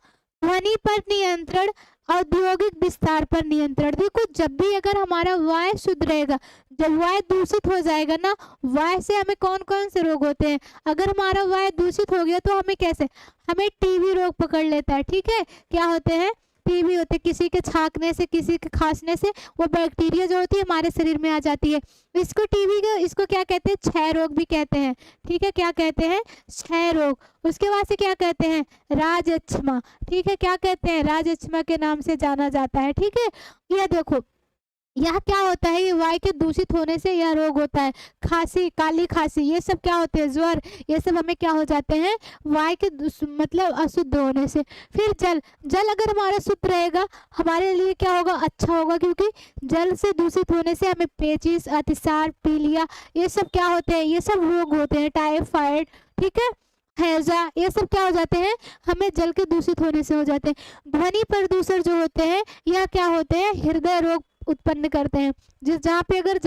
ध्वनि पर नियंत्रण, औद्योगिक विस्तार पर नियंत्रण। देखो, जब भी अगर हमारा वायु शुद्ध रहेगा, जब वायु दूषित हो जाएगा ना, वायु से हमें कौन कौन से रोग होते हैं, अगर हमारा वायु दूषित हो गया तो हमें कैसे, हमें टीबी रोग पकड़ लेता है, ठीक है। क्या होते हैं, टीबी होते हैं, किसी के छांकने से, किसी के खांसने से वो बैक्टीरिया जो होती है हमारे शरीर में आ जाती है। इसको टीबी का, इसको क्या कहते हैं, क्षय रोग भी कहते हैं। ठीक है, क्या कहते हैं, क्षय रोग। उसके बाद से क्या कहते हैं, राजक्षमा। ठीक है, क्या कहते हैं, राजक्षमा के नाम से जाना जाता है। ठीक है, यह देखो, यह क्या होता है, ये वायु के दूषित होने से यह रोग होता है। खांसी, काली खांसी, ये सब क्या होते हैं, ज्वर, ये सब हमें क्या हो जाते हैं, वायु के मतलब अशुद्ध होने से। फिर जल, जल अगर हमारा शुद्ध रहेगा हमारे लिए क्या होगा, अच्छा होगा, क्योंकि जल से दूषित होने से हमें पेचिश, अतिसार, पीलिया, ये सब क्या होते हैं, ये सब रोग होते हैं, टाइफाइड, ठीक है, हैजा, ये सब क्या हो जाते हैं, हमें जल के दूषित होने से हो जाते हैं। ध्वनि प्रदूषण जो होते हैं यह क्या होते हैं, हृदय रोग उत्पन्न करते हैं। जहाँ पे अगर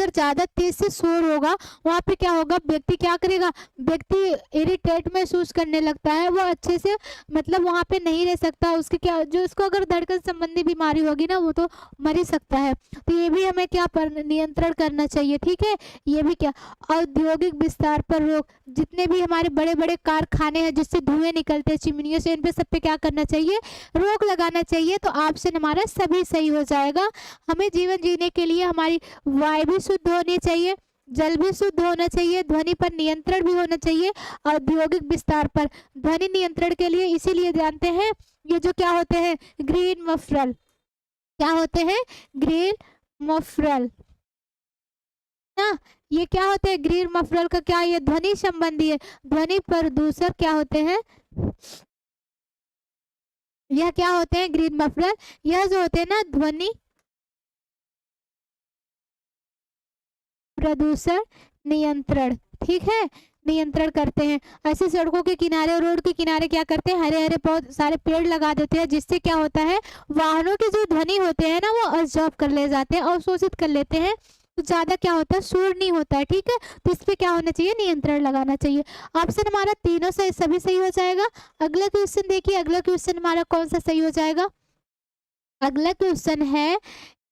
ज्यादा तेज से शोर होगा वहाँ पे क्या होगा, व्यक्ति क्या करेगा, व्यक्ति इरिटेट महसूस करने लगता है, वो अच्छे से मतलब वहाँ पे नहीं रह सकता। उसके क्या, जो उसको अगर धड़कन संबंधी बीमारी होगी ना वो तो मर ही सकता है। तो ये भी हमें क्या पर नियंत्रण करना चाहिए। ठीक है, ये भी क्या, औद्योगिक विस्तार पर रोक, जितने भी हमारे बड़े बड़े कारखाने हैं जिससे धुएं निकलते हैं चिमनियों से, इन पे सब पे क्या करना चाहिए, रोक लगाना चाहिए। तो ऑप्शन हमारा सभी सही हो जाएगा। हमें जीवन जीने के लिए हमारी वायु भी शुद्ध होनी चाहिए, जल भी शुद्ध होना चाहिए, ध्वनि पर नियंत्रण भी होना चाहिए। औद्योगिक विस्तार पर ध्वनि नियंत्रण के लिए इसीलिए जानते हैं ये जो क्या होते हैं, ग्रीन मफरल, क्या होते हैं, ग्रीन मफरल ना, ये क्या होते हैं, ग्रीन मफरल का क्या, ये ध्वनि संबंधी है। ध्वनि प्रदूषक क्या होते हैं, यह क्या होते हैं, ग्रीन मफरल, यह जो होते हैं ना ध्वनि प्रदूषण नियंत्रण, ठीक है, नियंत्रण करते हैं। ऐसे सड़कों के किनारे और रोड के किनारे क्या करते हैं, हरे हरे बहुत सारे पेड़ लगा देते हैं, जिससे क्या होता है, वाहनों के जो ध्वनि होते हैं ना वो अब्जॉर्ब कर ले जाते हैं, अवशोषित कर लेते हैं, तो ज्यादा क्या होता है, शोर नहीं होता है। ठीक है, तो इस पे क्या होना चाहिए, नियंत्रण लगाना चाहिए। ऑप्शन हमारा तीनों से सभी सही हो जाएगा। अगला क्वेश्चन देखिए, अगला क्वेश्चन हमारा कौन सा सही हो जाएगा। अगला क्वेश्चन है,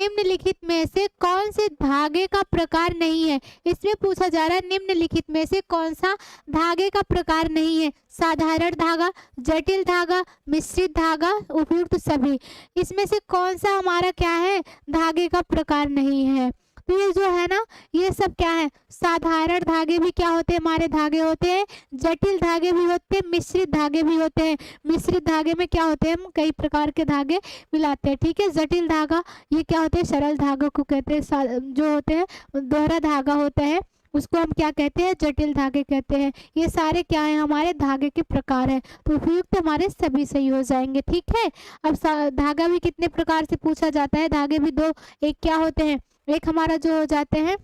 निम्नलिखित में से कौन से धागे का प्रकार नहीं है। इसमें पूछा जा रहा है निम्नलिखित में से कौन सा धागे का प्रकार नहीं है, साधारण धागा, जटिल धागा, मिश्रित धागा, उपयुक्त सभी। इसमें से कौन सा हमारा क्या है, धागे का प्रकार नहीं है। तो ये जो है ना, ये सब क्या है, साधारण धागे भी क्या होते हैं, हमारे धागे होते हैं, जटिल धागे भी होते हैं, मिश्रित धागे भी होते हैं। मिश्रित धागे में क्या होते हैं, हम कई प्रकार के धागे मिलाते हैं। ठीक है, जटिल धागा ये क्या होते हैं, सरल धागे को कहते हैं, जो होते हैं दोहरा धागा होता है उसको हम क्या कहते हैं, जटिल धागे कहते हैं। ये सारे क्या है, हमारे धागे के प्रकार है। तो उपयुक्त हमारे सभी सही हो जाएंगे। ठीक है, अब धागा भी कितने प्रकार से पूछा जाता है, धागे भी दो, एक क्या होते हैं, एक हमारा जो हो जाते हैं,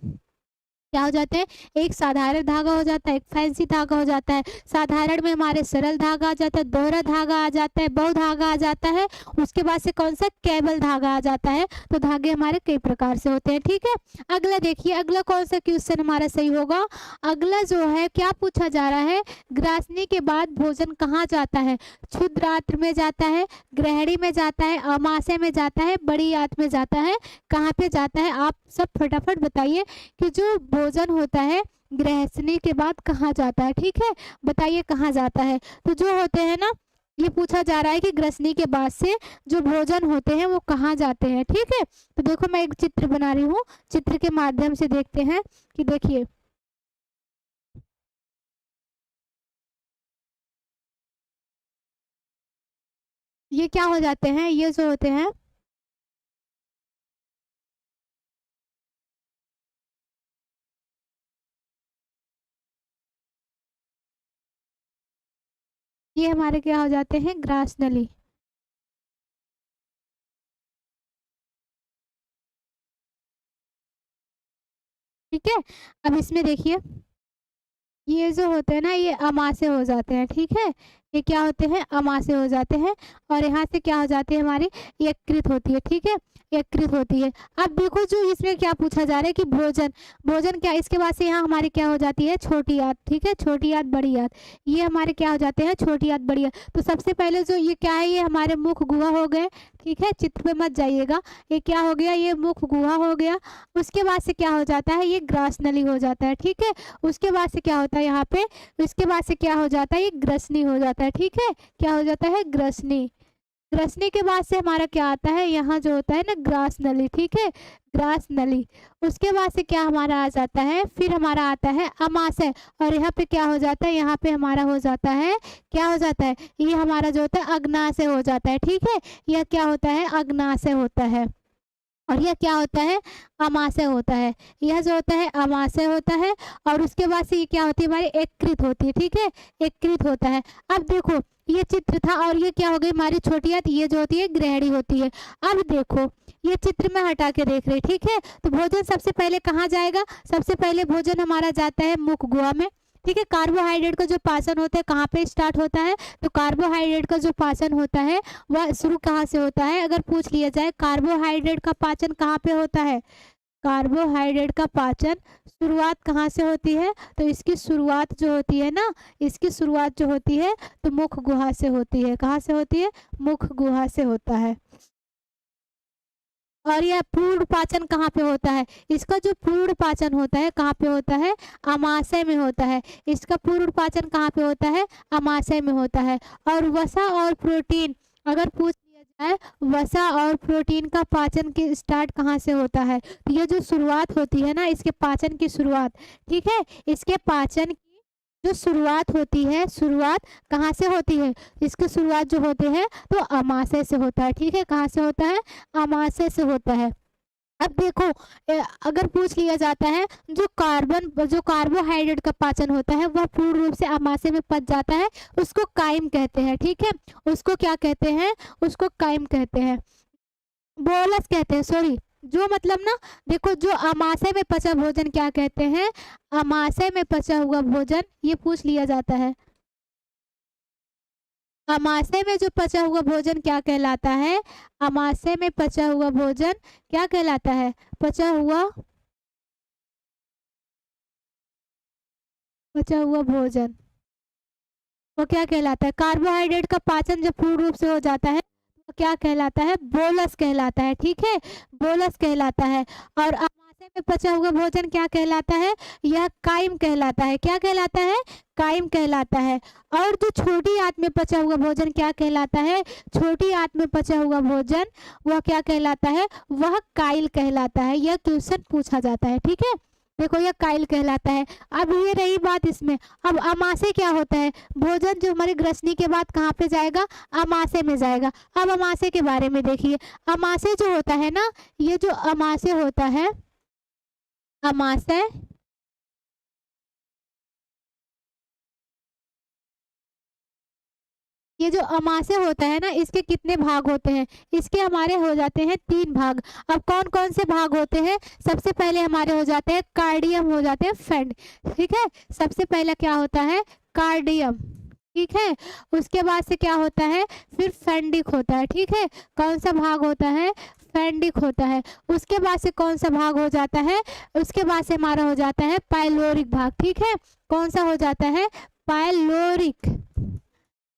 क्या हो जाते हैं, एक साधारण धागा हो जाता है, एक फैंसी धागा हो जाता है। साधारण में हमारे सरल धागा आ जाता है, दोहरा धागा आ जाता है, बहु धागा आ जाता है, उसके बाद से कौन सा, केबल धागा आ जाता है। तो धागे हमारे कई प्रकार से होते हैं। ठीक है, अगला देखिए, अगला कौन सा क्वेश्चन हमारा सही होगा। अगला जो है क्या पूछा जा रहा है, ग्रासनी के बाद भोजन कहाँ जाता है, क्षुद्रात्र में जाता है, ग्रहणी में जाता है, अमाशय में जाता है, बड़ी आत में जाता है, कहाँ पे जाता है। आप सब फटाफट बताइए कि जो भोजन होता है ग्रहणी के बाद कहाँ जाता है। ठीक है, बताइए कहाँ जाता है। तो जो होते हैं ना, ये पूछा जा रहा है कि ग्रसनी के बाद से जो भोजन होते हैं वो कहाँ जाते हैं। ठीक है, तो देखो मैं एक चित्र बना रही हूँ, चित्र के माध्यम से देखते हैं कि देखिए ये क्या हो जाते हैं, ये जो होते हैं ये हमारे क्या हो जाते हैं, ग्रास नली। ठीक है, अब इसमें देखिए ये जो होते हैं ना ये अमाशय हो जाते हैं। ठीक है, ये क्या होते हैं, अमाशय हो जाते हैं, और यहाँ से क्या हो जाती है, हमारी यकृत होती है। ठीक है, यकृत होती है। अब देखो जो इसमें क्या पूछा जा रहा है कि भोजन, भोजन क्या, इसके बाद से यहाँ हमारी क्या हो जाती है, छोटी आंत। ठीक है, छोटी आंत बड़ी आंत, ये हमारे क्या हो जाते हैं, छोटी आंत बड़ी आंत। तो सबसे पहले जो ये क्या है, ये हमारे मुख गुहा हो गए। ठीक है, चित्र पे मत जाइएगा, ये क्या हो गया, ये मुख गुहा हो गया। उसके बाद से क्या हो जाता है, ये ग्रास नली हो जाता है। ठीक है, उसके बाद से क्या होता है यहाँ पे, उसके बाद से क्या हो जाता है, ये ग्रसनी हो जाता है। ठीक है, क्या हो जाता है, ग्रसनी। ग्रसनी के बाद से हमारा क्या आता है, यहाँ जो होता है ना ग्रास नली, ठीक है, ग्रास नली। उसके बाद से क्या हमारा आ जाता है, फिर हमारा आता है अमाशय। और यहाँ पे क्या हो जाता है, यहाँ पे हमारा हो जाता है, क्या हो जाता है, ये हमारा जो होता है अग्नाशय हो जाता है, ठीक है। यह क्या होता है, अग्नाशय होता है। और यह क्या होता है, अमाशय होता है। यह जो होता है अमाशय होता है। और उसके बाद से ये क्या होती है, हमारी एककृत होती है, ठीक है, एककृत होता है। अब देखो ये चित्र था और ये क्या हो गई, हमारी छोटी आंत, ये जो होती है ग्रहणी होती है। अब देखो ये चित्र में हटा के देख रहे, ठीक है। तो भोजन सबसे पहले कहाँ जाएगा, सबसे पहले भोजन हमारा जाता है मुख गुहा में, ठीक है। कार्बोहाइड्रेट का जो पाचन होता है कहाँ पे स्टार्ट होता है, तो कार्बोहाइड्रेट का जो पाचन होता है वह शुरू कहाँ से होता है, अगर पूछ लिया जाए कार्बोहाइड्रेट का पाचन कहाँ पे होता है, कार्बोहाइड्रेट का पाचन शुरुआत कहाँ से होती है, तो इसकी शुरुआत जो होती है ना, इसकी शुरुआत जो होती है तो मुख गुहा से होती है। कहाँ से होती है, मुख गुहा से होता है। और यह पूर्ण पाचन कहाँ पे होता है, इसका जो पूर्ण पाचन होता है कहाँ पे होता है, अमाशय में होता है। इसका पूर्ण पाचन कहाँ पे होता है, अमाशय में होता है। और वसा और प्रोटीन, अगर पूछ लिया जाए वसा और प्रोटीन का पाचन की स्टार्ट कहाँ से होता है, तो ये जो शुरुआत होती है ना इसके पाचन की शुरुआत, ठीक है, इसके पाचन की जो शुरुआत होती है, शुरुआत कहाँ से होती है, इसकी शुरुआत जो होती है तो अमाशय से होता है, ठीक है। कहाँ से होता है, अमाशय से होता है। अब देखो अगर पूछ लिया जाता है जो कार्बोहाइड्रेट का पाचन होता है वह पूर्ण रूप से अमाशय में पच जाता है, उसको काइम कहते हैं, ठीक है। उसको क्या कहते हैं, उसको काइम कहते हैं, बोलस कहते हैं, सॉरी। जो मतलब ना देखो जो अमाशय में पचा भोजन क्या कहते हैं, अमाशय में पचा हुआ भोजन, ये पूछ लिया जाता है। अमाशय में जो पचा हुआ भोजन क्या कहलाता है, अमाशय में पचा हुआ भोजन क्या कहलाता है, पचा हुआ भोजन वो क्या कहलाता है, कार्बोहाइड्रेट का पाचन जब पूर्ण रूप से हो जाता है तो क्या कहलाता है, बोलस कहलाता है, ठीक है, बोलस कहलाता है। और अमाशय में पचा हुआ भोजन क्या कहलाता है, यह काइम कहलाता है। क्या कहलाता है, काइम कहलाता है। और जो छोटी आंत में पचा हुआ भोजन क्या कहलाता है, छोटी आंत में पचा हुआ भोजन वह क्या कहलाता है, वह काइल कहलाता है। यह क्वेश्चन पूछा जाता है, ठीक है। देखो यह काइल कहलाता है। अब ये रही बात इसमें, अब अमाशय क्या होता है, भोजन जो हमारी ग्रसनी के बाद कहाँ पे जाएगा, अमाशय में जाएगा। अब अमाशय के बारे में देखिए, अमाशय जो होता है ना, ये जो अमाशय होता है, अमाशय ये जो अमाशय होता है ना इसके कितने भाग होते हैं, इसके हमारे हो जाते हैं 3 भाग। अब कौन कौन से भाग होते हैं, सबसे पहले हमारे हो जाते हैं कार्डियम, हो जाते हैं फेंड, ठीक है। सबसे पहला क्या होता है, कार्डियम, ठीक है। उसके बाद से क्या होता है, फिर फेंडिक होता है, ठीक है। कौन सा भाग होता है, फेंडिक होता है। उसके बाद से कौन सा भाग हो जाता है, उसके बाद से हमारा हो जाता है पाइलोरिक भाग, ठीक है। कौन सा हो जाता है, पाइलोरिक,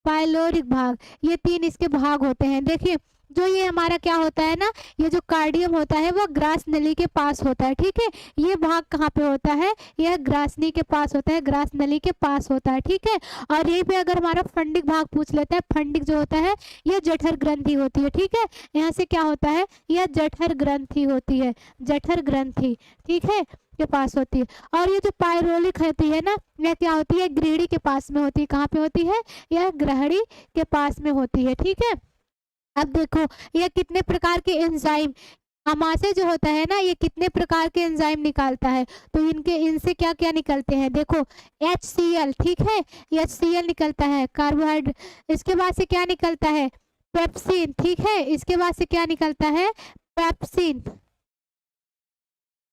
पाइलोरिक भाग। ये 3 इसके भाग होते हैं। देखिए जो ये हमारा क्या होता है ना, ये जो कार्डियम होता है वो ग्रास नली के पास होता है, ठीक है। ये भाग कहाँ पे होता है, यह ग्रासनी के पास होता है, ग्रास नली के पास होता है, ठीक है। और यहीं पे अगर हमारा फंडिक भाग पूछ लेता है, फंडिक जो होता है ये जठर ग्रंथि होती है, ठीक है। यहाँ से क्या होता है, यह जठर ग्रंथि होती है, जठर ग्रंथि, ठीक है, के पास होती है। और ये जो पाइरोलिक होती है ना, यह क्या होती है, ग्रहणी के पास में होती है। कहाँ पे होती है, यह ग्रहणी के पास में होती है, ठीक है। अब देखो यह कितने प्रकार के एंजाइम, अमाशय जो होता है ना ये कितने प्रकार के एंजाइम निकालता है, तो इनसे क्या क्या निकलते हैं, देखो HCl, ठीक है, HCl निकलता है कार्बोहाइड्रेट। इसके बाद से क्या निकलता है, पेप्सिन, ठीक है। इसके बाद से क्या निकलता है, पेप्सिन,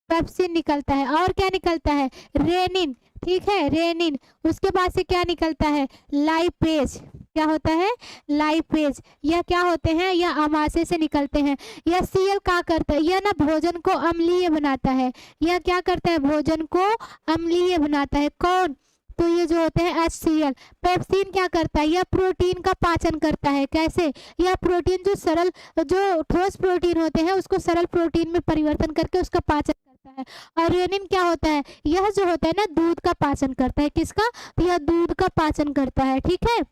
पेप्सिन निकलता है। और क्या निकलता है, रेनिन, ठीक है, रेनिन। उसके बाद से क्या निकलता है, लाइपेज, क्या होता है, लाइपेज। यह क्या होते हैं, यह अमाशय से निकलते हैं। यह सीएल क्या करता है, यह ना भोजन को अम्लीय बनाता है। यह क्या करता है, भोजन को अम्लीय बनाता है। कौन, तो ये जो होते हैं HCl। पेप्सिन क्या करता है, यह प्रोटीन का पाचन करता है। कैसे, यह प्रोटीन जो ठोस प्रोटीन होते हैं उसको सरल प्रोटीन में परिवर्तन करके उसका पाचन करता है। और रेनिन क्या होता है, यह जो होता है ना दूध का पाचन करता है। किसका, तो यह दूध का पाचन करता है, ठीक है।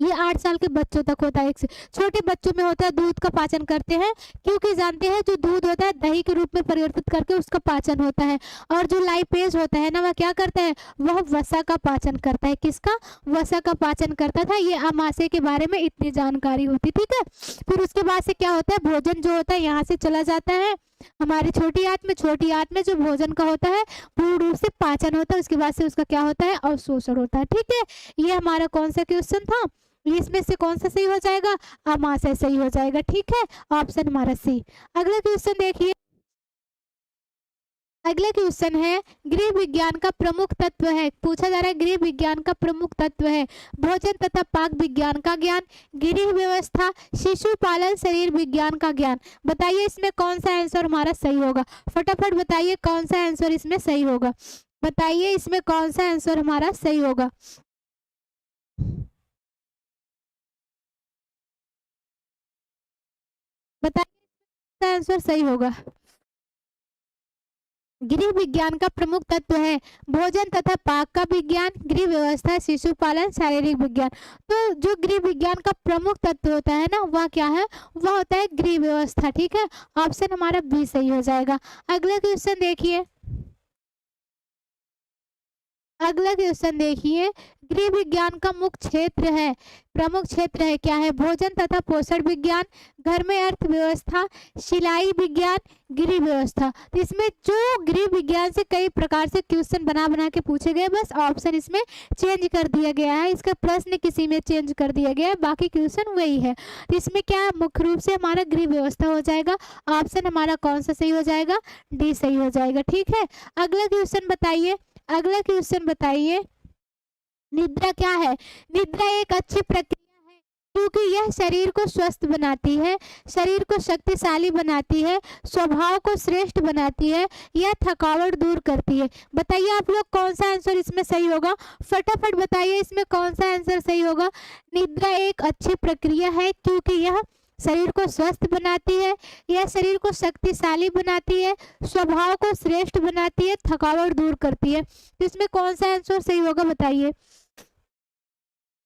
ये 8 साल के बच्चों तक होता है। एक से छोटे बच्चों में होता है दूध का पाचन करते हैं, क्योंकि जानते हैं जो दूध होता है दही के रूप में परिवर्तित करके उसका पाचन होता है। और जो लाइपेज होता है ना, वह क्या करता है, वह वसा का पाचन करता है। किसका, वसा का पाचन करता था। ये अमाशय के बारे में इतनी जानकारी होती, ठीक है। फिर उसके बाद से क्या होता है, भोजन जो होता है यहाँ से चला जाता है हमारी छोटी आंत में जो भोजन का होता है पूर्ण रूप से पाचन होता है। उसके बाद से उसका क्या होता है, अवशोषण होता है, ठीक है। ये हमारा कौन सा क्वेश्चन था, इसमें से कौन सा सही हो जाएगा, अमाशय सही हो जाएगा, ठीक है। ऑप्शन हमारा सी। अगला क्वेश्चन देखिए, अगला क्वेश्चन है गृह विज्ञान का प्रमुख तत्व है। पूछा जा रहा है गृह विज्ञान का प्रमुख तत्व है भोजन तथा पाक विज्ञान का ज्ञान, गृह व्यवस्था, शिशु पालन, शरीर विज्ञान का ज्ञान। बताइए इसमें कौन सा आंसर हमारा सही होगा, फटाफट बताइए कौन सा आंसर इसमें सही होगा। बताइए इसमें कौन सा आंसर हमारा सही होगा। बताइए आंसर सही होगा। गृह विज्ञान का प्रमुख तत्व है भोजन तथा पाक का विज्ञान, गृह व्यवस्था, शिशु पालन, शारीरिक विज्ञान। तो जो गृह विज्ञान का प्रमुख तत्व होता है ना, वह क्या है, वह होता है गृह व्यवस्था, ठीक है। ऑप्शन हमारा बी सही हो जाएगा। अगला क्वेश्चन देखिए, अगला क्वेश्चन देखिए, गृह विज्ञान का मुख्य क्षेत्र है, प्रमुख क्षेत्र है क्या है, भोजन तथा पोषण विज्ञान, घर में अर्थव्यवस्था, सिलाई विज्ञान, गृह व्यवस्था। तो इसमें जो गृह विज्ञान से कई प्रकार से क्वेश्चन बना बना के पूछे गए, बस ऑप्शन इसमें चेंज कर दिया गया है, इसका प्रश्न किसी में चेंज कर दिया गया है, बाकी क्वेश्चन वही है। तो इसमें क्या है, मुख्य रूप से हमारा गृह व्यवस्था हो जाएगा। ऑप्शन हमारा कौन सा सही हो जाएगा, डी सही हो जाएगा, ठीक है। अगला क्वेश्चन बताइए, अगला क्वेश्चन बताइए, निद्रा क्या है। निद्रा एक अच्छी प्रक्रिया है क्योंकि यह शरीर को स्वस्थ बनाती है, शरीर को शक्तिशाली बनाती है, स्वभाव को श्रेष्ठ बनाती है, यह थकावट दूर करती है। बताइए आप लोग कौन सा आंसर इसमें सही होगा, फटाफट बताइए इसमें कौन सा आंसर सही होगा। निद्रा एक अच्छी प्रक्रिया है क्योंकि यह शरीर को स्वस्थ बनाती है, यह शरीर को शक्तिशाली बनाती है, स्वभाव को श्रेष्ठ बनाती है, थकावट दूर करती है। तो इसमें कौन सा आंसर सही होगा बताइए।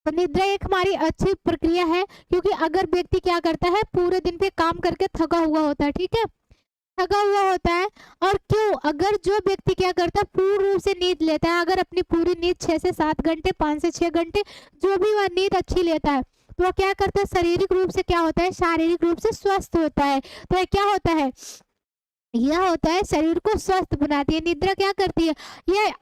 तो निद्रा एक हमारी अच्छी प्रक्रिया है क्योंकि अगर व्यक्ति क्या करता है, पूरे दिन पे काम करके थका हुआ होता है, ठीक है, थका हुआ होता है। और क्यों, अगर जो व्यक्ति क्या करता है, पूर्ण रूप से नींद लेता है, अगर अपनी पूरी नींद 6 से 7 घंटे, 5 से 6 घंटे, जो भी वह नींद अच्छी लेता है, तो वह क्या करता है, शारीरिक रूप से क्या होता है, शारीरिक रूप से स्वस्थ होता है। तो यह क्या होता है, यह होता है शरीर को स्वस्थ बनाती है। निद्रा क्या करती है,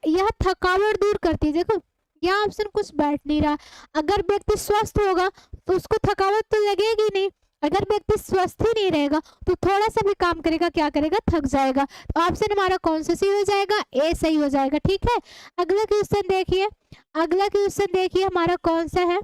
यह थकावट दूर करती है। देखो यह ऑप्शन कुछ बैठ नहीं रहा, अगर व्यक्ति स्वस्थ होगा तो उसको थकावट तो लगेगी नहीं, अगर व्यक्ति स्वस्थ ही नहीं रहेगा तो थोड़ा सा भी काम करेगा क्या करेगा, थक जाएगा। तो ऑप्शन हमारा कौन सा सही हो जाएगा, ए सही हो जाएगा, ठीक है। अगला क्वेश्चन देखिए, अगला क्वेश्चन देखिए हमारा कौन सा है,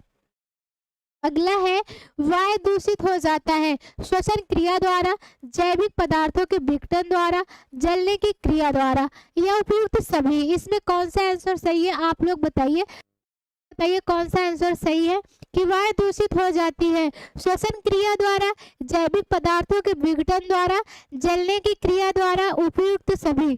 अगला है वायु दूषित हो जाता है श्वसन क्रिया द्वारा, जैविक पदार्थों के विघटन द्वारा, जलने की क्रिया द्वारा, यह उपयुक्त सभी। इसमें कौन सा आंसर सही है आप लोग बताइए, बताइए कौन सा आंसर सही है कि वायु दूषित हो जाती है श्वसन क्रिया द्वारा, जैविक पदार्थों के विघटन द्वारा, जलने की क्रिया द्वारा, उपयुक्त सभी।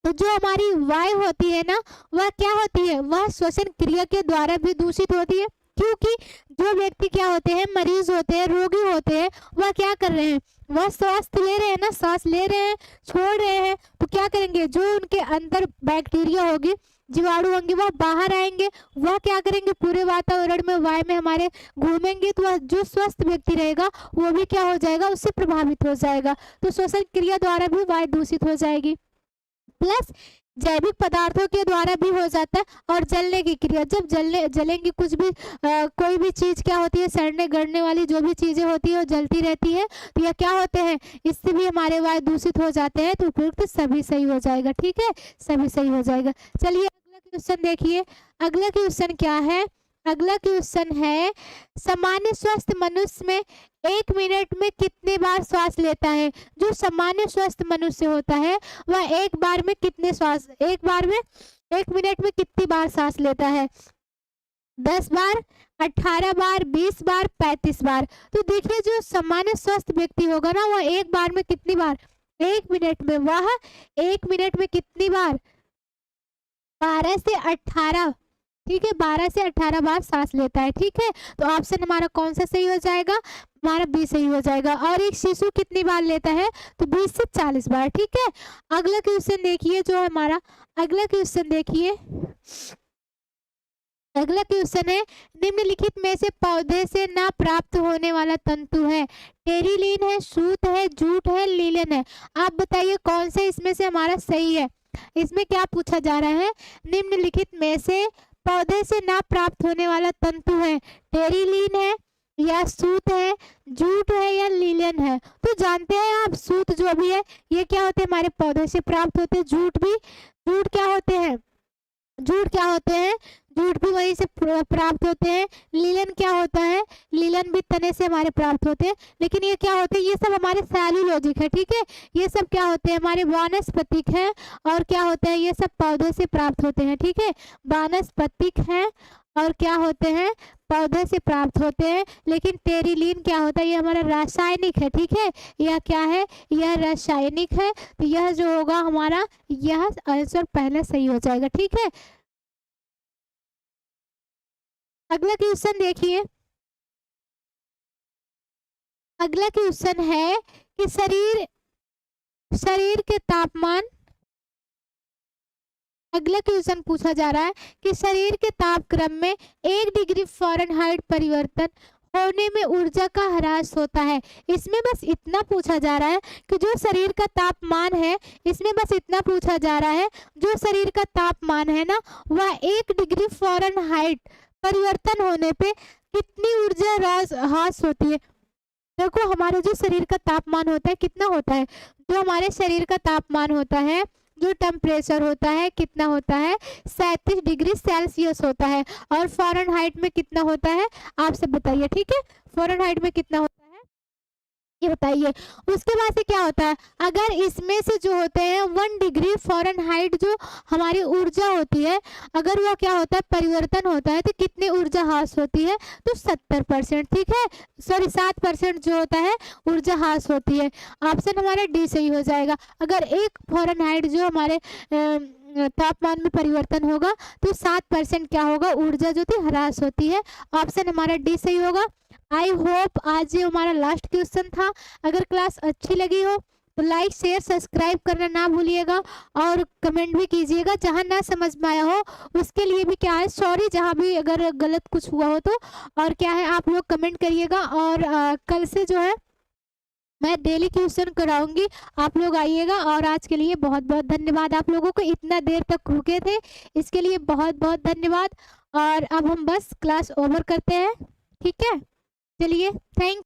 तो जो हमारी वायु होती है ना, वह क्या होती है, वह श्वसन क्रिया के द्वारा भी दूषित होती है, क्योंकि जो व्यक्ति क्या होते हैं, मरीज होते हैं, रोगी होते हैं, वह क्या कर रहे हैं, वह सांस ले रहे हैं ना, सांस ले रहे हैं, छोड़ रहे हैं, तो क्या करेंगे, जो उनके अंदर बैक्टीरिया होगी, जीवाणु होंगे, वह बाहर आएंगे, वह क्या करेंगे, पूरे वातावरण में वायु में हमारे घूमेंगे, तो वह जो स्वस्थ व्यक्ति रहेगा वो भी क्या हो जाएगा, उससे प्रभावित हो जाएगा। तो श्वसन क्रिया द्वारा भी वायु दूषित हो जाएगी, प्लस जैविक पदार्थों के द्वारा भी हो जाता है, और जलने की क्रिया, जब जलेंगे कुछ भी कोई भी चीज क्या होती है, सड़ने गड़ने वाली जो भी चीजें होती है वो जलती रहती है, तो यह क्या होते हैं, इससे भी हमारे वायु दूषित हो जाते हैं। तो उपयुक्त सभी सही हो जाएगा, ठीक है, सभी सही हो जाएगा। चलिए अगला क्वेश्चन देखिए, अगला क्वेश्चन क्या है, अगला क्वेश्चन है सामान्य स्वस्थ मनुष्य में 1 मिनट में कितने बार श्वास लेता है। जो सामान्य स्वस्थ मनुष्य होता है वह एक बार में कितने श्वास, एक बार में 1 मिनट में कितनी बार सांस लेता है, 10 बार, 18 बार, 20 बार, 35 बार। तो देखिए जो सामान्य स्वस्थ व्यक्ति होगा ना, वह एक बार में कितनी बार, 1 मिनट में, वह 1 मिनट में कितनी बार, 12 से 18, ठीक है, 12 से 18 बार सांस लेता है। ठीक है, तो ऑप्शन हमारा कौन सा सही हो जाएगा, हमारा बी सही हो जाएगा। और एक शिशु कितनी बार लेता है, तो 20 से 40 बार। ठीक है, अगला क्वेश्चन देखिए जो है हमारा, अगला क्वेश्चन देखिए, अगला क्वेश्चन है निम्नलिखित में से पौधे से ना प्राप्त होने वाला तंतु है, टेरिलीन है, सूत है, जूट है, लीलन है। आप बताइए कौन सा इसमें से हमारा सही है। इसमें क्या पूछा जा रहा है, निम्नलिखित में से पौधे से ना प्राप्त होने वाला तंतु है, टेरिलीन है या सूत है, जूट है या लीलन है। तो जानते हैं आप सूत जो भी है ये क्या होते हैं, हमारे पौधे से प्राप्त होते हैं। जूट क्या होते हैं, जूट क्या होते हैं, जूट भी वहीं से प्राप्त होते हैं। लीलन क्या होता है, लीलन भी तने से हमारे प्राप्त होते हैं। लेकिन ये क्या होते हैं, ये सब हमारे सेलुलोजिक है। ठीक है, ये सब क्या होते हैं, हमारे वानस्पतिक है। और क्या होते हैं, ये सब पौधों से प्राप्त होते हैं। ठीक है, वानस्पतिक है और क्या होते हैं, पौधे से प्राप्त होते हैं। लेकिन टेरिलीन क्या होता है, ये हमारा रासायनिक है। ठीक है, यह क्या है, यह रासायनिक है। तो यह जो होगा हमारा, यह आंसर पहले सही हो जाएगा। ठीक है, अगला क्वेश्चन देखिए, अगला क्वेश्चन है कि शरीर के तापमान, अगला क्वेश्चन पूछा जा रहा है कि शरीर के तापक्रम में 1 डिग्री फ़ारेनहाइट परिवर्तन होने में ऊर्जा का ह्रास होता है। इसमें बस इतना पूछा जा रहा है कि जो शरीर का तापमान है, इसमें बस इतना पूछा जा रहा है जो शरीर का तापमान है ना, वह 1 डिग्री फ़ारेनहाइट परिवर्तन होने पे कितनी ऊर्जा ह्रास होती है। देखो हमारा जो शरीर का तापमान होता है कितना होता है, जो हमारे शरीर का तापमान होता है, जो टेम्परेचर होता है कितना होता है, 37 डिग्री सेल्सियस होता है। और फ़ारेनहाइट में कितना होता है, आप सब बताइए। ठीक है, फ़ारेनहाइट में कितना होता है ये बताइए। उसके बाद से क्या होता है, अगर इसमें से जो होते हैं 1 डिग्री फ़ारेनहाइट जो हमारी ऊर्जा होती है, अगर वो क्या होता है परिवर्तन होता है, तो कितनी ऊर्जा ह्रास होती है, तो 70%। ठीक है, सॉरी 7% जो होता है ऊर्जा ह्रास होती है। ऑप्शन हमारा डी सही हो जाएगा। अगर 1 फ़ारेनहाइट जो हमारे तापमान में परिवर्तन होगा तो 7% क्या होगा, ऊर्जा जो थी ह्रास होती है। ऑप्शन हमारा डी सही होगा। आई होप आज ये हमारा लास्ट क्वेश्चन था। अगर क्लास अच्छी लगी हो तो लाइक शेयर सब्सक्राइब करना ना भूलिएगा और कमेंट भी कीजिएगा। जहां ना समझ में आया हो उसके लिए भी क्या है सॉरी, जहां भी अगर गलत कुछ हुआ हो तो, और क्या है आप लोग कमेंट करिएगा। और कल से जो है मैं डेली क्वेश्चन कराऊंगी, आप लोग आइएगा। और आज के लिए बहुत बहुत धन्यवाद, आप लोगों को इतना देर तक रुके थे इसके लिए बहुत बहुत धन्यवाद। और अब हम बस क्लास ओवर करते हैं। ठीक है, चलिए, थैंक